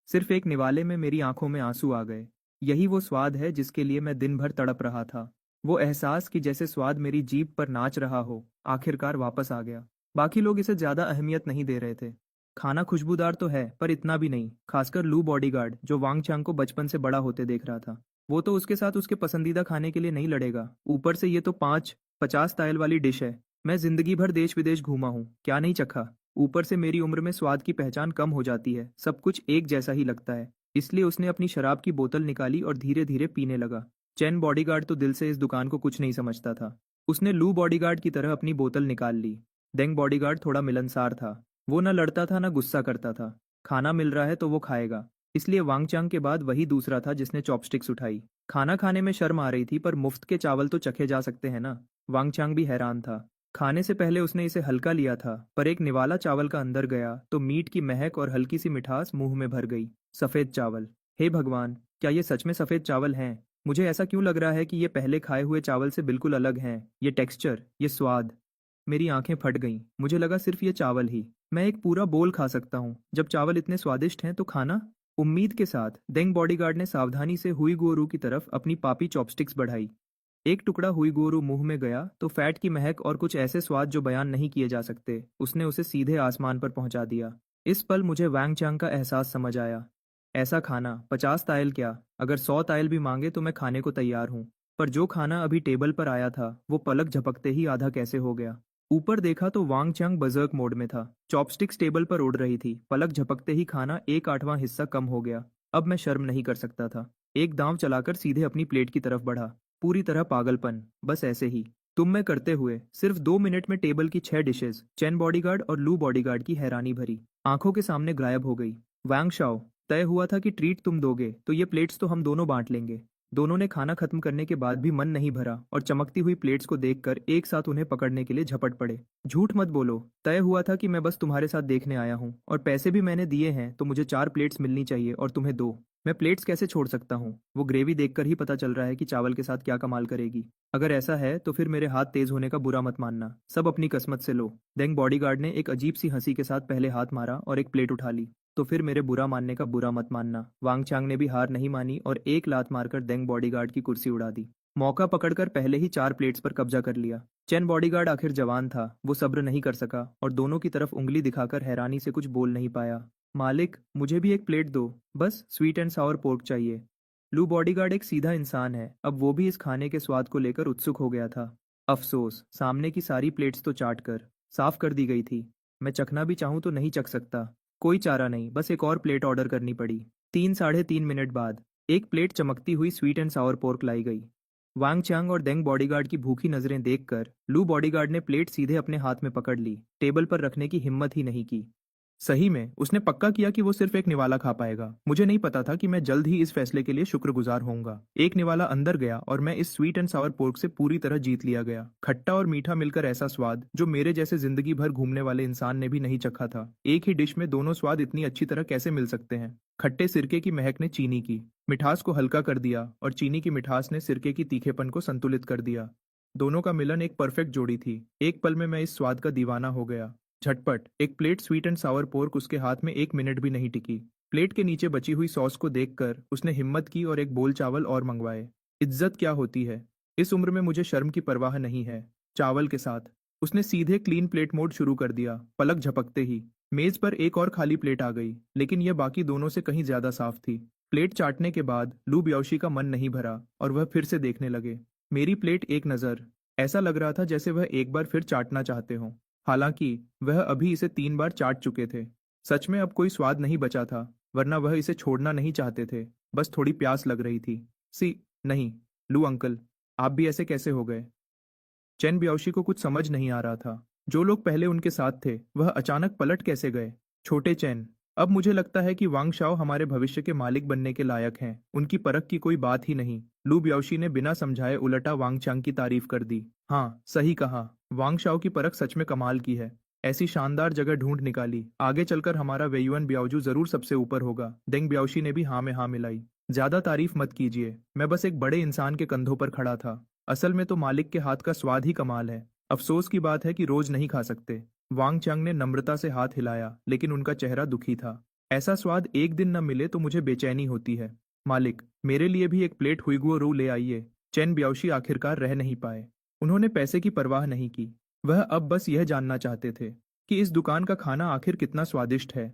सिर्फ एक निवाले में मेरी आंखों में आंसू आ गए। यही वो स्वाद है जिसके लिए मैं दिन भर तड़प रहा था। वो एहसास कि जैसे स्वाद मेरी जीभ पर नाच रहा हो, आखिरकार वापस आ गया। बाकी लोग इसे ज्यादा अहमियत नहीं दे रहे थे। खाना खुशबूदार तो है, पर इतना भी नहीं, खासकर लू बॉडीगार्ड जो वांग चांग को बचपन से बड़ा होते देख रहा था। वो तो उसके साथ उसके पसंदीदा खाने के लिए नहीं लड़ेगा। ऊपर से ये तो 50 तायल वाली डिश है। मैं जिंदगी भर देश विदेश घूमा हूँ, क्या नहीं चखा। ऊपर से मेरी उम्र में स्वाद की पहचान कम हो जाती है, सब कुछ एक जैसा ही लगता है। इसलिए उसने अपनी शराब की बोतल निकाली और धीरे धीरे पीने लगा। चैन बॉडीगार्ड तो दिल से इस दुकान को कुछ नहीं समझता था। उसने लू बॉडीगार्ड की तरह अपनी बोतल निकाल ली। डेंग बॉडीगार्ड थोड़ा मिलनसार था। वो न लड़ता था न गुस्सा करता था। खाना मिल रहा है तो वो खाएगा। इसलिए वांगचांग के बाद वही दूसरा था जिसने चॉपस्टिक्स उठाई। खाना खाने में शर्म आ रही थी, पर मुफ्त के चावल तो चखे जा सकते हैं ना। वांगचांग भी हैरान था। खाने से पहले उसने इसे हल्का लिया था, पर एक निवाला चावल का अंदर गया तो मीट की महक और हल्की सी मिठास मुंह में भर गई। सफेद चावल। हे भगवान, क्या ये सच में सफेद चावल हैं? मुझे ऐसा क्यों लग रहा है कि ये पहले खाए हुए चावल से बिल्कुल अलग हैं? ये टेक्सचर, ये स्वाद। मेरी आंखें फट गईं। मुझे लगा सिर्फ ये चावल ही। मैं एक पूरा बोल खा सकता हूँ। जब चावल इतने स्वादिष्ट हैं तो खाना? उम्मीद के साथ डेंग बॉडीगार्ड ने सावधानी से हुई गोरू की तरफ अपनी पापी चॉपस्टिक्स बढ़ाई। एक टुकड़ा हुई गोरू मुंह में गया तो फैट की महक और कुछ ऐसे स्वाद जो बयान नहीं किए जा सकते, उसने उसे सीधे आसमान पर पहुंचा दिया। इस पल मुझे वैंग चांग का एहसास समझ आया। ऐसा खाना 50 तायल क्या, अगर 100 तायल भी मांगे तो मैं खाने को तैयार हूँ। पर जो खाना अभी टेबल पर आया था वो पलक झपकते ही आधा कैसे हो गया। ऊपर देखा तो वांग चांग बजर्क मोड में था। चॉपस्टिक्स टेबल पर उड़ रही थी। पलक झपकते ही खाना 1/8वां हिस्सा कम हो गया। अब मैं शर्म नहीं कर सकता था। एक दांव चलाकर सीधे अपनी प्लेट की तरफ बढ़ा। पूरी तरह पागलपन, बस ऐसे ही। तुम में करते हुए सिर्फ 2 मिनट में टेबल की 6 डिशेस चैन बॉडीगार्ड और लू बॉडीगार्ड की हैरानी भरी आंखों के सामने गायब हो गई। वांग शाओ, तय हुआ था कि ट्रीट तुम दोगे तो ये प्लेट्स तो हम दोनों बांट लेंगे। दोनों ने खाना खत्म करने के बाद भी मन नहीं भरा और चमकती हुई प्लेट्स को देखकर एक साथ उन्हें पकड़ने के लिए झपट पड़े। झूठ मत बोलो, तय हुआ था कि मैं बस तुम्हारे साथ देखने आया हूँ, और पैसे भी मैंने दिए हैं, तो मुझे 4 प्लेट्स मिलनी चाहिए और तुम्हें 2। मैं प्लेट्स कैसे छोड़ सकता हूँ? वो ग्रेवी देखकर ही पता चल रहा है कि चावल के साथ क्या कमाल करेगी। अगर ऐसा है तो फिर मेरे हाथ तेज होने का बुरा मत मानना। सब अपनी किस्मत से लो। डेंग बॉडीगार्ड ने एक अजीब सी हंसी के साथ पहले हाथ मारा और एक प्लेट उठा ली। तो फिर मेरे बुरा मानने का बुरा मत मानना। वांग चांग ने भी हार नहीं मानी और एक लात मारकर डेंग बॉडीगार्ड की कुर्सी उड़ा दी। मौका पकड़कर पहले ही 4 प्लेट्स पर कब्जा कर लिया। चैन बॉडीगार्ड आखिर जवान था। वो सब्र नहीं कर सका और दोनों की तरफ उंगली दिखाकर हैरानी से कुछ बोल नहीं पाया। मालिक, मुझे भी एक प्लेट दो, बस स्वीट एंड सावर पोर्क चाहिए। लू बॉडीगार्ड एक सीधा इंसान है, अब वो भी इस खाने के स्वाद को लेकर उत्सुक हो गया था। अफसोस, सामने की सारी प्लेट्स तो चाट कर साफ कर दी गई थी। मैं चखना भी चाहूं तो नहीं चख सकता। कोई चारा नहीं, बस एक और प्लेट ऑर्डर करनी पड़ी। 3 साढ़े 3 मिनट बाद एक प्लेट चमकती हुई स्वीट एंड सावर पोर्क लाई गई। वांग चांग और देंग बॉडीगार्ड की भूखी नजरें देखकर लू बॉडीगार्ड ने प्लेट सीधे अपने हाथ में पकड़ ली, टेबल पर रखने की हिम्मत ही नहीं की। सही में उसने पक्का किया कि वो सिर्फ एक निवाला खा पाएगा। मुझे नहीं पता था कि मैं जल्द ही इस फैसले के लिए शुक्रगुजार होऊंगा। एक निवाला अंदर गया और मैं इस स्वीट एंड सावर पोर्क से पूरी तरह जीत लिया गया। खट्टा और मीठा मिलकर ऐसा स्वाद जो मेरे जैसे जिंदगी भर घूमने वाले इंसान ने भी नहीं चखा था। एक ही डिश में दोनों स्वाद इतनी अच्छी तरह कैसे मिल सकते हैं। खट्टे सिरके की महक ने चीनी की मिठास को हल्का कर दिया और चीनी की मिठास ने सिरके की तीखेपन को संतुलित कर दिया। दोनों का मिलन एक परफेक्ट जोड़ी थी। एक पल में मैं इस स्वाद का दीवाना हो गया। झटपट एक plate sweet and Sawar pork उसके हाथ में एक मिनट भी नहीं टिकी। प्लेट के नीचे बची हुई सॉस को देखकर उसने हिम्मत की और एक बोल चावल और मंगवाए। इज्जत क्या होती है, इस उम्र में मुझे शर्म की परवाह नहीं है। चावल के साथ उसने सीधे क्लीन प्लेट मोड शुरू कर दिया। पलक झपकते ही मेज पर एक और खाली प्लेट आ गई, लेकिन यह बाकी दोनों से कहीं ज्यादा साफ थी। प्लेट चाटने के बाद लू ब्याओशी का मन नहीं भरा और वह फिर से देखने लगे। मेरी प्लेट एक नज़र। ऐसा लग रहा था जैसे वह एक बार फिर चाटना चाहते हों। हालांकि वह अभी इसे 3 बार चाट चुके थे। सच में अब कोई स्वाद नहीं बचा था, वरना वह इसे छोड़ना नहीं चाहते थे। बस थोड़ी प्यास लग रही थी। सी नहीं, लू अंकल, आप भी ऐसे कैसे हो गए? चैन ब्याओशी को कुछ समझ नहीं आ रहा था। जो लोग पहले उनके साथ थे वह अचानक पलट कैसे गए? छोटे चैन, अब मुझे लगता है कि वांग शाओ हमारे भविष्य के मालिक बनने के लायक हैं। उनकी परख की कोई बात ही नहीं। लू ब्याओशी ने बिना समझाए उलटा वांग चांग की तारीफ कर दी। हाँ, सही कहा। वांग शाओ की परख सच में कमाल की है। ऐसी शानदार जगह ढूंढ निकाली। आगे चलकर हमारा वेयुअन ब्याओजू जरूर सबसे ऊपर होगा। देंग ब्याओशी ने भी हाँ में हाँ मिलाई। ज्यादा तारीफ मत कीजिए, मैं बस एक बड़े इंसान के कंधों पर खड़ा था। असल में तो मालिक के हाथ का स्वाद ही कमाल है। अफसोस की बात है कि रोज नहीं खा सकते। वांग चांग ने नम्रता से हाथ हिलाया, लेकिन उनका चेहरा दुखी था। ऐसा स्वाद एक दिन न मिले तो मुझे बेचैनी होती है। मालिक, मेरे लिए भी एक प्लेट हुईगुओ रू ले आइए। चैन ब्याओशी आखिरकार रह नहीं पाए। उन्होंने पैसे की परवाह नहीं की। वह अब बस यह जानना चाहते थे कि इस दुकान का खाना आखिर कितना स्वादिष्ट है।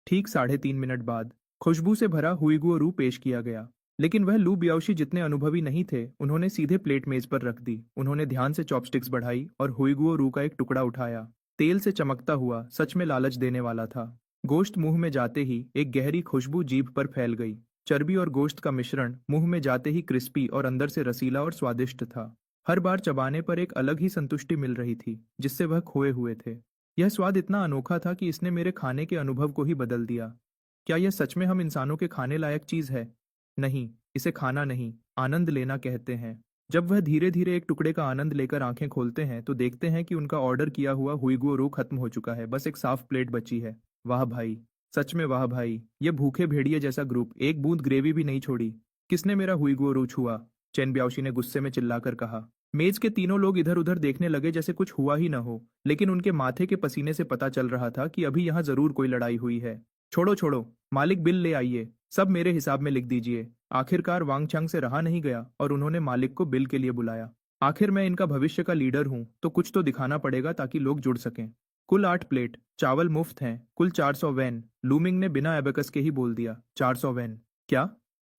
ठीक 3.5 मिनट बाद खुशबू से भरा हुईगुओ रू पेश किया गया। लेकिन वह लू ब्याओशी जितने अनुभवी नहीं थे। उन्होंने सीधे प्लेट मेज पर रख दी। उन्होंने ध्यान से चॉपस्टिक्स बढ़ाई और हुईगुओ रू का एक टुकड़ा उठाया। तेल से चमकता हुआ, सच में लालच देने वाला था। गोश्त मुंह में जाते ही एक गहरी खुशबू जीभ पर फैल गई। चर्बी और गोश्त का मिश्रण मुंह में जाते ही क्रिस्पी और अंदर से रसीला और स्वादिष्ट था। हर बार चबाने पर एक अलग ही संतुष्टि मिल रही थी, जिससे वह खोए हुए थे। यह स्वाद इतना अनोखा था कि इसने मेरे खाने के अनुभव को ही बदल दिया। क्या यह सच में हम इंसानों के खाने लायक चीज है? नहीं, इसे खाना नहीं, आनंद लेना कहते हैं। जब वह धीरे धीरे एक टुकड़े का आनंद लेकर आंखें खोलते हैं तो देखते हैं कि उनका ऑर्डर किया हुआ हुईगुओ रू खत्म हो चुका है। बस एक साफ प्लेट बची है। वाह भाई, सच में वाह भाई, ये भूखे भेड़िए जैसा ग्रुप एक बूंद ग्रेवी भी नहीं छोड़ी। किसने मेरा हुईगुओ रू छुआ? चैन ब्याओशी ने गुस्से में चिल्लाकर कहा। मेज के तीनों लोग इधर उधर देखने लगे जैसे कुछ हुआ ही न हो, लेकिन उनके माथे के पसीने से पता चल रहा था कि अभी यहाँ जरूर कोई लड़ाई हुई है। छोड़ो छोड़ो, मालिक बिल ले आइए, सब मेरे हिसाब में लिख दीजिए। आखिरकार वांग चांग से रहा नहीं गया और उन्होंने मालिक को बिल के लिए बुलाया। आखिर मैं इनका भविष्य का लीडर हूं, तो कुछ तो दिखाना पड़ेगा ताकि लोग जुड़ सकें। कुल 8 प्लेट, चावल मुफ्त हैं, कुल 400 वैन। लूमिंग ने बिना एबेकस के ही बोल दिया। 400 वैन? क्या?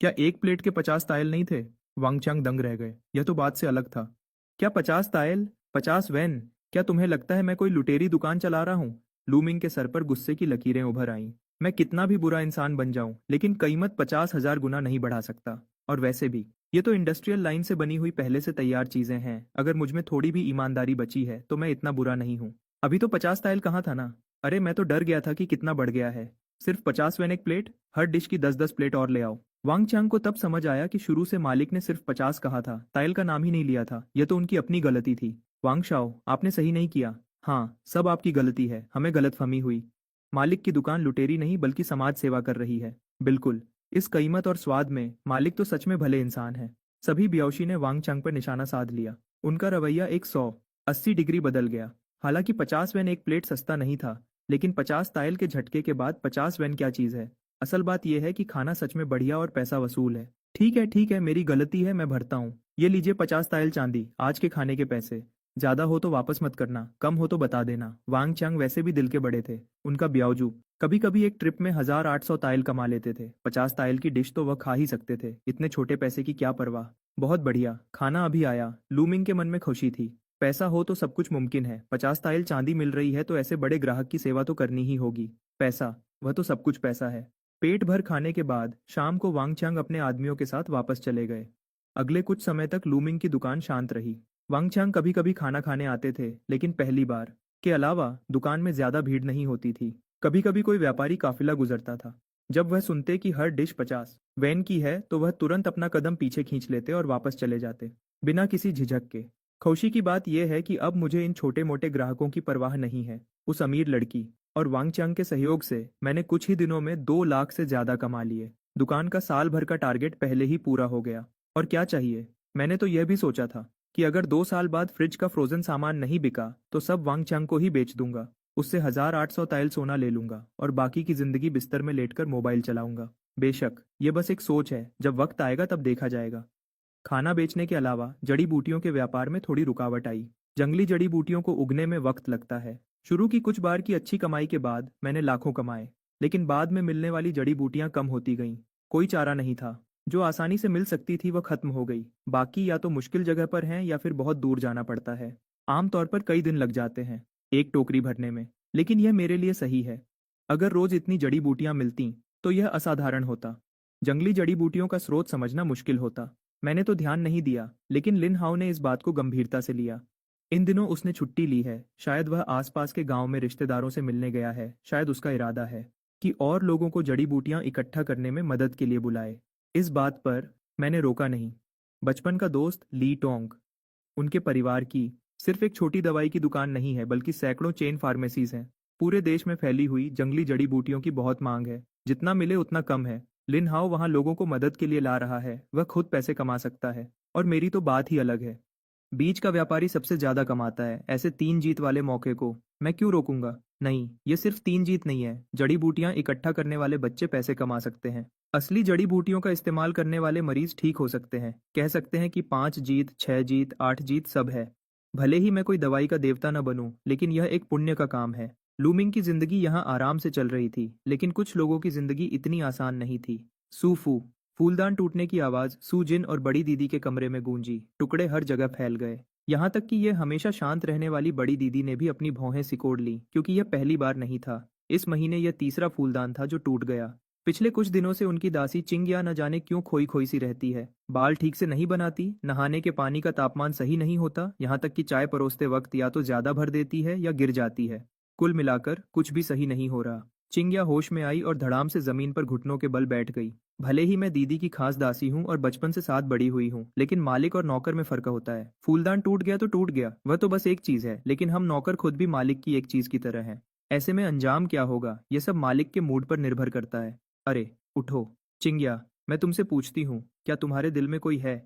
क्या एक प्लेट के 50 तायल नहीं थे? वांग चांग दंग रह गए। यह तो बात से अलग था। क्या 50 तायल, 50 वैन? क्या तुम्हें लगता है मैं कोई लुटेरी दुकान चला रहा हूँ? लूमिंग के सर पर गुस्से की लकीरें उभर आईं। मैं कितना भी बुरा इंसान बन जाऊं, लेकिन कीमत 50,000 गुना नहीं बढ़ा सकता। और वैसे भी ये तो इंडस्ट्रियल लाइन से बनी हुई पहले से तैयार चीजें हैं। अगर मुझ में थोड़ी भी ईमानदारी बची है तो मैं इतना बुरा नहीं हूँ। अभी तो 50 तायल कहाँ था ना। अरे मैं तो डर गया था कि कितना बढ़ गया है। सिर्फ 50 वैन एक प्लेट? हर डिश की 10-10 प्लेट और ले आओ। वांग चांग को तब समझ आया कि शुरू से मालिक ने सिर्फ 50 कहा था, तायल का नाम ही नहीं लिया था। यह तो उनकी अपनी गलती थी। वांग शाओ, आपने सही नहीं किया। हाँ, सब आपकी गलती है, हमें गलतफहमी हुई। मालिक की दुकान लुटेरी नहीं बल्कि समाज सेवा कर रही है। बिल्कुल, इस कीमत और स्वाद में मालिक तो सच में भले इंसान है। सभी ब्याओशी ने वांग चांग पर निशाना साध लिया। उनका रवैया 180 डिग्री बदल गया। हालांकि 50 वैन एक प्लेट सस्ता नहीं था, लेकिन 50 तायल के झटके के बाद 50 वैन क्या चीज है। असल बात यह है कि खाना सच में बढ़िया और पैसा वसूल है। ठीक है, मेरी गलती है, मैं भरता हूँ। ये लीजिए 50 तायल चांदी, आज के खाने के पैसे। ज्यादा हो तो वापस मत करना, कम हो तो बता देना। वांग चांग वैसे भी दिल के बड़े थे। उनका ब्याओजू कभी कभी एक ट्रिप में 1800 तायल कमा लेते थे। 50 तायल की डिश तो वह खा ही सकते थे। इतने छोटे पैसे की क्या परवाह। बहुत बढ़िया, खाना अभी आया। लूमिंग के मन में खुशी थी। पैसा हो तो सब कुछ मुमकिन है। 50 तायल चांदी मिल रही है तो ऐसे बड़े ग्राहक की सेवा तो करनी ही होगी। पैसा, वह तो सब कुछ पैसा है। पेट भर खाने के बाद शाम को वांग चांग अपने आदमियों के साथ वापस चले गए। अगले कुछ समय तक लूमिंग की दुकान शांत रही। वांग चांग कभी कभी खाना खाने आते थे, लेकिन पहली बार के अलावा दुकान में ज्यादा भीड़ नहीं होती थी। कभी कभी कोई व्यापारी काफिला गुजरता था। जब वह सुनते कि हर डिश 50 वैन की है, तो वह तुरंत अपना कदम पीछे खींच लेते और वापस चले जाते, बिना किसी झिझक के। खुशी की बात यह है कि अब मुझे इन छोटे मोटे ग्राहकों की परवाह नहीं है। उस अमीर लड़की और वांग चांग के सहयोग से मैंने कुछ ही दिनों में 2 लाख से ज्यादा कमा लिए। दुकान का साल भर का टारगेट पहले ही पूरा हो गया। और क्या चाहिए। मैंने तो यह भी सोचा था कि अगर 2 साल बाद फ्रिज का फ्रोजन सामान नहीं बिका तो सब वांग चांग को ही बेच दूंगा। उससे 1800 ताइल सोना ले लूंगा और बाकी की जिंदगी बिस्तर में लेटकर मोबाइल चलाऊंगा। बेशक ये बस एक सोच है, जब वक्त आएगा तब देखा जाएगा। खाना बेचने के अलावा जड़ी बूटियों के व्यापार में थोड़ी रुकावट आई। जंगली जड़ी बूटियों को उगने में वक्त लगता है। शुरू की कुछ बार की अच्छी कमाई के बाद मैंने लाखों कमाए, लेकिन बाद में मिलने वाली जड़ी बूटियां कम होती गईं। कोई चारा नहीं था। जो आसानी से मिल सकती थी वह खत्म हो गई। बाकी या तो मुश्किल जगह पर हैं या फिर बहुत दूर जाना पड़ता है। आमतौर पर कई दिन लग जाते हैं एक टोकरी भरने में, लेकिन यह मेरे लिए सही है। अगर रोज इतनी जड़ी बूटियां मिलती तो यह असाधारण होता। जंगली जड़ी बूटियों का स्रोत समझना मुश्किल होता। मैंने तो ध्यान नहीं दिया, लेकिन लिन हाउ ने इस बात को गंभीरता से लिया। इन दिनों उसने छुट्टी ली है। शायद वह आसपास के गांव में रिश्तेदारों से मिलने गया है। शायद उसका इरादा है कि और लोगों को जड़ी बूटियां इकट्ठा करने में मदद के लिए बुलाए। इस बात पर मैंने रोका नहीं। बचपन का दोस्त ली टोंग, उनके परिवार की सिर्फ एक छोटी दवाई की दुकान नहीं है, बल्कि सैकड़ों चेन फार्मेसीज हैं। पूरे देश में फैली हुई जंगली जड़ी बूटियों की बहुत मांग है। जितना मिले उतना कम है। लिन हाओ वहां लोगों को मदद के लिए ला रहा है। वह खुद पैसे कमा सकता है। और मेरी तो बात ही अलग है। बीज का व्यापारी सबसे ज्यादा कमाता है। ऐसे 3 जीत वाले मौके को मैं क्यों रोकूंगा। नहीं, ये सिर्फ 3 जीत नहीं है। जड़ी बूटियां इकट्ठा करने वाले बच्चे पैसे कमा सकते हैं। असली जड़ी बूटियों का इस्तेमाल करने वाले मरीज ठीक हो सकते हैं। कह सकते हैं कि 5 जीत, 6 जीत, 8 जीत सब है। भले ही मैं कोई दवाई का देवता न बनूं, लेकिन यह एक पुण्य का काम है। लूमिंग की जिंदगी यहाँ आराम से चल रही थी, लेकिन कुछ लोगों की जिंदगी इतनी आसान नहीं थी। सूफू फूलदान टूटने की आवाज सूजिन और बड़ी दीदी के कमरे में गूंजी। टुकड़े हर जगह फैल गए। यहाँ तक कि यह हमेशा शांत रहने वाली बड़ी दीदी ने भी अपनी भौहें सिकोड़ ली, क्योंकि यह पहली बार नहीं था। इस महीने यह तीसरा फूलदान था जो टूट गया। पिछले कुछ दिनों से उनकी दासी चिंग्या न जाने क्यों खोई खोई सी रहती है। बाल ठीक से नहीं बनाती, नहाने के पानी का तापमान सही नहीं होता, यहाँ तक कि चाय परोसते वक्त या तो ज्यादा भर देती है या गिर जाती है। कुल मिलाकर कुछ भी सही नहीं हो रहा। चिंग्या होश में आई और धड़ाम से जमीन पर घुटनों के बल बैठ गई। भले ही मैं दीदी की खास दासी हूँ और बचपन से साथ बड़ी हुई हूँ, लेकिन मालिक और नौकर में फर्क होता है। फूलदान टूट गया तो टूट गया, वह तो बस एक चीज है, लेकिन हम नौकर खुद भी मालिक की एक चीज की तरह हैं। ऐसे में अंजाम क्या होगा, यह सब मालिक के मूड पर निर्भर करता है। अरे उठो चिंग्या, मैं तुमसे पूछती हूँ, क्या तुम्हारे दिल में कोई है।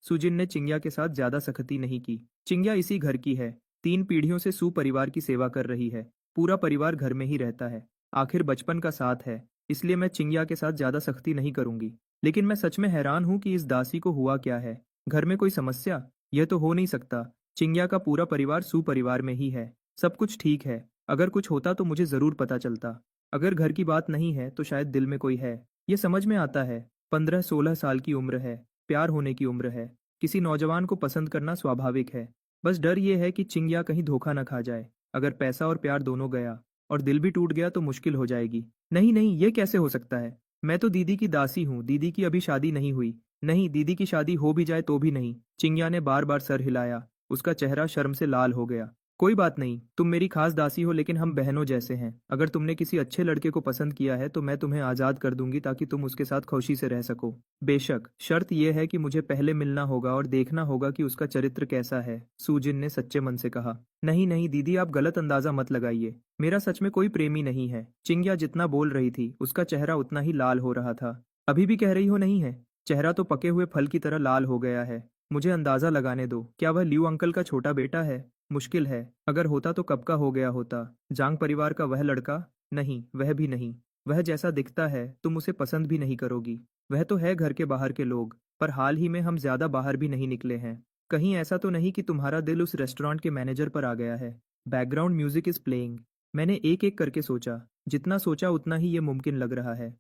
सुजिन ने चिंग्या के साथ ज्यादा सख्ती नहीं की। चिंग्या इसी घर की है। 3 पीढ़ियों से सु परिवार की सेवा कर रही है। पूरा परिवार घर में ही रहता है। आखिर बचपन का साथ है, इसलिए मैं चिंग्या के साथ ज्यादा सख्ती नहीं करूंगी। लेकिन मैं सच में हैरान हूं कि इस दासी को हुआ क्या है। घर में कोई समस्या। यह तो हो नहीं सकता। चिंग्या का पूरा परिवार सुपरिवार में ही है। सब कुछ ठीक है। अगर कुछ होता तो मुझे जरूर पता चलता। अगर घर की बात नहीं है तो शायद दिल में कोई है। ये समझ में आता है। 15-16 साल की उम्र है। प्यार होने की उम्र है। किसी नौजवान को पसंद करना स्वाभाविक है। बस डर ये है कि चिंग्या कहीं धोखा न खा जाए। अगर पैसा और प्यार दोनों गया और दिल भी टूट गया तो मुश्किल हो जाएगी। नहीं नहीं, ये कैसे हो सकता है। मैं तो दीदी की दासी हूँ। दीदी की अभी शादी नहीं हुई। नहीं, दीदी की शादी हो भी जाए तो भी नहीं। चिंग्या ने बार बार सर हिलाया। उसका चेहरा शर्म से लाल हो गया। कोई बात नहीं, तुम मेरी खास दासी हो, लेकिन हम बहनों जैसे हैं। अगर तुमने किसी अच्छे लड़के को पसंद किया है तो मैं तुम्हें आजाद कर दूंगी, ताकि तुम उसके साथ खुशी से रह सको। बेशक शर्त यह है कि मुझे पहले मिलना होगा और देखना होगा कि उसका चरित्र कैसा है, सूजिन ने सच्चे मन से कहा। नहीं नहीं दीदी, आप गलत अंदाजा मत लगाइए। मेरा सच में कोई प्रेमी नहीं है। चिंग्या जितना बोल रही थी उसका चेहरा उतना ही लाल हो रहा था। अभी भी कह रही हो नहीं है। चेहरा तो पके हुए फल की तरह लाल हो गया है। मुझे अंदाजा लगाने दो, क्या वह लियू अंकल का छोटा बेटा है। मुश्किल है। अगर होता तो कब का हो गया होता। जांग परिवार का वह लड़का। नहीं, वह भी नहीं। वह जैसा दिखता है तुम उसे पसंद भी नहीं करोगी। वह तो है घर के बाहर के लोग, पर हाल ही में हम ज्यादा बाहर भी नहीं निकले हैं। कहीं ऐसा तो नहीं कि तुम्हारा दिल उस रेस्टोरेंट के मैनेजर पर आ गया है। Background music is playing. मैंने एक एक करके सोचा। जितना सोचा उतना ही ये मुमकिन लग रहा है।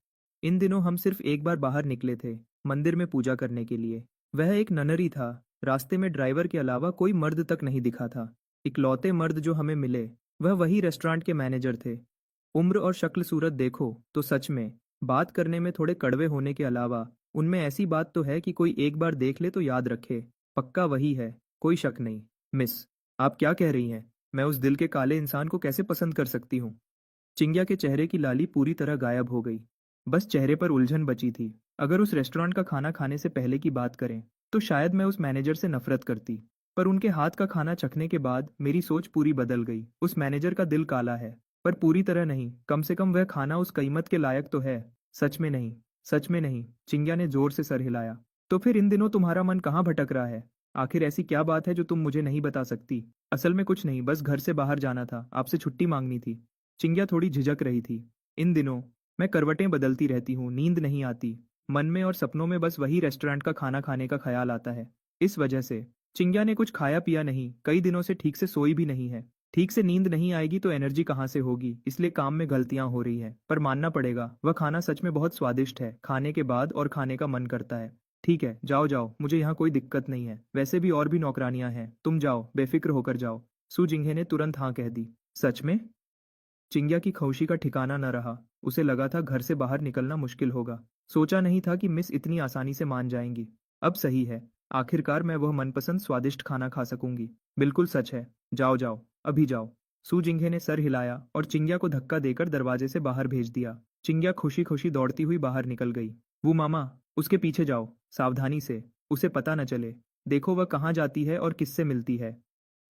इन दिनों हम सिर्फ एक बार बाहर निकले थे, मंदिर में पूजा करने के लिए। वह एक ननरी था। रास्ते में ड्राइवर के अलावा कोई मर्द तक नहीं दिखा था। इकलौते मर्द जो हमें मिले वह वही रेस्टोरेंट के मैनेजर थे। उम्र और शक्ल सूरत देखो तो सच में बात करने में थोड़े कड़वे होने के अलावा उनमें ऐसी बात तो है कि कोई एक बार देख ले तो याद रखे। पक्का वही है, कोई शक नहीं। मिस, आप क्या कह रही हैं? मैं उस दिल के काले इंसान को कैसे पसंद कर सकती हूँ? चिंग्या के चेहरे की लाली पूरी तरह गायब हो गई। बस चेहरे पर उलझन बची थी। अगर उस रेस्टोरेंट का खाना खाने से पहले की बात करें, तो शायद मैं उस मैनेजर से नफरत करती। पर उनके हाथ का खाना चखने के बाद मेरी सोच पूरी बदल गई। उस मैनेजर का दिल काला है, पर पूरी तरह नहीं। कम से कम वह खाना उस कीमत के लायक तो है। सच में नहीं, सच में नहीं। चिंग्या ने जोर से सर हिलाया। तो फिर इन दिनों तुम्हारा मन कहाँ भटक रहा है? आखिर ऐसी क्या बात है जो तुम मुझे नहीं बता सकती? असल में कुछ नहीं, बस घर से बाहर जाना था, आपसे छुट्टी मांगनी थी। चिंग्या थोड़ी झिझक रही थी। इन दिनों मैं करवटें बदलती रहती हूँ, नींद नहीं आती। मन में और सपनों में बस वही रेस्टोरेंट का खाना खाने का ख्याल आता है। इस वजह से चिंग्या ने कुछ खाया पिया नहीं, कई दिनों से ठीक से सोई भी नहीं है। ठीक से नींद नहीं आएगी तो एनर्जी कहाँ से होगी, इसलिए काम में गलतियां हो रही है। पर मानना पड़ेगा, वह खाना सच में बहुत स्वादिष्ट है। खाने के बाद और खाने का मन करता है। ठीक है, जाओ जाओ, मुझे यहाँ कोई दिक्कत नहीं है। वैसे भी और भी नौकरानियां हैं, तुम जाओ, बेफिक्र होकर जाओ। सू जिंघे ने तुरंत हाँ कह दी। सच में? चिंग्या की खौशी का ठिकाना न रहा। उसे लगा था घर से बाहर निकलना मुश्किल होगा। सोचा नहीं था कि मिस इतनी आसानी से मान जाएंगी। अब सही है, आखिरकार मैं वह मनपसंद स्वादिष्ट खाना खा सकूंगी। बिल्कुल सच है। जाओ जाओ, अभी जाओ। सू जिंघे ने सर हिलाया और चिंग्या को धक्का देकर दरवाजे से बाहर भेज दिया। चिंग्या खुशी खुशी दौड़ती हुई बाहर निकल गई। वो मामा, उसके पीछे जाओ, सावधानी से, उसे पता न चले। देखो वह कहाँ जाती है और किससे मिलती है।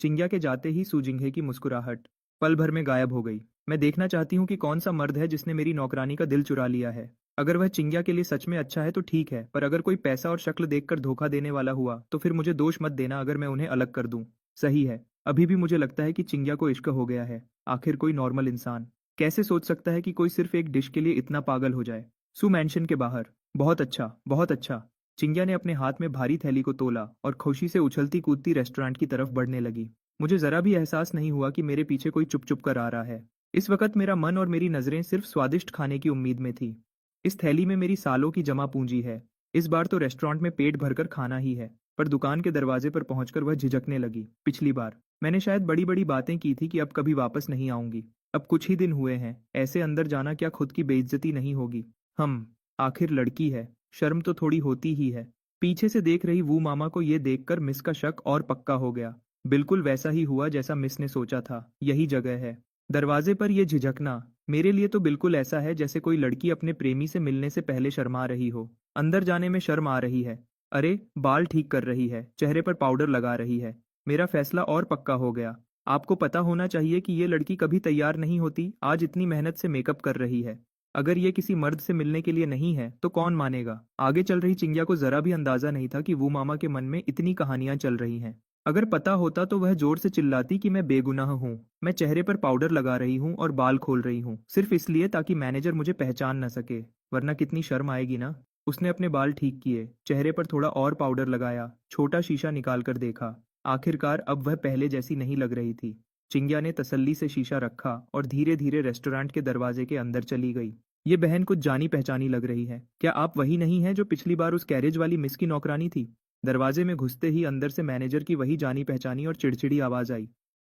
चिंग्या के जाते ही सू जिंघे की मुस्कुराहट पल भर में गायब हो गई। मैं देखना चाहती हूँ कि कौन सा मर्द है जिसने मेरी नौकरानी का दिल चुरा लिया है। अगर वह चिंग्या के लिए सच में अच्छा है तो ठीक है, पर अगर कोई पैसा और शक्ल देखकर धोखा देने वाला हुआ तो फिर मुझे दोष मत देना अगर मैं उन्हें अलग कर दूं। सही है, अभी भी मुझे लगता है कि चिंग्या को इश्क हो गया है। आखिर कोई नॉर्मल इंसान कैसे सोच सकता है कि कोई सिर्फ एक डिश के लिए इतना पागल हो जाए? सु मैंशन के बाहर। बहुत अच्छा, बहुत अच्छा। चिंग्या ने अपने हाथ में भारी थैली को तोला और खुशी से उछलती कूदती रेस्टोरेंट की तरफ बढ़ने लगी। मुझे जरा भी एहसास नहीं हुआ कि मेरे पीछे कोई चुप चुप कर आ रहा है। इस वक्त मेरा मन और मेरी नजरें सिर्फ स्वादिष्ट खाने की उम्मीद में थी। इस थैली में मेरी सालों की जमा पूंजी है। इस बार तो रेस्टोरेंट में पेट भरकर खाना ही है। पर दुकान के दरवाजे पर पहुंचकर वह झिझकने लगी। पिछली बार मैंने शायद बड़ी बड़ी बातें की थी कि अब कभी वापस नहीं आऊंगी। अब कुछ ही दिन हुए हैं, ऐसे अंदर जाना क्या खुद की बेइज्जती नहीं होगी? हम, आखिर लड़की है, शर्म तो थोड़ी होती ही है। पीछे से देख रही वू मामा को यह देखकर मिस का शक और पक्का हो गया। बिल्कुल वैसा ही हुआ जैसा मिस ने सोचा था, यही जगह है। दरवाजे पर यह झिझकना मेरे लिए तो बिल्कुल ऐसा है जैसे कोई लड़की अपने प्रेमी से मिलने से पहले शर्मा रही हो। अंदर जाने में शर्म आ रही है। अरे, बाल ठीक कर रही है, चेहरे पर पाउडर लगा रही है। मेरा फैसला और पक्का हो गया। आपको पता होना चाहिए कि ये लड़की कभी तैयार नहीं होती, आज इतनी मेहनत से मेकअप कर रही है। अगर ये किसी मर्द से मिलने के लिए नहीं है तो कौन मानेगा? आगे चल रही चिंग्या को जरा भी अंदाजा नहीं था कि वो मामा के मन में इतनी कहानियां चल रही हैं। अगर पता होता तो वह जोर से चिल्लाती कि मैं बेगुनाह हूँ, मैं चेहरे पर पाउडर लगा रही हूँ और बाल खोल रही हूँ, सिर्फ इसलिए ताकि मैनेजर मुझे पहचान न सके। वरना कितनी शर्म आएगी ना। उसने अपने बाल ठीक किए, चेहरे पर थोड़ा और पाउडर लगाया, छोटा शीशा निकाल कर देखा। आखिरकार अब वह पहले जैसी नहीं लग रही थी। चिंग्या ने तसल्ली से शीशा रखा और धीरे धीरे रेस्टोरेंट के दरवाजे के अंदर चली गई। ये बहन कुछ जानी पहचानी लग रही है। क्या आप वही नहीं हैं जो पिछली बार उस कैरेज वाली मिस की नौकरानी थी? दरवाजे में घुसते ही अंदर से मैनेजर की वही जानी पहचानी और चिड़चिड़ी आवाज आई।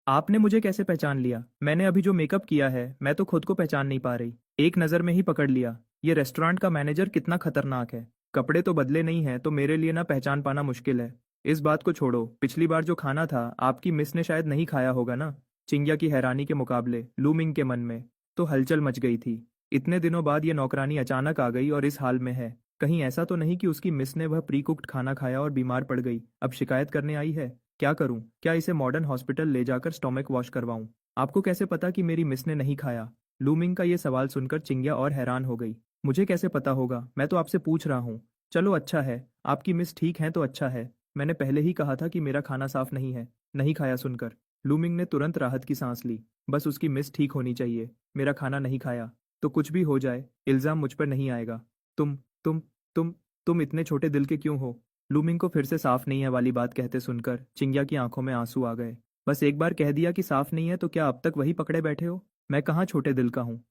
आपने मुझे कैसे पहचान लिया? मैंने अभी जो मेकअप किया है, मैं तो खुद को पहचान नहीं पा रही। एक नजर में ही पकड़ लिया। ये रेस्टोरेंट का मैनेजर कितना खतरनाक है। कपड़े तो बदले नहीं है तो मेरे लिए ना पहचान पाना मुश्किल है। इस बात को छोड़ो, पिछली बार जो खाना था आपकी मिस ने शायद नहीं खाया होगा ना? चिंग्या की हैरानी के मुकाबले लूमिंग के मन में तो हलचल मच गई थी। इतने दिनों बाद ये नौकरानी अचानक आ गई और इस हाल में है। कहीं ऐसा तो नहीं कि उसकी मिस ने वह प्री कुक्ड खाना खाया और बीमार पड़ गई, अब शिकायत करने आई है? क्या करूं? क्या इसे मॉडर्न हॉस्पिटल ले जाकर स्टोमक वॉश करवाऊं? आपको कैसे पता कि मेरी मिस ने नहीं खाया? लूमिंग का ये सवाल सुनकर चिंग्या और हैरान हो गई। मुझे कैसे पता होगा? मैं तो आपसे पूछ रहा हूँ। चलो अच्छा है, आपकी मिस ठीक है तो अच्छा है। मैंने पहले ही कहा था कि मेरा खाना साफ नहीं है। नहीं खाया सुनकर लूमिंग ने तुरंत राहत की सांस ली। बस उसकी मिस ठीक होनी चाहिए। मेरा खाना नहीं खाया तो कुछ भी हो जाए, इल्जाम मुझ पर नहीं आएगा। तुम तुम तुम तुम इतने छोटे दिल के क्यों हो? लूमिंग को फिर से साफ नहीं है वाली बात कहते सुनकर चिंग्या की आंखों में आंसू आ गए। बस एक बार कह दिया कि साफ नहीं है तो क्या अब तक वही पकड़े बैठे हो? मैं कहाँ छोटे दिल का हूँ?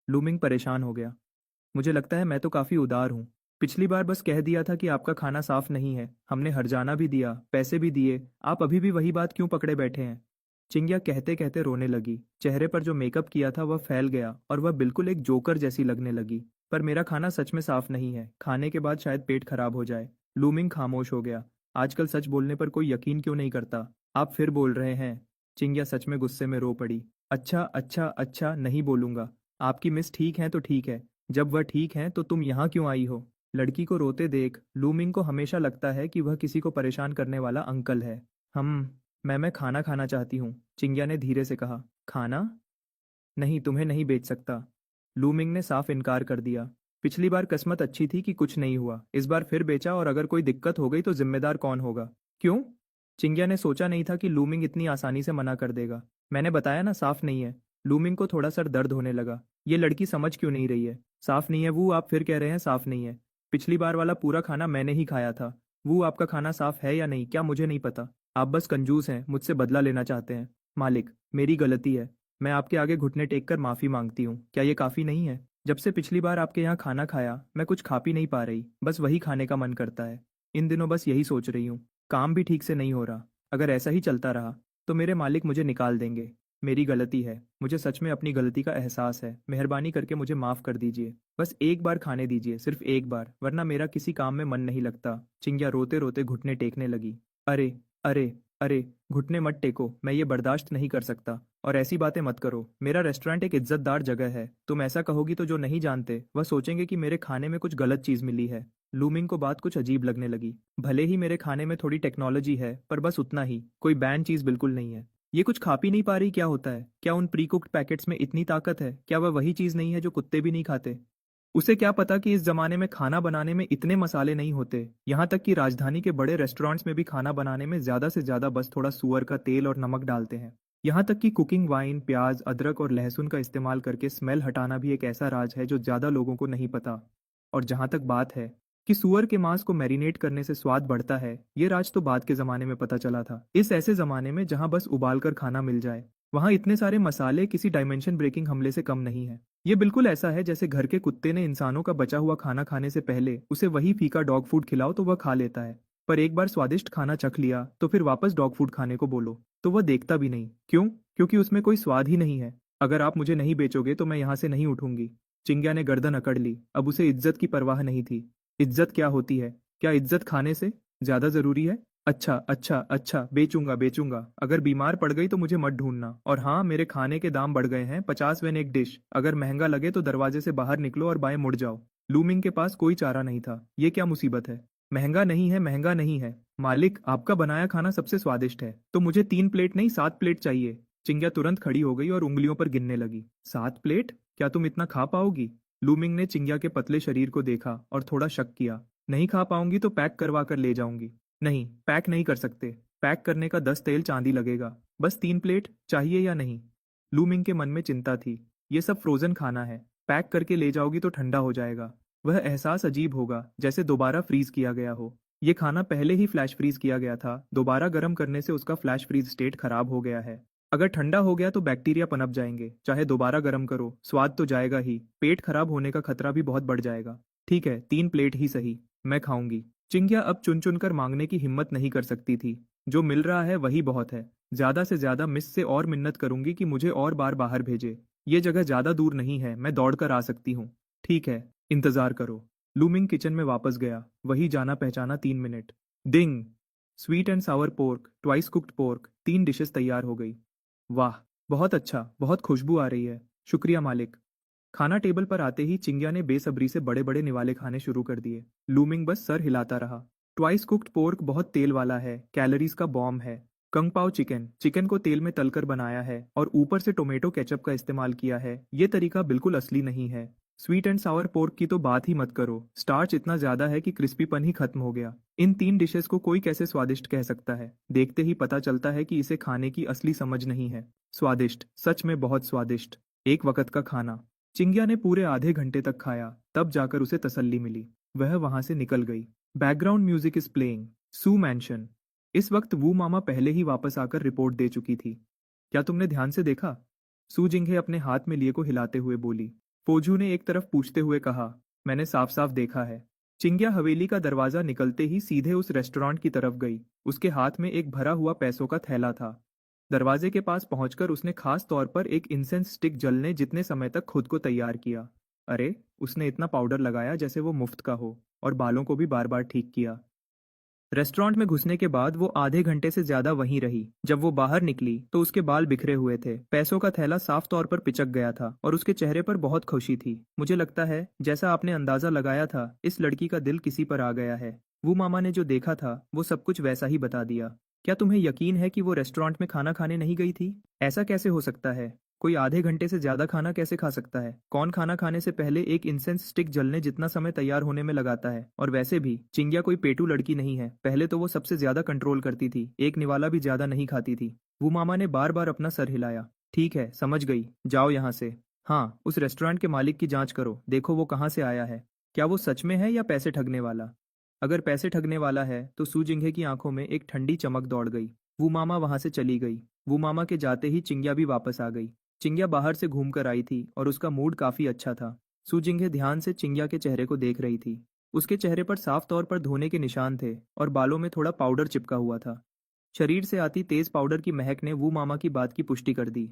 लूमिंग परेशान हो गया। मुझे लगता है मैं तो काफी उदार हूँ। पिछली बार बस कह दिया था कि आपका खाना साफ नहीं है, हमने हर्जाना भी दिया, पैसे भी दिए, आप अभी भी वही बात क्यों पकड़े बैठे हैं? चिंग्या कहते कहते रोने लगी। चेहरे पर जो मेकअप किया था वह फैल गया और वह बिल्कुल एक जोकर जैसी लगने लगी। पर मेरा खाना सच में साफ नहीं है, खाने के बाद शायद पेट खराब हो जाए। लूमिंग खामोश हो गया। आजकल सच बोलने पर कोई यकीन क्यों नहीं करता? आप फिर बोल रहे हैं। चिंग्या सच में गुस्से में रो पड़ी। अच्छा अच्छा अच्छा, नहीं बोलूंगा। आपकी मिस ठीक है तो ठीक है। जब वह ठीक है तो तुम यहाँ क्यों आई हो? लड़की को रोते देख लूमिंग को हमेशा लगता है कि वह किसी को परेशान करने वाला अंकल है। हम मैं खाना खाना चाहती हूँ, चिंग्या ने धीरे से कहा। खाना? नहीं, तुम्हें नहीं बेच सकता। लूमिंग ने साफ इनकार कर दिया। पिछली बार किस्मत अच्छी थी कि कुछ नहीं हुआ, इस बार फिर बेचा और अगर कोई दिक्कत हो गई तो जिम्मेदार कौन होगा? क्यों? चिंग्या ने सोचा नहीं था कि लूमिंग इतनी आसानी से मना कर देगा। मैंने बताया ना, साफ नहीं है। लूमिंग को थोड़ा सर दर्द होने लगा। ये लड़की समझ क्यों नहीं रही है? साफ नहीं है वो आप फिर कह रहे हैं साफ नहीं है। पिछली बार वाला पूरा खाना मैंने ही खाया था। वो आपका खाना साफ है या नहीं क्या मुझे नहीं पता। आप बस कंजूस हैं, मुझसे बदला लेना चाहते हैं। मालिक, मेरी गलती है। मैं आपके आगे घुटने टेक कर माफी मांगती हूँ। क्या ये काफी नहीं है? जब से पिछली बार आपके यहाँ खाना खाया मैं कुछ खा पी नहीं पा रही, बस वही खाने का मन करता है। इन दिनों बस यही सोच रही हूँ। काम भी ठीक से नहीं हो रहा। अगर ऐसा ही चलता रहा तो मेरे मालिक मुझे निकाल देंगे। मेरी गलती है, मुझे सच में अपनी गलती का एहसास है। मेहरबानी करके मुझे माफ कर दीजिए। बस एक बार खाने दीजिए, सिर्फ एक बार, वरना मेरा किसी काम में मन नहीं लगता। चिंग्या रोते रोते घुटने टेकने लगी। अरे अरे अरे, घुटने मत टेको, मैं ये बर्दाश्त नहीं कर सकता। और ऐसी बातें मत करो, मेरा रेस्टोरेंट एक इज्जतदार जगह है। तुम ऐसा कहोगी तो जो नहीं जानते वह सोचेंगे कि मेरे खाने में कुछ गलत चीज मिली है। लूमिंग को बात कुछ अजीब लगने लगी। भले ही मेरे खाने में थोड़ी टेक्नोलॉजी है, पर बस उतना ही, कोई बैन चीज बिल्कुल नहीं है। ये कुछ खा पी नहीं पा रही क्या होता है? क्या उन प्री कुक्ड पैकेट्स में इतनी ताकत है? क्या वह वही चीज नहीं है जो कुत्ते भी नहीं खाते? उसे क्या पता कि इस जमाने में खाना बनाने में इतने मसाले नहीं होते। यहाँ तक कि राजधानी के बड़े रेस्टोरेंट्स में भी खाना बनाने में ज्यादा से ज्यादा बस थोड़ा सुअर का तेल और नमक डालते हैं। यहाँ तक कि कुकिंग वाइन, प्याज, अदरक और लहसुन का इस्तेमाल करके स्मेल हटाना भी एक ऐसा राज है जो ज्यादा लोगों को नहीं पता। और जहाँ तक बात है कि सुअर के मांस को मैरिनेट करने से स्वाद बढ़ता है, ये राज तो बाद के जमाने में पता चला था। इस ऐसे जमाने में जहाँ बस उबाल कर खाना मिल जाए, वहाँ इतने सारे मसाले किसी डायमेंशन ब्रेकिंग हमले से कम नहीं है। ये बिल्कुल ऐसा है जैसे घर के कुत्ते ने इंसानों का बचा हुआ खाना खाने से पहले उसे वही फीका डॉग फूड खिलाओ तो वह खा लेता है, पर एक बार स्वादिष्ट खाना चख लिया तो फिर वापस डॉग फूड खाने को बोलो तो वह देखता भी नहीं। क्यों? क्योंकि उसमें कोई स्वाद ही नहीं है। अगर आप मुझे नहीं बेचोगे तो मैं यहाँ से नहीं उठूंगी। चिंग्या ने गर्दन अकड़ ली। अब उसे इज्जत की परवाह नहीं थी। इज्जत क्या होती है? क्या इज्जत खाने से ज्यादा जरूरी है? अच्छा अच्छा अच्छा, बेचूंगा बेचूंगा। अगर बीमार पड़ गई तो मुझे मत ढूंढना। और हाँ, मेरे खाने के दाम बढ़ गए हैं, 50 वेन एक डिश। अगर महंगा लगे तो दरवाजे से बाहर निकलो और बाएं मुड़ जाओ। लूमिंग के पास कोई चारा नहीं था। ये क्या मुसीबत है? महंगा नहीं है, महंगा नहीं है। मालिक, आपका बनाया खाना सबसे स्वादिष्ट है, तो मुझे 3 प्लेट नहीं 7 प्लेट चाहिए। चिंग्या तुरंत खड़ी हो गई और उंगलियों पर गिनने लगी। 7 प्लेट? क्या तुम इतना खा पाओगी? लूमिंग ने चिंग्या के पतले शरीर को देखा और थोड़ा शक किया। नहीं खा पाऊंगी तो पैक करवा कर ले जाऊंगी। नहीं, पैक नहीं कर सकते। पैक करने का 10 तेल चांदी लगेगा। बस 3 प्लेट चाहिए या नहीं? लूमिंग के मन में चिंता थी। ये सब फ्रोजन खाना है, पैक करके ले जाओगी तो ठंडा हो जाएगा। वह एहसास अजीब होगा, जैसे दोबारा फ्रीज किया गया हो। ये खाना पहले ही फ्लैश फ्रीज किया गया था, दोबारा गर्म करने से उसका फ्लैश फ्रीज स्टेट खराब हो गया है। अगर ठंडा हो गया तो बैक्टीरिया पनप जाएंगे, चाहे दोबारा गर्म करो स्वाद तो जाएगा ही, पेट खराब होने का खतरा भी बहुत बढ़ जाएगा। ठीक है, 3 प्लेट ही सही, मैं खाऊंगी। चिंग्या अब चुन चुन कर मांगने की हिम्मत नहीं कर सकती थी। जो मिल रहा है वही बहुत है। ज्यादा से ज्यादा मिस से और मिन्नत करूंगी कि मुझे और बार बाहर भेजे। ये जगह ज्यादा दूर नहीं है, मैं दौड़ कर आ सकती हूँ। ठीक है, इंतजार करो। लूमिंग किचन में वापस गया। वही जाना पहचाना 3 minute. Ding! Sweet and Sawar pork, twice cooked pork, 3 dishes तैयार हो गई। वाह, बहुत अच्छा, बहुत खुशबू आ रही है। शुक्रिया मालिक। खाना टेबल पर आते ही चिंग्या ने बेसब्री से बड़े बड़े निवाले खाने शुरू कर दिए। लूमिंग बस सर हिलाता रहा। ट्वाइस कुक्ड पोर्क बहुत तेल वाला है, कैलोरीज का बॉम्ब है। कंग पाओ चिकन, चिकन को तेल में तलकर बनाया है और ऊपर से टोमेटो केचप का इस्तेमाल किया है। ये तरीका बिल्कुल असली नहीं है। स्वीट एंड सावर पोर्क की तो बात ही मत करो, स्टार्च इतना ज्यादा है कि क्रिस्पीपन ही खत्म हो गया। इन 3 डिशेस को कोई कैसे स्वादिष्ट कह सकता है? देखते ही पता चलता है कि इसे खाने की असली समझ नहीं है। स्वादिष्ट, सच में बहुत स्वादिष्ट। एक वक्त का खाना। चिंग्या ने पूरे आधे घंटे तक खाया, तब जाकर उसे तसल्ली मिली। वह वहां से निकल गई। Background music is playing. सू मैंशन। इस वक्त वू मामा पहले ही वापस आकर रिपोर्ट दे चुकी थी। क्या तुमने ध्यान से देखा? सू जिंघे अपने हाथ में लिए को हिलाते हुए बोली। फोजू ने एक तरफ पूछते हुए कहा। मैंने साफ साफ देखा है। चिंग्या हवेली का दरवाजा निकलते ही सीधे उस रेस्टोरेंट की तरफ गई। उसके हाथ में एक भरा हुआ पैसों का थैला था। दरवाजे के पास पहुंचकर उसने खास तौर पर एक इंसेंस स्टिक जलने जितने समय तक खुद को तैयार किया। अरे, उसने इतना पाउडर लगाया जैसे वो मुफ्त का हो, और बालों को भी बार बार ठीक किया। रेस्टोरेंट में घुसने के बाद वो आधे घंटे से ज्यादा वहीं रही। जब वो बाहर निकली तो उसके बाल बिखरे हुए थे, पैसों का थैला साफ तौर पर पिचक गया था और उसके चेहरे पर बहुत खुशी थी। मुझे लगता है, जैसा आपने अंदाजा लगाया था, इस लड़की का दिल किसी पर आ गया है। वो मामा ने जो देखा था वो सब कुछ वैसा ही बता दिया। क्या तुम्हें यकीन है कि वो रेस्टोरेंट में खाना खाने नहीं गई थी? ऐसा कैसे हो सकता है? कोई आधे घंटे से ज्यादा खाना कैसे खा सकता है? कौन खाना खाने से पहले एक इंसेंस स्टिक जलने जितना समय तैयार होने में लगाता है? और वैसे भी चिंग्या कोई पेटू लड़की नहीं है। पहले तो वो सबसे ज्यादा कंट्रोल करती थी, एक निवाला भी ज्यादा नहीं खाती थी। वो मामा ने बार बार अपना सर हिलाया। ठीक है, समझ गई, जाओ यहाँ से। हाँ, उस रेस्टोरेंट के मालिक की जांच करो, देखो वो कहाँ से आया है। क्या वो सच में है या पैसे ठगने वाला? अगर पैसे ठगने वाला है तो सू जिंगे की आंखों में एक ठंडी चमक दौड़ गई। वो मामा वहां से चली गई। वो मामा के जाते ही चिंग्या भी वापस आ गई। चिंग्या बाहर से घूम कर आई थी और उसका मूड काफी अच्छा था। सुजिंगे ध्यान से चिंग्या के चेहरे को देख रही थी। उसके चेहरे पर साफ तौर पर धोने के निशान थे और बालों में थोड़ा पाउडर चिपका हुआ था। शरीर से आती तेज पाउडर की महक ने वो मामा की बात की पुष्टि कर दी।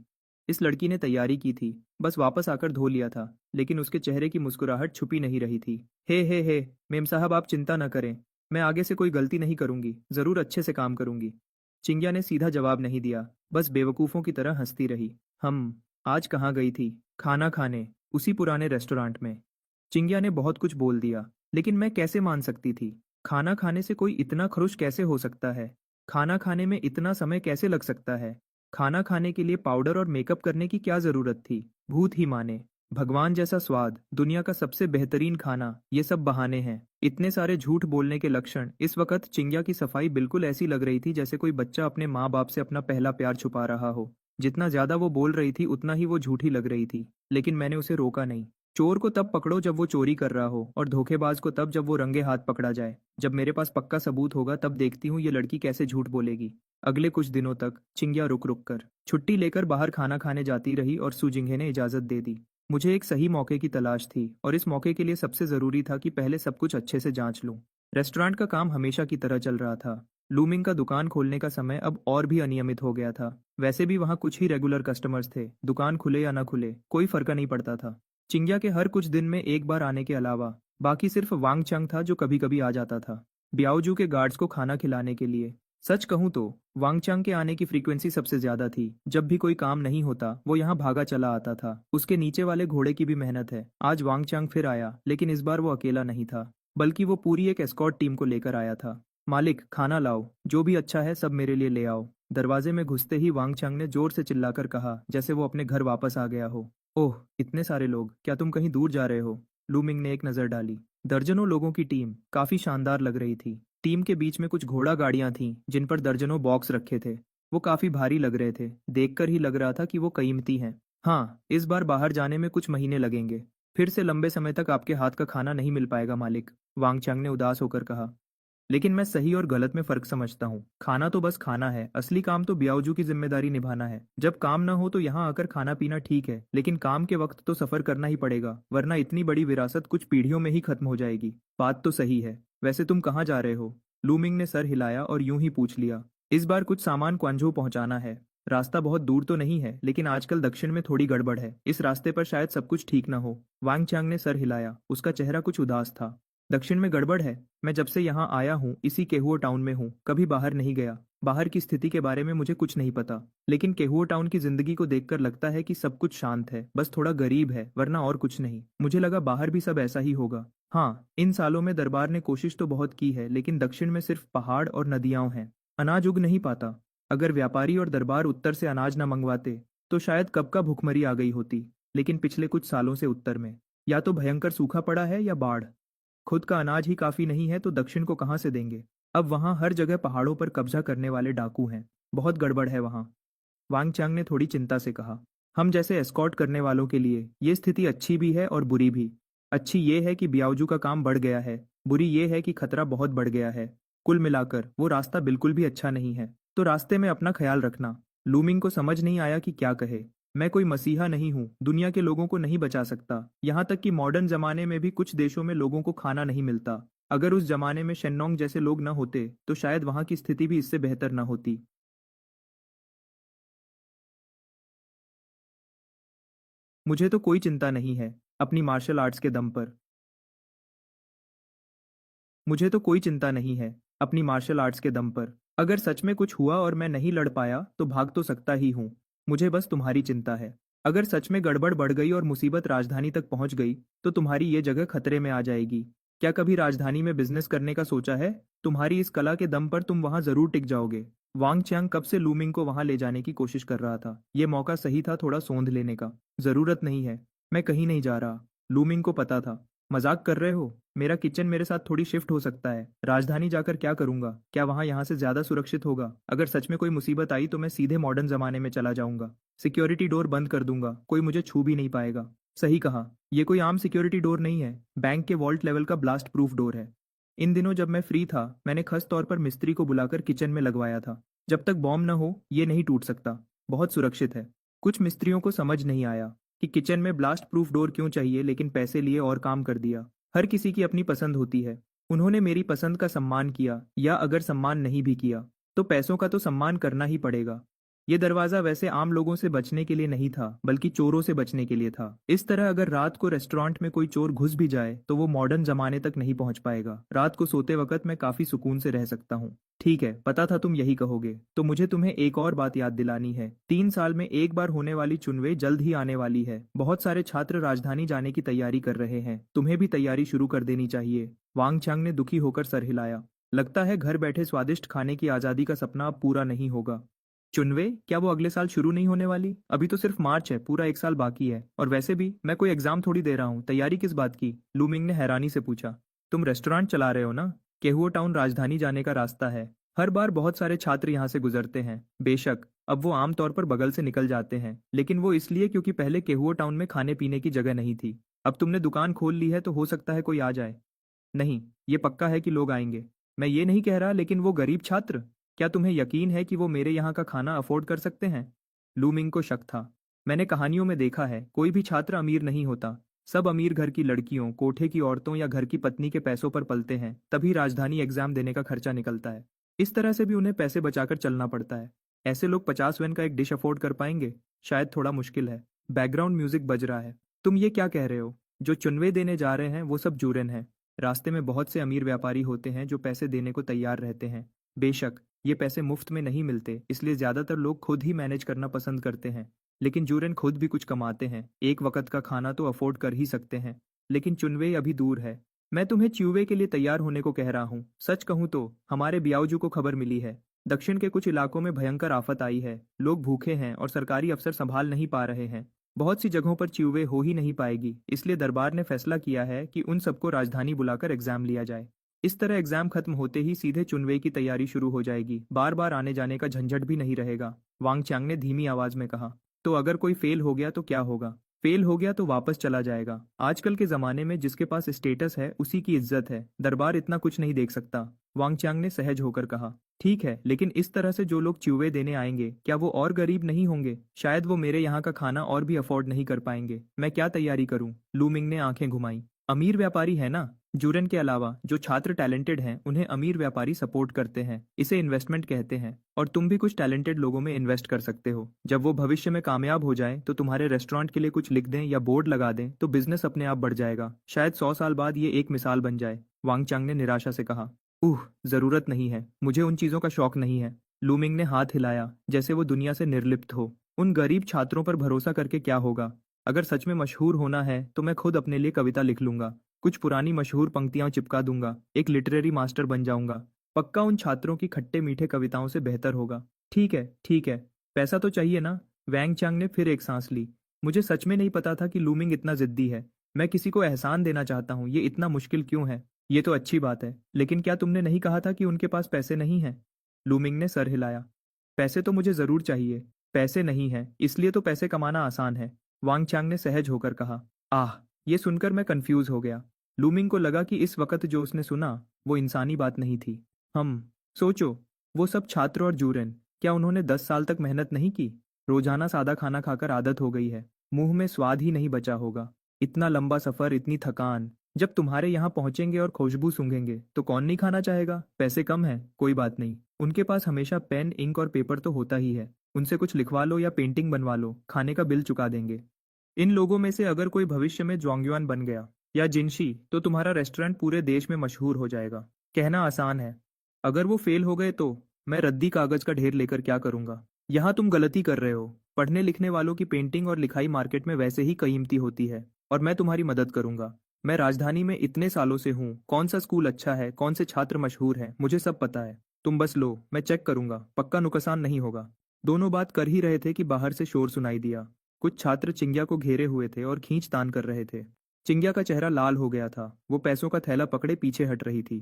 इस लड़की ने तैयारी की थी, बस वापस आकर धो लिया था। लेकिन उसके चेहरे की मुस्कुराहट छुपी नहीं रही थी। हे, मेम साहब आप चिंता न करें, मैं आगे से कोई गलती नहीं करूंगी, जरूर अच्छे से काम करूंगी। चिंग्या ने सीधा जवाब नहीं दिया, बस बेवकूफों की तरह हंसती रही। हम आज कहाँ गई थी? खाना खाने, उसी पुराने रेस्टोरेंट में। चिंग्या ने बहुत कुछ बोल दिया, लेकिन मैं कैसे मान सकती थी? खाना खाने से कोई इतना खुश कैसे हो सकता है? खाना खाने में इतना समय कैसे लग सकता है? खाना खाने के लिए पाउडर और मेकअप करने की क्या जरूरत थी? भूत ही माने। भगवान जैसा स्वाद, दुनिया का सबसे बेहतरीन खाना, ये सब बहाने हैं। इतने सारे झूठ बोलने के लक्षण। इस वक्त चिंग्या की सफाई बिल्कुल ऐसी लग रही थी जैसे कोई बच्चा अपने माँ बाप से अपना पहला प्यार छुपा रहा हो। जितना ज्यादा वो बोल रही थी उतना ही वो झूठी लग रही थी। लेकिन मैंने उसे रोका नहीं। चोर को तब पकड़ो जब वो चोरी कर रहा हो, और धोखेबाज को तब जब वो रंगे हाथ पकड़ा जाए। जब मेरे पास पक्का सबूत होगा तब देखती हूँ ये लड़की कैसे झूठ बोलेगी। अगले कुछ दिनों तक चिंग्या रुक रुक कर छुट्टी लेकर बाहर खाना खाने जाती रही और सुजिंगे ने इजाजत दे दी। मुझे एक सही मौके की तलाश थी और इस मौके के लिए सबसे जरूरी था कि पहले सब कुछ अच्छे से जांच लूं। रेस्टोरेंट का काम हमेशा की तरह चल रहा था। लूमिंग का दुकान खोलने का समय अब और भी अनियमित हो गया था। वैसे भी वहां कुछ ही रेगुलर कस्टमर्स थे, दुकान खुले या ना खुले कोई फर्क नहीं पड़ता था। चिंग्या के हर कुछ दिन में एक बार आने के अलावा बाकी सिर्फ वांग चंग था जो कभी कभी आ जाता था, ब्याओजू के गार्ड्स को खाना खिलाने के लिए। सच कहूं तो वांग चांग के आने की फ्रीक्वेंसी सबसे ज्यादा थी। जब भी कोई काम नहीं होता वो यहाँ भागा चला आता था। उसके नीचे वाले घोड़े की भी मेहनत है। आज वांग चांग फिर आया, लेकिन इस बार वो अकेला नहीं था, बल्कि वो पूरी एक एस्कॉर्ट टीम को लेकर आया था। मालिक, खाना लाओ, जो भी अच्छा है सब मेरे लिए ले आओ। दरवाजे में घुसते ही वांग चांग ने जोर से चिल्लाकर कहा, जैसे वो अपने घर वापस आ गया हो। ओह, इतने सारे लोग, क्या तुम कहीं दूर जा रहे हो? लूमिंग ने एक नजर डाली। दर्जनों लोगों की टीम काफी शानदार लग रही थी। टीम के बीच में कुछ घोड़ा गाड़ियां थीं जिन पर दर्जनों बॉक्स रखे थे। वो काफी भारी लग रहे थे, देखकर ही लग रहा था कि वो कीमती हैं। हाँ, इस बार बाहर जाने में कुछ महीने लगेंगे। फिर से लंबे समय तक आपके हाथ का खाना नहीं मिल पाएगा मालिक, वांग चांग ने उदास होकर कहा। लेकिन मैं सही और गलत में फर्क समझता हूँ। खाना तो बस खाना है, असली काम तो ब्याओजू की जिम्मेदारी निभाना है। जब काम ना हो तो यहाँ आकर खाना पीना ठीक है, लेकिन काम के वक्त तो सफर करना ही पड़ेगा, वरना इतनी बड़ी विरासत कुछ पीढ़ियों में ही खत्म हो जाएगी। बात तो सही है। वैसे तुम कहाँ जा रहे हो? लूमिंग ने सर हिलाया और यूं ही पूछ लिया। इस बार कुछ सामान क्वांझो पहुंचाना है। रास्ता बहुत दूर तो नहीं है, लेकिन आजकल दक्षिण में थोड़ी गड़बड़ है, इस रास्ते पर शायद सब कुछ ठीक ना हो। वांग चांग ने सर हिलाया, उसका चेहरा कुछ उदास था। दक्षिण में गड़बड़ है? मैं जब से यहाँ आया हूँ इसी केहुओ टाउन में हूँ, कभी बाहर नहीं गया। बाहर की स्थिति के बारे में मुझे कुछ नहीं पता, लेकिन केहुओ टाउन की जिंदगी को देखकर लगता है कि सब कुछ शांत है, बस थोड़ा गरीब है, वरना और कुछ नहीं। मुझे लगा बाहर भी सब ऐसा ही होगा। हाँ, इन सालों में दरबार ने कोशिश तो बहुत की है, लेकिन दक्षिण में सिर्फ पहाड़ और नदियां हैं, अनाज उग नहीं पाता। अगर व्यापारी और दरबार उत्तर से अनाज न मंगवाते तो शायद कब का भुखमरी आ गई होती। लेकिन पिछले कुछ सालों से उत्तर में या तो भयंकर सूखा पड़ा है या बाढ़। खुद का अनाज ही काफी नहीं है तो दक्षिण को कहाँ से देंगे? अब वहां हर जगह पहाड़ों पर कब्जा करने वाले डाकू हैं। बहुत गड़बड़ है वहां, वांग चांग ने थोड़ी चिंता से कहा। हम जैसे एस्कॉर्ट करने वालों के लिए ये स्थिति अच्छी भी है और बुरी भी। अच्छी ये है कि ब्यावजू का काम बढ़ गया है, बुरी ये है कि खतरा बहुत बढ़ गया है। कुल मिलाकर वो रास्ता बिल्कुल भी अच्छा नहीं है, तो रास्ते में अपना ख्याल रखना। लूमिंग को समझ नहीं आया कि क्या कहे। मैं कोई मसीहा नहीं हूँ, दुनिया के लोगों को नहीं बचा सकता। यहाँ तक कि मॉडर्न जमाने में भी कुछ देशों में लोगों को खाना नहीं मिलता। अगर उस जमाने में शेन्नोंग जैसे लोग न होते तो शायद वहां की स्थिति भी इससे बेहतर न होती। मुझे तो कोई चिंता नहीं है, अपनी मार्शल आर्ट्स के दम पर। मुझे तो कोई चिंता नहीं है, अपनी मार्शल आर्ट्स के दम पर। अगर सच में कुछ हुआ और मैं नहीं लड़ पाया तो भाग तो सकता ही हूँ। मुझे बस तुम्हारी चिंता है। अगर सच में गड़बड़ बढ़ गई और मुसीबत राजधानी तक पहुंच गई तो तुम्हारी ये जगह खतरे में आ जाएगी। क्या कभी राजधानी में बिजनेस करने का सोचा है? तुम्हारी इस कला के दम पर तुम वहां जरूर टिक जाओगे। वांग चियांग कब से लूमिंग को वहां ले जाने की कोशिश कर रहा था। ये मौका सही था थोड़ा सौंध लेने का। जरूरत नहीं है, मैं कहीं नहीं जा रहा। लूमिंग को पता था। मजाक कर रहे हो? मेरा किचन मेरे साथ थोड़ी शिफ्ट हो सकता है। राजधानी जाकर क्या करूंगा? क्या वहां यहाँ से ज्यादा सुरक्षित होगा? अगर सच में कोई मुसीबत आई तो मैं सीधे मॉडर्न जमाने में चला जाऊंगा। सिक्योरिटी डोर बंद कर दूंगा, कोई मुझे छू भी नहीं पाएगा। सही कहा, ये कोई आम सिक्योरिटी डोर नहीं है, बैंक के वॉल्ट लेवल का ब्लास्ट प्रूफ डोर है। इन दिनों जब मैं फ्री था मैंने खास तौर पर मिस्त्री को बुलाकर किचन में लगवाया था। जब तक बॉम्ब न हो ये नहीं टूट सकता। बहुत सुरक्षित है। कुछ मिस्त्रियों को समझ नहीं आया कि किचन में ब्लास्ट प्रूफ डोर क्यों चाहिए, लेकिन पैसे लिए और काम कर दिया। हर किसी की अपनी पसंद होती है। उन्होंने मेरी पसंद का सम्मान किया, या अगर सम्मान नहीं भी किया तो पैसों का तो सम्मान करना ही पड़ेगा। ये दरवाजा वैसे आम लोगों से बचने के लिए नहीं था, बल्कि चोरों से बचने के लिए था। इस तरह अगर रात को रेस्टोरेंट में कोई चोर घुस भी जाए तो वो मॉडर्न जमाने तक नहीं पहुंच पाएगा। रात को सोते वक्त मैं काफी सुकून से रह सकता हूँ। ठीक है, पता था तुम यही कहोगे, तो मुझे तुम्हें एक और बात याद दिलानी है। 3 साल में एक बार होने वाली चुनवे जल्द ही आने वाली है। बहुत सारे छात्र राजधानी जाने की तैयारी कर रहे हैं। तुम्हें भी तैयारी शुरू कर देनी चाहिए। वांग चांग ने दुखी होकर सर हिलाया। लगता है घर बैठे स्वादिष्ट खाने की आजादी का सपना अब पूरा नहीं होगा। चुनवे? क्या वो अगले साल शुरू नहीं होने वाली? अभी तो सिर्फ मार्च है, पूरा 1 साल बाकी है। और वैसे भी मैं कोई एग्जाम थोड़ी दे रहा हूँ, तैयारी किस बात की? लूमिंग ने हैरानी से पूछा। तुम रेस्टोरेंट चला रहे हो ना? केहुओ टाउन राजधानी जाने का रास्ता है। हर बार बहुत सारे छात्र यहाँ से गुजरते हैं। बेशक अब वो आमतौर पर बगल से निकल जाते हैं, लेकिन वो इसलिए क्योंकि पहले केहुओ टाउन में खाने पीने की जगह नहीं थी। अब तुमने दुकान खोल ली है तो हो सकता है कोई आ जाए। नहीं, ये पक्का है कि लोग आएंगे। मैं ये नहीं कह रहा, लेकिन वो गरीब छात्र, क्या तुम्हें यकीन है कि वो मेरे यहाँ का खाना अफोर्ड कर सकते हैं? लूमिंग को शक था। मैंने कहानियों में देखा है, कोई भी छात्र अमीर नहीं होता। सब अमीर घर की लड़कियों, कोठे की औरतों या घर की पत्नी के पैसों पर पलते हैं, तभी राजधानी एग्जाम देने का खर्चा निकलता है। इस तरह से भी उन्हें पैसे बचाकर चलना पड़ता है। ऐसे लोग 50 वेन का एक डिश अफोर्ड कर पाएंगे? शायद थोड़ा मुश्किल है। बैकग्राउंड म्यूजिक बज रहा है। तुम ये क्या कह रहे हो? जो चुनवे देने जा रहे हैं वो सब जूरन है। रास्ते में बहुत से अमीर व्यापारी होते हैं जो पैसे देने को तैयार रहते हैं। बेशक ये पैसे मुफ्त में नहीं मिलते, इसलिए ज्यादातर लोग खुद ही मैनेज करना पसंद करते हैं। लेकिन जूरन खुद भी कुछ कमाते हैं, एक वक्त का खाना तो अफोर्ड कर ही सकते हैं। लेकिन चुनवे अभी दूर है। मैं तुम्हें च्यूवे के लिए तैयार होने को कह रहा हूँ। सच कहूँ तो हमारे बियाऊजू को खबर मिली है। दक्षिण के कुछ इलाकों में भयंकर आफत आई है। लोग भूखे हैं और सरकारी अफसर संभाल नहीं पा रहे हैं। बहुत सी जगहों पर च्यूवे हो ही नहीं पाएगी, इसलिए दरबार ने फैसला किया है कि उन सबको राजधानी बुलाकर एग्जाम लिया जाए। इस तरह एग्जाम खत्म होते ही सीधे चुनवे की तैयारी शुरू हो जाएगी। बार बार आने जाने का झंझट भी नहीं रहेगा। वांग चांग ने धीमी आवाज में कहा। तो अगर कोई फेल हो गया तो क्या होगा? फेल हो गया तो वापस चला जाएगा। आजकल के जमाने में जिसके पास स्टेटस है उसी की इज्जत है। दरबार इतना कुछ नहीं देख सकता। वांग चांग ने सहज होकर कहा। ठीक है, लेकिन इस तरह से जो लोग च्यूवे देने आएंगे क्या वो और गरीब नहीं होंगे? शायद वो मेरे यहाँ का खाना और भी अफोर्ड नहीं कर पाएंगे। मैं क्या तैयारी करूं? लूमिंग ने आंखें घुमाई। अमीर व्यापारी है ना? जूरन के अलावा जो छात्र टैलेंटेड हैं उन्हें अमीर व्यापारी सपोर्ट करते हैं। इसे इन्वेस्टमेंट कहते हैं। और तुम भी कुछ टैलेंटेड लोगों में इन्वेस्ट कर सकते हो। जब वो भविष्य में कामयाब हो जाए तो तुम्हारे रेस्टोरेंट के लिए कुछ लिख दें या बोर्ड लगा दें तो बिजनेस अपने आप बढ़ जाएगा। शायद 100 साल बाद ये एक मिसाल बन जाए। वांग चांग ने निराशा से कहा। जरूरत नहीं है, मुझे उन चीजों का शौक नहीं है। लूमिंग ने हाथ हिलाया जैसे वो दुनिया से निर्लिप्त हो। उन गरीब छात्रों पर भरोसा करके क्या होगा? अगर सच में मशहूर होना है तो मैं खुद अपने लिए कविता लिख लूंगा। कुछ पुरानी मशहूर पंक्तियां चिपका दूंगा। एक लिटरेरी मास्टर बन जाऊंगा। पक्का उन छात्रों की खट्टे मीठे कविताओं से बेहतर होगा। ठीक है ठीक है, पैसा तो चाहिए ना? वैंग चांग ने फिर एक सांस ली। मुझे सच में नहीं पता था कि लूमिंग इतना जिद्दी है। मैं किसी को एहसान देना चाहता हूँ, ये इतना मुश्किल क्यों है? ये तो अच्छी बात है, लेकिन क्या तुमने नहीं कहा था कि उनके पास पैसे नहीं हैं? लूमिंग ने सर हिलाया। पैसे तो मुझे जरूर चाहिए। पैसे नहीं है इसलिए तो पैसे कमाना आसान है। वांग चांग ने सहज होकर कहा। आह, ये सुनकर मैं कंफ्यूज हो गया। लूमिंग को लगा कि इस वक्त जो उसने सुना वो इंसानी बात नहीं थी। हम सोचो, वो सब छात्र और जूरन, क्या उन्होंने 10 साल तक मेहनत नहीं की? रोजाना सादा खाना खाकर आदत हो गई है। मुंह में स्वाद ही नहीं बचा होगा। इतना लंबा सफर, इतनी थकान। जब तुम्हारे यहाँ पहुंचेंगे और खुशबू सूंघेंगे तो कौन नहीं खाना चाहेगा? पैसे कम है, कोई बात नहीं। उनके पास हमेशा पेन, इंक और पेपर तो होता ही है। उनसे कुछ लिखवा लो या पेंटिंग बनवा लो, खाने का बिल चुका देंगे। इन लोगों में से अगर कोई भविष्य में जोंगयुआन बन गया या जिनशी, तो तुम्हारा रेस्टोरेंट पूरे देश में मशहूर हो जाएगा। कहना आसान है, अगर वो फेल हो गए तो मैं रद्दी कागज का ढेर लेकर क्या करूंगा। यहाँ तुम गलती कर रहे हो। पढ़ने लिखने वालों की पेंटिंग और लिखाई मार्केट में वैसे ही कीमती होती है, और मैं तुम्हारी मदद करूंगा। मैं राजधानी में इतने सालों से हूँ, कौन सा स्कूल अच्छा है, कौन से छात्र मशहूर हैं, मुझे सब पता है। तुम बस लो, मैं चेक करूंगा, पक्का नुकसान नहीं होगा। दोनों बात कर ही रहे थे कि बाहर से शोर सुनाई दिया। कुछ छात्र चिंग्या को घेरे हुए थे और खींचतान कर रहे थे। चिंग्या का चेहरा लाल हो गया था, वो पैसों का थैला पकड़े पीछे हट रही थी।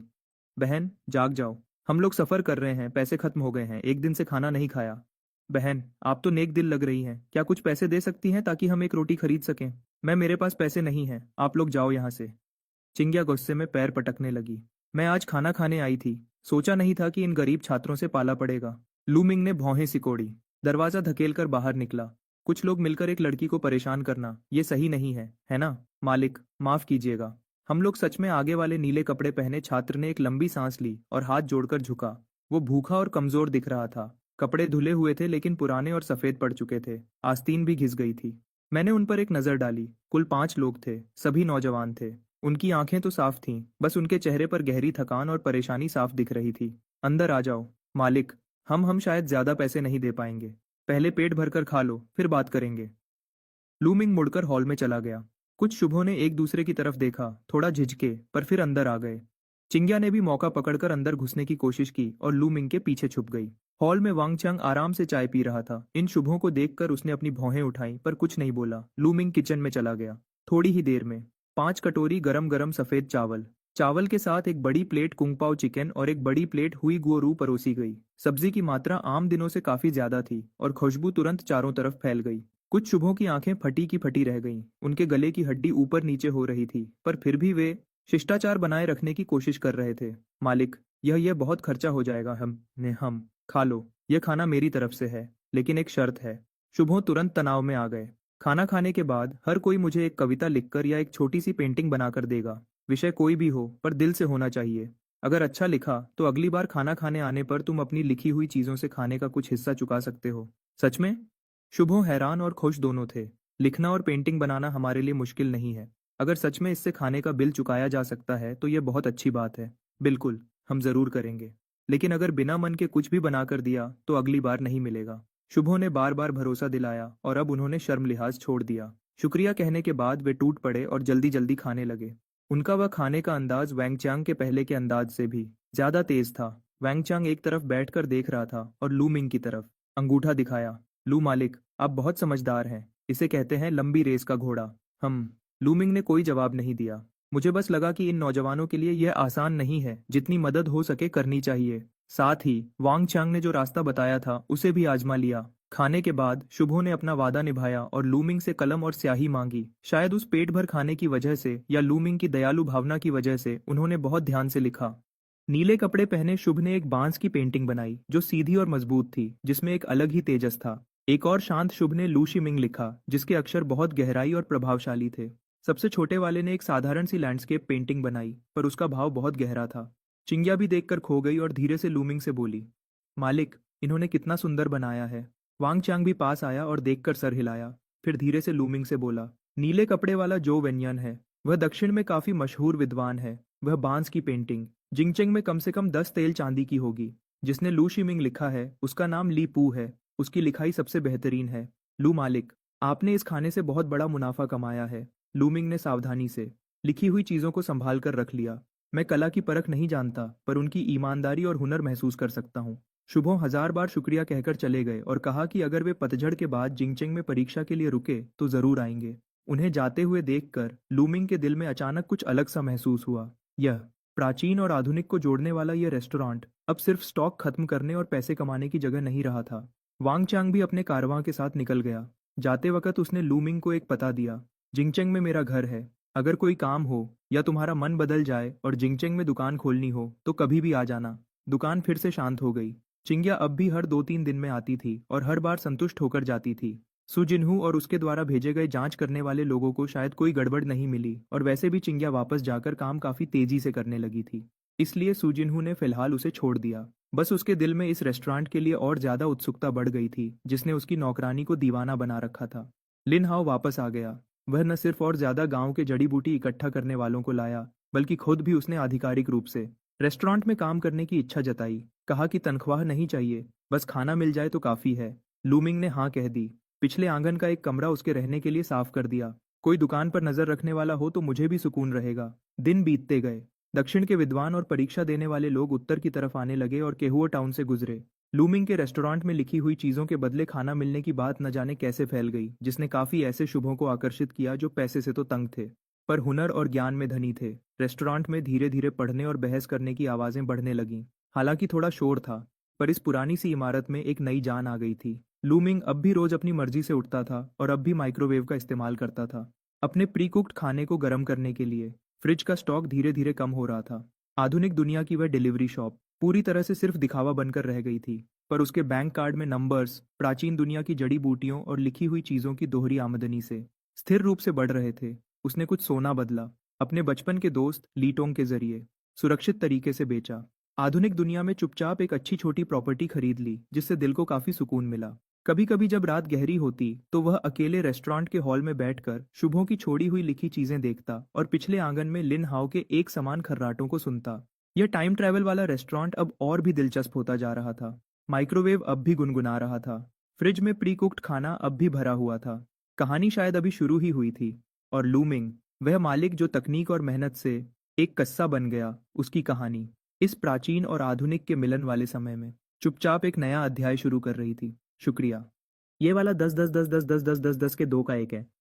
बहन, जाग जाओ। हम लोग सफर कर रहे हैं, पैसे खत्म हो गए हैं, एक दिन से खाना नहीं खाया। बहन, आप तो नेक दिल लग रही हैं, क्या कुछ पैसे दे सकती हैं ताकि हम एक रोटी खरीद सकें। मैं, मेरे पास पैसे नहीं हैं, आप लोग जाओ यहाँ से। चिंग्या गुस्से में पैर पटकने लगी। मैं आज खाना खाने आई थी, सोचा नहीं था कि इन गरीब छात्रों से पाला पड़ेगा। लूमिंग ने भौहें सिकोड़ी। दरवाजा धकेलकर बाहर निकला। कुछ लोग मिलकर एक लड़की को परेशान करना, ये सही नहीं है ना? मालिक, माफ कीजिएगा। हम लोग सच में। आगे वाले नीले कपड़े पहने छात्र ने एक लंबी सांस ली और हाथ जोड़कर झुका। वो भूखा और कमजोर दिख रहा था। कपड़े धुले हुए थे लेकिन पुराने और सफेद पड़ चुके थे। आस्तीन भी घिस गई थी। मैंने उन पर एक नजर डाली। कुल 5 लोग थे, सभी नौजवान थे। उनकी आंखें तो साफ थीं, बस उनके चेहरे पर गहरी थकान और परेशानी साफ दिख रही थी। अंदर आ जाओ। मालिक, हम शायद ज्यादा पैसे नहीं दे पाएंगे। पहले पेट भरकर खा लो, फिर बात करेंगे। लूमिंग मुड़कर हॉल में चला गया। कुछ शुभों ने एक दूसरे की तरफ देखा, थोड़ा झिझके, पर फिर अंदर आ गए। चिंग्या ने भी मौका पकड़कर अंदर घुसने की कोशिश की और लूमिंग के पीछे छुप गई। हॉल में वांगचंग आराम से चाय पी रहा था। इन शुभों को देखकर उसने अपनी भौहें उठाई पर कुछ नहीं बोला। लूमिंग किचन में चला गया। थोड़ी ही देर में 5 कटोरी गरम गरम सफेद चावल, चावल के साथ एक बड़ी प्लेट कुंगपाओ चिकन और एक बड़ी प्लेट हुई गुओरू परोसी गई। सब्जी की मात्रा आम दिनों से काफी ज्यादा थी और खुशबू तुरंत चारों तरफ फैल गई। कुछ शुभों की आंखें फटी की फटी रह गईं। उनके गले की हड्डी ऊपर नीचे हो रही थी, पर फिर भी वे शिष्टाचार बनाए रखने की कोशिश कर रहे थे। मालिक, यह बहुत खर्चा हो जाएगा। हम खा लो, यह खाना मेरी तरफ से है, लेकिन एक शर्त है। शुभों तुरंत तनाव में आ गए। खाना खाने के बाद हर कोई मुझे एक कविता लिखकर या एक छोटी सी पेंटिंग बनाकर देगा। विषय कोई भी हो, पर दिल से होना चाहिए। अगर अच्छा लिखा तो अगली बार खाना खाने आने पर तुम अपनी लिखी हुई चीजों से खाने का कुछ हिस्सा चुका सकते हो। सच में? शुभों हैरान और खुश दोनों थे। लिखना और पेंटिंग बनाना हमारे लिए मुश्किल नहीं है। अगर सच में इससे खाने का बिल चुकाया जा सकता है तो यह बहुत अच्छी बात है। बिल्कुल, हम जरूर करेंगे। लेकिन अगर बिना मन के कुछ भी बनाकर दिया तो अगली बार नहीं मिलेगा। शुभों ने बार बार भरोसा दिलाया और अब उन्होंने शर्म लिहाज छोड़ दिया। शुक्रिया कहने के बाद वे टूट पड़े और जल्दी जल्दी खाने लगे। उनका वह खाने का अंदाज वैंगचांग के पहले के अंदाज से भी ज्यादा तेज था। वैंगचांग एक तरफ बैठकर देख रहा था और लू मिंग की तरफ अंगूठा दिखाया। लू मालिक, आप बहुत समझदार हैं। इसे कहते हैं लंबी रेस का घोड़ा। हम। लू मिंग ने कोई जवाब नहीं दिया। मुझे बस लगा कि इन नौजवानों के लिए यह आसान नहीं है, जितनी मदद हो सके करनी चाहिए। साथ ही वांग चांग ने जो रास्ता बताया था उसे भी आजमा लिया। खाने के बाद शुभो ने अपना वादा निभाया और लूमिंग से कलम और स्याही मांगी। शायद उस पेट भर खाने की वजह से या लूमिंग की दयालु भावना की वजह से उन्होंने बहुत ध्यान से लिखा। नीले कपड़े पहने शुभ ने एक बांस की पेंटिंग बनाई जो सीधी और मजबूत थी, जिसमें एक अलग ही तेजस था। एक और शांत शुभ ने लू शिमिंग लिखा, जिसके अक्षर बहुत गहराई और प्रभावशाली थे। सबसे छोटे वाले ने एक साधारण सी लैंडस्केप पेंटिंग बनाई, पर उसका भाव बहुत गहरा था। चिंग्या भी देखकर खो गई और धीरे से लूमिंग से बोली, मालिक, इन्होंने कितना सुंदर बनाया है। वांग चांग भी पास आया और देखकर सर हिलाया, फिर धीरे से लूमिंग से बोला, नीले कपड़े वाला जो वेन्यन है, वह दक्षिण में काफी मशहूर विद्वान है। वह बांस की पेंटिंग जिंगचेंग में कम से कम 10 तेल चांदी की होगी। जिसने लू शिमिंग लिखा है उसका नाम ली पू है। उसकी लिखाई सबसे बेहतरीन है। लू मालिक, आपने इस खाने से बहुत बड़ा मुनाफा कमाया है। लूमिंग ने सावधानी से लिखी हुई चीजों को संभाल कर रख लिया। मैं कला की परख नहीं जानता, पर उनकी ईमानदारी और हुनर महसूस कर सकता हूँ। शुभो 1000 बार शुक्रिया कहकर चले गए और कहा कि अगर वे पतझड़ के बाद जिंगचेंग में परीक्षा के लिए रुके तो जरूर आएंगे। उन्हें जाते हुए देखकर लूमिंग के दिल में अचानक कुछ अलग सा महसूस हुआ। यह प्राचीन और आधुनिक को जोड़ने वाला यह रेस्टोरेंट अब सिर्फ स्टॉक खत्म करने और पैसे कमाने की जगह नहीं रहा था। वांग चांग भी अपने कारवां के साथ निकल गया। जाते वक्त उसने लूमिंग को एक पता दिया, जिंगचेंग में मेरा घर है। अगर कोई काम हो या तुम्हारा मन बदल जाए और जिंगचेंग में दुकान खोलनी हो तो कभी भी आ जाना। दुकान फिर से शांत हो गई। चिंग्या अब भी हर 2-3 दिन में आती थी और हर बार संतुष्ट होकर जाती थी। सुजिनहू और उसके द्वारा भेजे गए जांच करने वाले लोगों को शायद कोई गड़बड़ नहीं मिली और वैसे भी चिंग्या वापस जाकर काम काफी तेजी से करने लगी थी। इसलिए सुजिनहू ने फिलहाल उसे छोड़ दिया। बस उसके दिल में इस रेस्टोरेंट के लिए और ज्यादा उत्सुकता बढ़ गई थी, जिसने उसकी नौकरानी को दीवाना बना रखा था। लिन हाओ वापस आ गया। वह न सिर्फ और ज्यादा गांव के जड़ी बूटी इकट्ठा करने वालों को लाया, बल्कि खुद भी उसने आधिकारिक रूप से रेस्टोरेंट में काम करने की इच्छा जताई। कहा कि तनख्वाह नहीं चाहिए, बस खाना मिल जाए तो काफी है। लूमिंग ने हाँ कह दी। पिछले आंगन का एक कमरा उसके रहने के लिए साफ कर दिया। कोई दुकान पर नजर रखने वाला हो तो मुझे भी सुकून रहेगा। दिन बीतते गए। दक्षिण के विद्वान और परीक्षा देने वाले लोग उत्तर की तरफ आने लगे और केहुआ टाउन से गुजरे। लूमिंग के रेस्टोरेंट में लिखी हुई चीजों के बदले खाना मिलने की बात न जाने कैसे फैल गई, जिसने काफी ऐसे शुभों को आकर्षित किया जो पैसे से तो तंग थे, पर हुनर और ज्ञान में धनी थे। रेस्टोरेंट में धीरे धीरे पढ़ने और बहस करने की आवाजें बढ़ने लगीं। हालांकि थोड़ा शोर था, पर इस पुरानी सी इमारत में एक नई जान आ गई थी। लूमिंग अब भी रोज अपनी मर्जी से उठता था और अब भी माइक्रोवेव का इस्तेमाल करता था अपने प्री कुक्ड खाने को गर्म करने के लिए। फ्रिज का स्टॉक धीरे धीरे कम हो रहा था। आधुनिक दुनिया की वह डिलीवरी शॉप पूरी तरह से सिर्फ दिखावा बनकर रह गई थी, पर उसके बैंक कार्ड में नंबर्स प्राचीन दुनिया की जड़ी बूटियों और लिखी हुई चीजों की दोहरी आमदनी से स्थिर रूप से बढ़ रहे थे। उसने कुछ सोना बदला, अपने बचपन के दोस्त लीटोंग के जरिए सुरक्षित तरीके से बेचा। आधुनिक दुनिया में चुपचाप एक अच्छी छोटी प्रॉपर्टी खरीद ली, जिससे दिल को काफी सुकून मिला। कभी कभी जब रात गहरी होती तो वह अकेले रेस्टोरेंट के हॉल में बैठकर शुभों की छोड़ी हुई लिखी चीजें देखता और पिछले आंगन में लिन हाउ के एक समान खर्राटों को सुनता। यह टाइम ट्रैवल वाला रेस्टोरेंट अब और भी दिलचस्प होता जा रहा था। माइक्रोवेव अब भी गुनगुना रहा था। फ्रिज में प्री कुक्ड खाना अब भी भरा हुआ था। कहानी शायद अभी शुरू ही हुई थी। और लूमिंग, वह मालिक जो तकनीक और मेहनत से एक कस्सा बन गया, उसकी कहानी इस प्राचीन और आधुनिक के मिलन वाले समय में चुपचाप एक नया अध्याय शुरू कर रही थी। शुक्रिया। ये वाला 10 10 10 10 10 10 10 10 के 2 का 1 है।